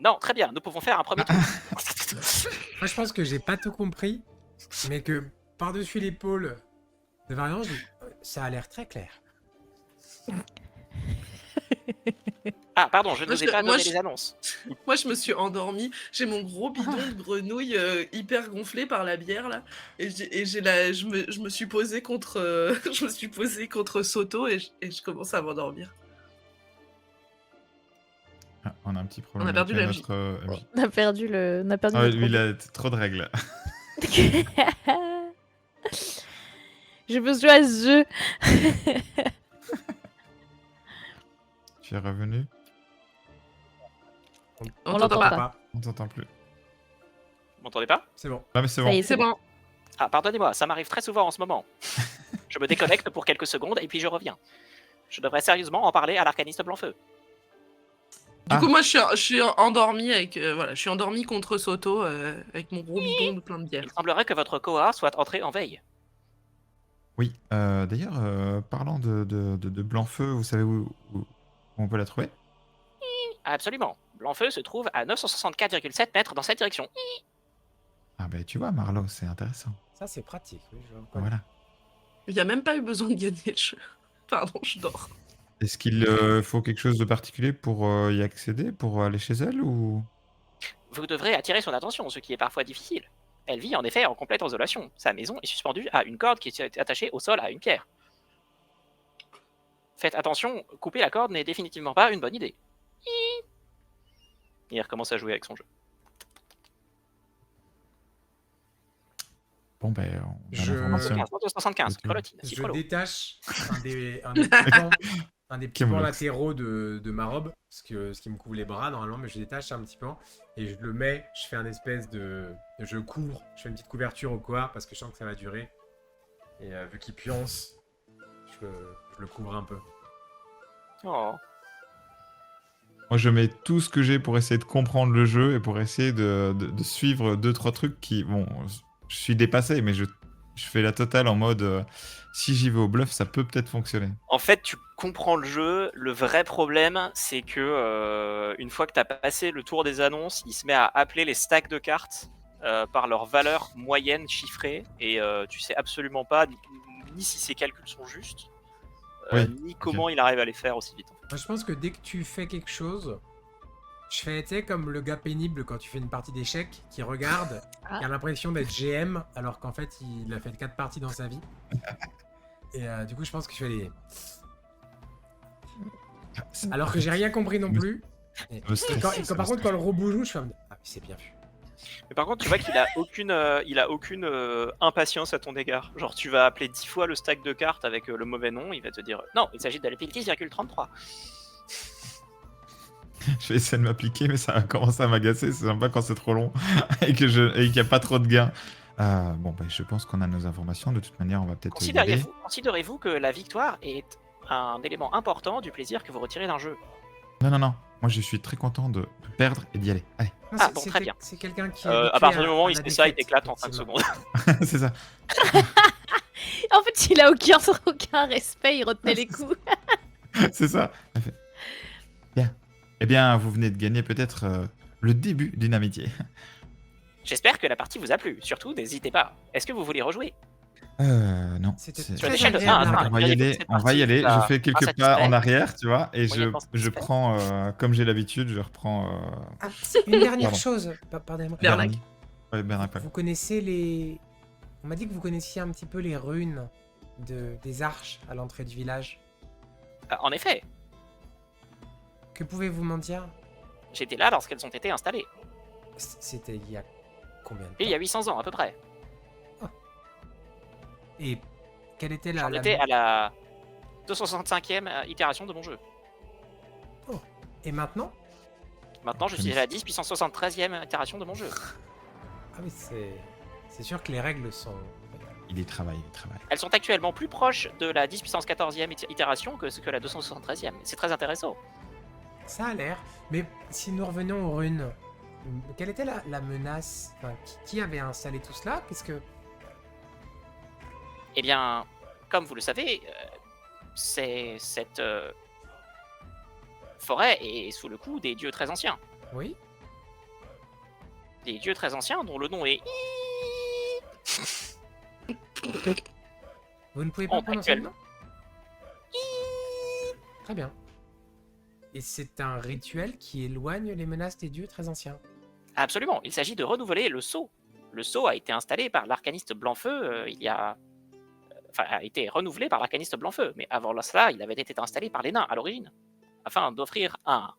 Non, très bien, nous pouvons faire un premier tour. Moi, je pense que j'ai pas tout compris, mais que par-dessus l'épaule de Varian, je dis, ça a l'air très clair. Ah, pardon, je ne Moi, vous ai je- pas moi, donné je- les annonces. Moi, je me suis endormie. J'ai mon gros bidon de grenouille hyper gonflé par la bière là, je me suis posée contre, je me suis posée contre Soto et je commence à m'endormir. Ah, on a un petit problème On a perdu avec la MJ. notre MJ. On a perdu le, on a perdu Ah, notre lui, il robot. a trop de règles. Je veux jouer à ce jeu. Tu es revenu? On l'entend t'entend pas. pas. On t'entend plus. Vous m'entendez pas? C'est bon. Ah, mais c'est Ça bon. y est, C'est bon. Ah, pardonnez-moi, ça m'arrive très souvent en ce moment. Je me déconnecte pour quelques secondes et puis je reviens. Je devrais sérieusement en parler à l'arcaniste Blanc-Feu. Du Ah. coup, moi, je suis endormie avec, voilà, je suis endormie contre Soto avec mon gros bidon de plein de bière. Il semblerait que votre Koa soit entré en veille. Oui, d'ailleurs, parlant de Blanc-Feu, vous savez où on peut la trouver? Absolument. Blanc-Feu se trouve à 964,7 mètres dans cette direction. Ah, bah tu vois, Marlo, c'est intéressant. Ça, c'est pratique. Oui, je vois. Voilà. Il n'y a même pas eu besoin de gagner le jeu. Pardon, je dors. Est-ce qu'il faut quelque chose de particulier pour y accéder, pour aller chez elle ou... Vous devrez attirer son attention, ce qui est parfois difficile. Elle vit en effet en complète isolation. Sa maison est suspendue à une corde qui est attachée au sol à une pierre. Faites attention, couper la corde n'est définitivement pas une bonne idée. Il recommence à jouer avec son jeu. Bon, ben, on a Je- l'information. 275, Ok. Colotine, Je Cicrolo. détache un des petits pans Kemox. latéraux de ma robe, ce qui me couvre les bras normalement, mais je détache un petit peu et je le mets, je fais un espèce de... Je couvre, je fais une petite couverture au coir parce que je sens que ça va durer. Et vu qu'il pionce, je le couvre un peu. Oh. Moi, je mets tout ce que j'ai pour essayer de comprendre le jeu et pour essayer de suivre 2-3 trucs qui... Bon, je suis dépassé, mais je fais la totale en mode... si j'y vais au bluff, ça peut peut-être fonctionner. En fait, tu comprends le jeu. Le vrai problème, c'est que une fois que tu as passé le tour des annonces, il se met à appeler les stacks de cartes par leur valeur moyenne chiffrée. Et tu sais absolument pas ni si ces calculs sont justes, Oui, ni comment il arrive à les faire aussi vite. Moi, je pense que dès que tu fais quelque chose, je fais, tu sais, comme le gars pénible quand tu fais une partie d'échecs, qui regarde, qui a l'impression d'être GM, alors qu'en fait, il a fait 4 parties dans sa vie. Et du coup, je pense que je fais les... Alors que j'ai rien compris non plus. Et par contre, quand le robot joue, je fais... Ah, c'est bien vu. Mais par contre, tu vois qu'il a aucune impatience à ton égard. Genre, tu vas appeler 10 fois le stack de cartes avec le mauvais nom, il va te dire non, il s'agit d'aller le 10,33. Je vais essayer de m'appliquer, mais ça va commencer à m'agacer. C'est sympa quand c'est trop long et qu'il n'y a pas trop de gains. Bon, bah, je pense qu'on a nos informations. De toute manière, on va peut-être y aller. Considérez-vous que la victoire est un élément important du plaisir que vous retirez d'un jeu. Non, non, non. Moi, je suis très content de perdre et d'y aller. Allez, Non, Ah, c'est- bon, c'est très quel- bien. C'est quelqu'un qui... À partir du moment où il se fait ça, il t'éclate en 5 secondes. c'est ça. En fait, il a aucun respect, il retenait les coups. C'est ça. Bien. Eh bien, vous venez de gagner peut-être le début d'une amitié. J'espère que la partie vous a plu. Surtout, n'hésitez pas. Est-ce que vous voulez rejouer? Non. C'était c'est- Tu as très des chaînes de agréable. 1 à 5. On va y aller. On va y aller. Je fais quelques pas en arrière, tu vois, et Moyennement je satisfait. prends, comme j'ai l'habitude, je reprends. Ah, une dernière Pardon. chose, pardonnez-moi. Bernac. Ouais, Bernac. Vous connaissez les... On m'a dit que vous connaissiez un petit peu les runes des arches à l'entrée du village. En effet, Que pouvez-vous m'en dire? j'étais là lorsqu'elles ont été installées. C'était il y a combien de temps? Il y a 800 ans à peu près. Et quelle était J'en la... étais à la 265e itération de mon jeu. Et maintenant? Maintenant, je suis à la 10 puissance 73e itération de mon jeu. Ah oui, c'est sûr que les règles sont... Il y travaille. Elles sont actuellement plus proches de la 10 puissance 14e itération que la 273e. C'est très intéressant. Ça a l'air. Mais si nous revenons aux runes, quelle était la menace? Enfin, qui avait installé tout cela? Qu'est-ce que... Eh bien, comme vous le savez, cette forêt est sous le coup des dieux très anciens. Oui? Des dieux très anciens dont le nom est... Vous ne pouvez pas Oh, prononcer le actuellement. nom? Très bien. Et c'est un rituel qui éloigne les menaces des dieux très anciens. Absolument, il s'agit de renouveler le sceau. Le sceau a été installé par l'arcaniste Blanc-Feu il y a... Enfin, a été renouvelé par l'arcaniste Blanc-Feu, mais avant cela, il avait été installé par les nains à l'origine, afin d'offrir un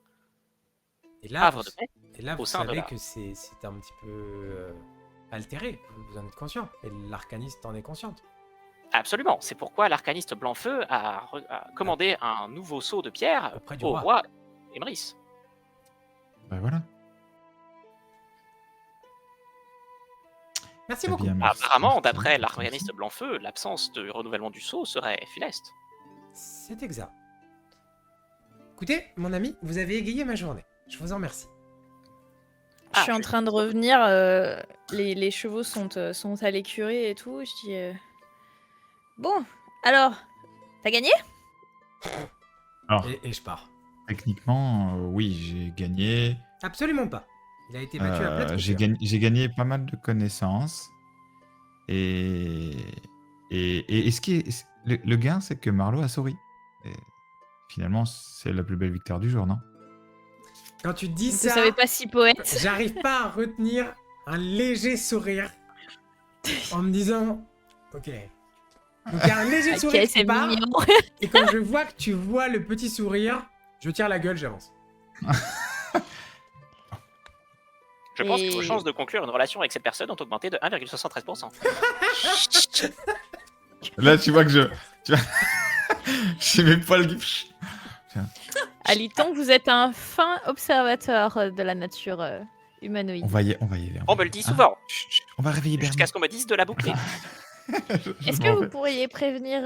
Et là, havre vous, de paix. et là, au vous sein de savez la- que c'est un petit peu altéré. Vous en êtes conscient. Et l'arcaniste en est consciente. Absolument, c'est pourquoi l'arcaniste Blanc-Feu a commandé un nouveau sceau de pierre Auprès du au roi. roi Émeric. Bah voilà. Merci Eh beaucoup. bien, merci. Apparemment, Merci. d'après l'arcaniste Blanc-Feu, l'absence de renouvellement du sceau serait funeste. C'est exact. Écoutez, mon ami, vous avez égayé ma journée. Je vous en remercie. Je suis Ah, en je- train de revenir, les chevaux sont à l'écurie et tout. Je dis bon, alors, t'as gagné? Alors, Et je pars. techniquement, oui, j'ai gagné. Absolument pas. Il a été battu à plat de J'ai couture. j'ai gagné pas mal de connaissances. Et ce qui est, le gain, c'est que Marlowe a souri. Et finalement, c'est la plus belle victoire du jour, non? Quand tu dis Vous ça, savez pas si poète. j'arrive pas à retenir un léger sourire en me disant ok. Donc il y a un léger sourire Ok, qui c'est part, mignon. et quand je vois que tu vois le petit sourire, je tire la gueule, j'avance. Je pense que Et- vos chances de conclure une relation avec cette personne ont augmenté de 1,73%. Là, tu vois que tu vois, j'ai mes poils qui. Aliton, vous êtes un fin observateur de la nature humanoïde. On va y aller. On me le dit Ah, souvent, on va réveiller Bernie. jusqu'à ce qu'on me dise de la boucler. Est-ce que vous pourriez prévenir,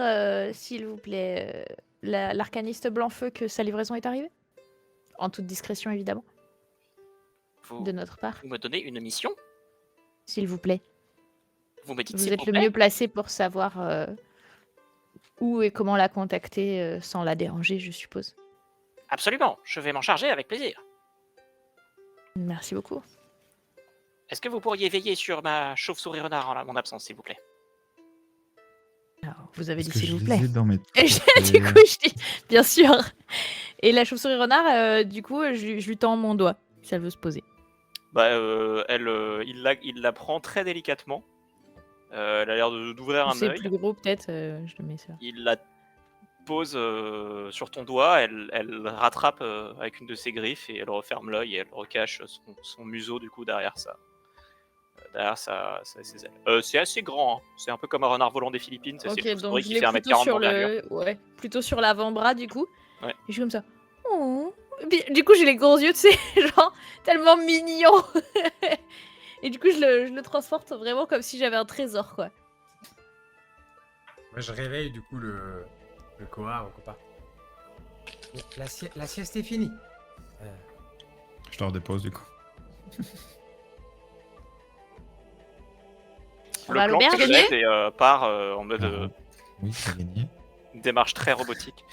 s'il vous plaît, l'arcaniste Blanc-Feu que sa livraison est arrivée? En toute discrétion, évidemment, Vous, de notre part. vous me donnez une mission. S'il vous plaît. Vous me dites Vous s'il êtes vous le plaît. mieux placé pour savoir où et comment la contacter sans la déranger, je suppose. Absolument, je vais m'en charger avec plaisir. Merci beaucoup. Est-ce que vous pourriez veiller sur ma chauve-souris renard en mon absence, s'il vous plaît? Alors, vous avez Parce dit que s'il je vous les plaît. ai dans mes Et du coup, je dis, bien sûr. Et la chauve-souris renard, du coup, je lui tends mon doigt, si elle veut se poser. Bah, il la prend très délicatement. Elle a l'air d'ouvrir un C'est œil. plus gros, peut-être, je le mets ça. Il la pose sur ton doigt, elle rattrape avec une de ses griffes et elle referme l'œil et elle recache son museau du coup derrière ses ailes. C'est assez grand, hein. C'est un peu comme un renard volant des Philippines, c'est Ok, une donc souris je qui l'ai fait plutôt 1m40 sur d'envergure. ouais, plutôt sur l'avant-bras, du coup. Ouais. Et je suis comme ça. Oh. Et puis, du coup, j'ai les gros yeux, tu sais, genre, tellement mignon. Et du coup, je le transporte vraiment comme si j'avais un trésor, quoi. Moi, je réveille du coup le Koa, mon copain. La sieste est finie. Je te redépose du coup. On va à Le clan se l'auberge. lève et part en mode Oui, c'est gagné. démarche très robotique.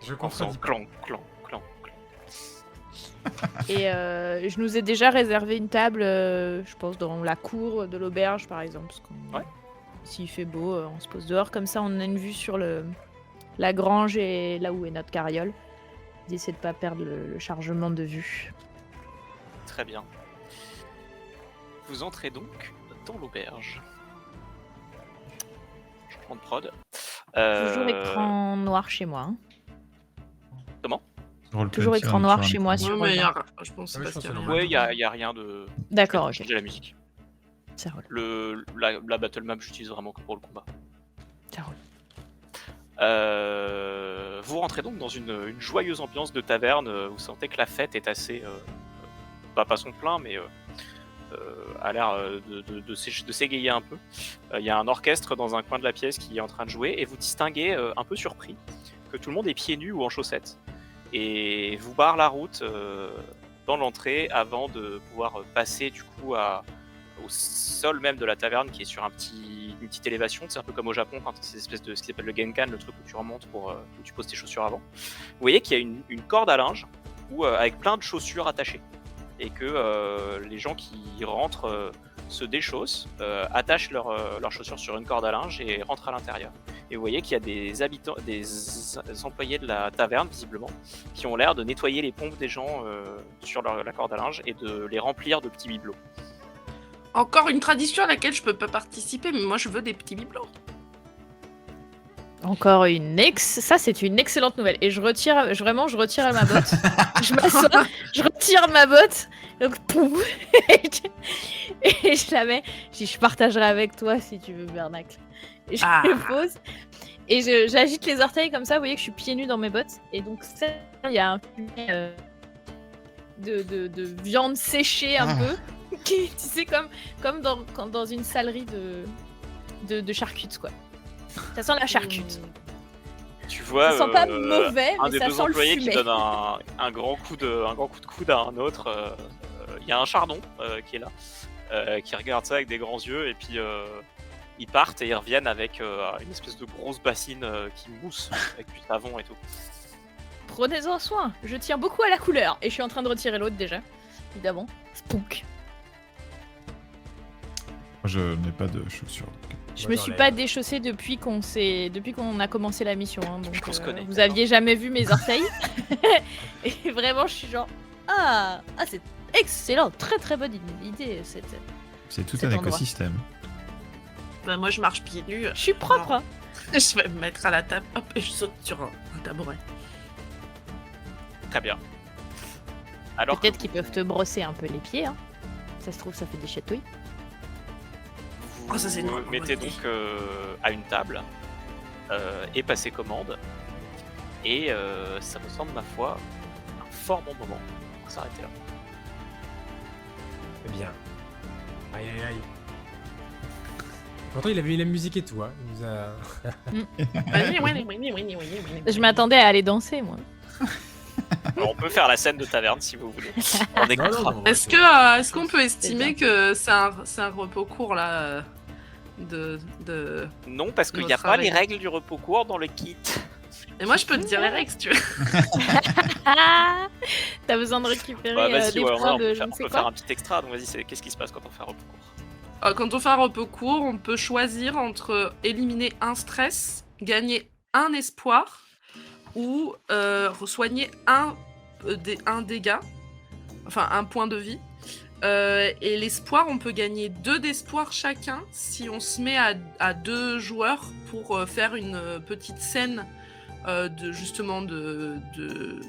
Je En faisant contredis pas. clan, clan, clan, clan. Et je nous ai déjà réservé une table, je pense, dans la cour de l'auberge, par exemple. Parce qu'on... Ouais. S'il fait beau, on se pose dehors. Comme ça, on a une vue sur la grange et là où est notre carriole. D'essayer de pas perdre le chargement de vue. Très bien. Vous entrez donc dans l'auberge. Je prends de prod. Toujours écran noir chez moi. hein. Toujours écran noir chez moi, Ouais, sur mais le- je pense Ouais, pas je pense qu'il y a que rien. non. Ouais, il y a rien de. D'accord, Je vais ok. changer la musique. Ça roule. La battle map, j'utilise vraiment que pour le combat. Ça roule. Vous rentrez donc dans une joyeuse ambiance de taverne. Vous sentez que la fête est assez. Pas son plein, mais a l'air de s'égayer un peu. Il y a un orchestre dans un coin de la pièce qui est en train de jouer et vous distinguez, un peu surpris, que tout le monde est pieds nus ou en chaussettes. Et vous barre la route dans l'entrée avant de pouvoir passer du coup au sol même de la taverne qui est sur une petite élévation. C'est un peu comme au Japon quand c'est espèce de ce qui s'appelle le genkan, le truc où tu remontes où tu poses tes chaussures avant. Vous voyez qu'il y a une corde à linge avec plein de chaussures attachées et que les gens qui rentrent se déchaussent, attachent leurs chaussures sur une corde à linge et rentrent à l'intérieur. Et vous voyez qu'il y a des employés de la taverne, visiblement, qui ont l'air de nettoyer les pompes des gens sur la corde à linge et de les remplir de petits bibelots. Encore une tradition à laquelle je peux pas participer, mais moi je veux des petits bibelots. Encore ça c'est une excellente nouvelle. Et je retire ma botte. Je m'assois, je retire ma botte. Donc poum. Et je la mets. Je partagerai avec toi si tu veux, Bernacle. Et je Ah. le pose. Et j'agite les orteils comme ça. Vous voyez que je suis pieds nus dans mes bottes. Et donc ça, il y a un fumet de viande séchée un peu. Qui, tu sais, comme dans une salerie de charcutes, quoi. Ça sent la charcute. Tu vois Ça sent pas mauvais, un mais des ça deux sent le employés qui fumet. donne un grand coup de coude à un autre. Il y a un chardon qui est là, qui regarde ça avec des grands yeux et puis ils partent et ils reviennent avec une espèce de grosse bassine qui mousse avec du savon et tout. Prenez-en soin, je tiens beaucoup à la couleur. Et je suis en train de retirer l'autre déjà, évidemment. Spook. Moi, je n'ai pas de chaussures. Je Moi, me j'en suis ai, pas déchaussée depuis qu'on a commencé la mission. hein, donc, qu'on se connaît. vous aviez jamais vu mes orteils. Et vraiment, je suis genre ah c'est excellent, très très bonne idée cette. C'est tout Cet un endroit. écosystème. Bah, moi je marche pieds nus. Je suis propre. hein. Je vais me mettre à la table, hop, et je saute sur un tabouret. Très bien. Alors Peut-être que qu'ils peuvent te brosser un peu les pieds. Hein. Ça se trouve, ça fait des chatouilles. vous Oh, ça, c'est une vous bonne mettez idée. donc à une table et passez commande. Et ça me semble, ma foi, un fort bon moment pour s'arrêter là. Eh bien. Aïe aïe aïe. Pourtant, il avait mis la musique et tout. Hein. Il nous a... Je m'attendais à aller danser, moi. Alors, on peut faire la scène de taverne si vous voulez. On écoutera. Est-ce qu'on peut estimer que c'est un repos court là Non, parce qu'il n'y a notre pas les travail. règles du repos court dans le kit. Et moi je peux te dire les règles si tu veux. Ah T'as besoin de récupérer Bah, vas-y, des ouais, points on de peut, je faire, ne on sais peut faire quoi. un petit extra. Donc vas-y, qu'est-ce qui se passe quand on fait un repos court? Quand on fait un repos court, on peut choisir entre éliminer un stress, gagner un espoir ou soigner un dégât, enfin un point de vie. Et l'espoir, on peut gagner 2 d'espoir chacun si on se met à 2 joueurs pour faire une petite scène de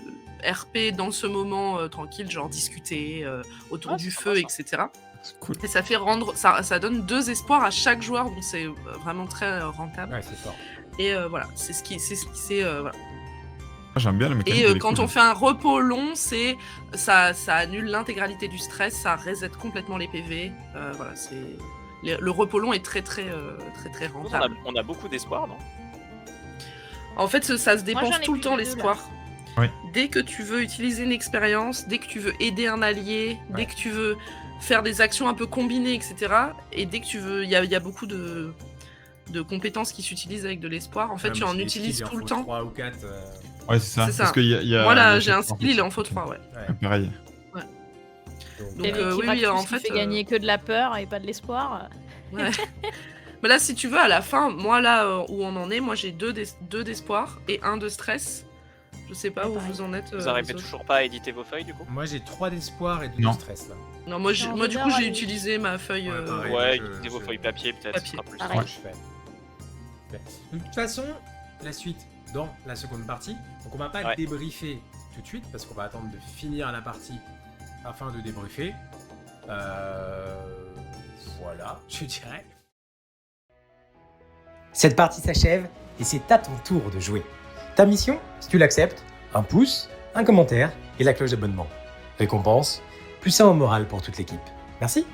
RP dans ce moment tranquille, genre discuter autour Ah, du c'est feu, sympa, etc. C'est cool. Et ça donne 2 espoirs à chaque joueur, donc c'est vraiment très rentable. Ouais, c'est fort. Et voilà, c'est ce qui voilà. Ah, j'aime bien la mécanique. Et elle est quand cool. on fait un repos long, ça annule l'intégralité du stress, ça reset complètement les PV. Voilà, le repos long est très Nous, rentable. on a beaucoup d'espoir, non? En fait, ça se j'en dépense ai tout le plus temps, que 2, là. l'espoir. Oui. Dès que tu veux utiliser une expérience, dès que tu veux aider un allié, dès que tu veux faire des actions un peu combinées, etc. Et dès que tu veux... Il y a beaucoup de compétences qui s'utilisent avec de l'espoir. En fait, tu en utilises tout le temps. 3 ou 4. Ouais, c'est ça. C'est ça. Parce qu'il y a, Moi, il y a là, j'ai un chaque skill, il en partie. faut 3, ouais. Ouais, pareil. Donc, Et oui, oui, en en fait, fait, gagner que de la peur et pas de l'espoir. Ouais. Mais là, si tu veux, à la fin, moi, là où on en est, moi, j'ai 2 d'espoir et 1 de stress. Je sais pas Ouais, où pareil. vous en êtes. Vous les n'arrivez autres. toujours pas à éditer vos feuilles, du coup? Moi, j'ai 3 d'espoir et 2 Non. de stress là. Non, moi, Non, du je coup, vais j'ai aller. utilisé ma feuille. Ouais, pareil. Ouais, je- éditez vos je- feuilles papier, peut-être, Papier. ce sera plus Pareil. simple. Ouais, je fais. De toute façon, la suite dans la seconde partie. Donc on va pas Ouais. débriefer tout de suite parce qu'on va attendre de finir la partie afin de débriefer. Voilà, je dirais. Cette partie s'achève et c'est à ton tour de jouer. Ta mission, si tu l'acceptes, un pouce, un commentaire et la cloche d'abonnement. Récompense, plus 1 au moral pour toute l'équipe. Merci.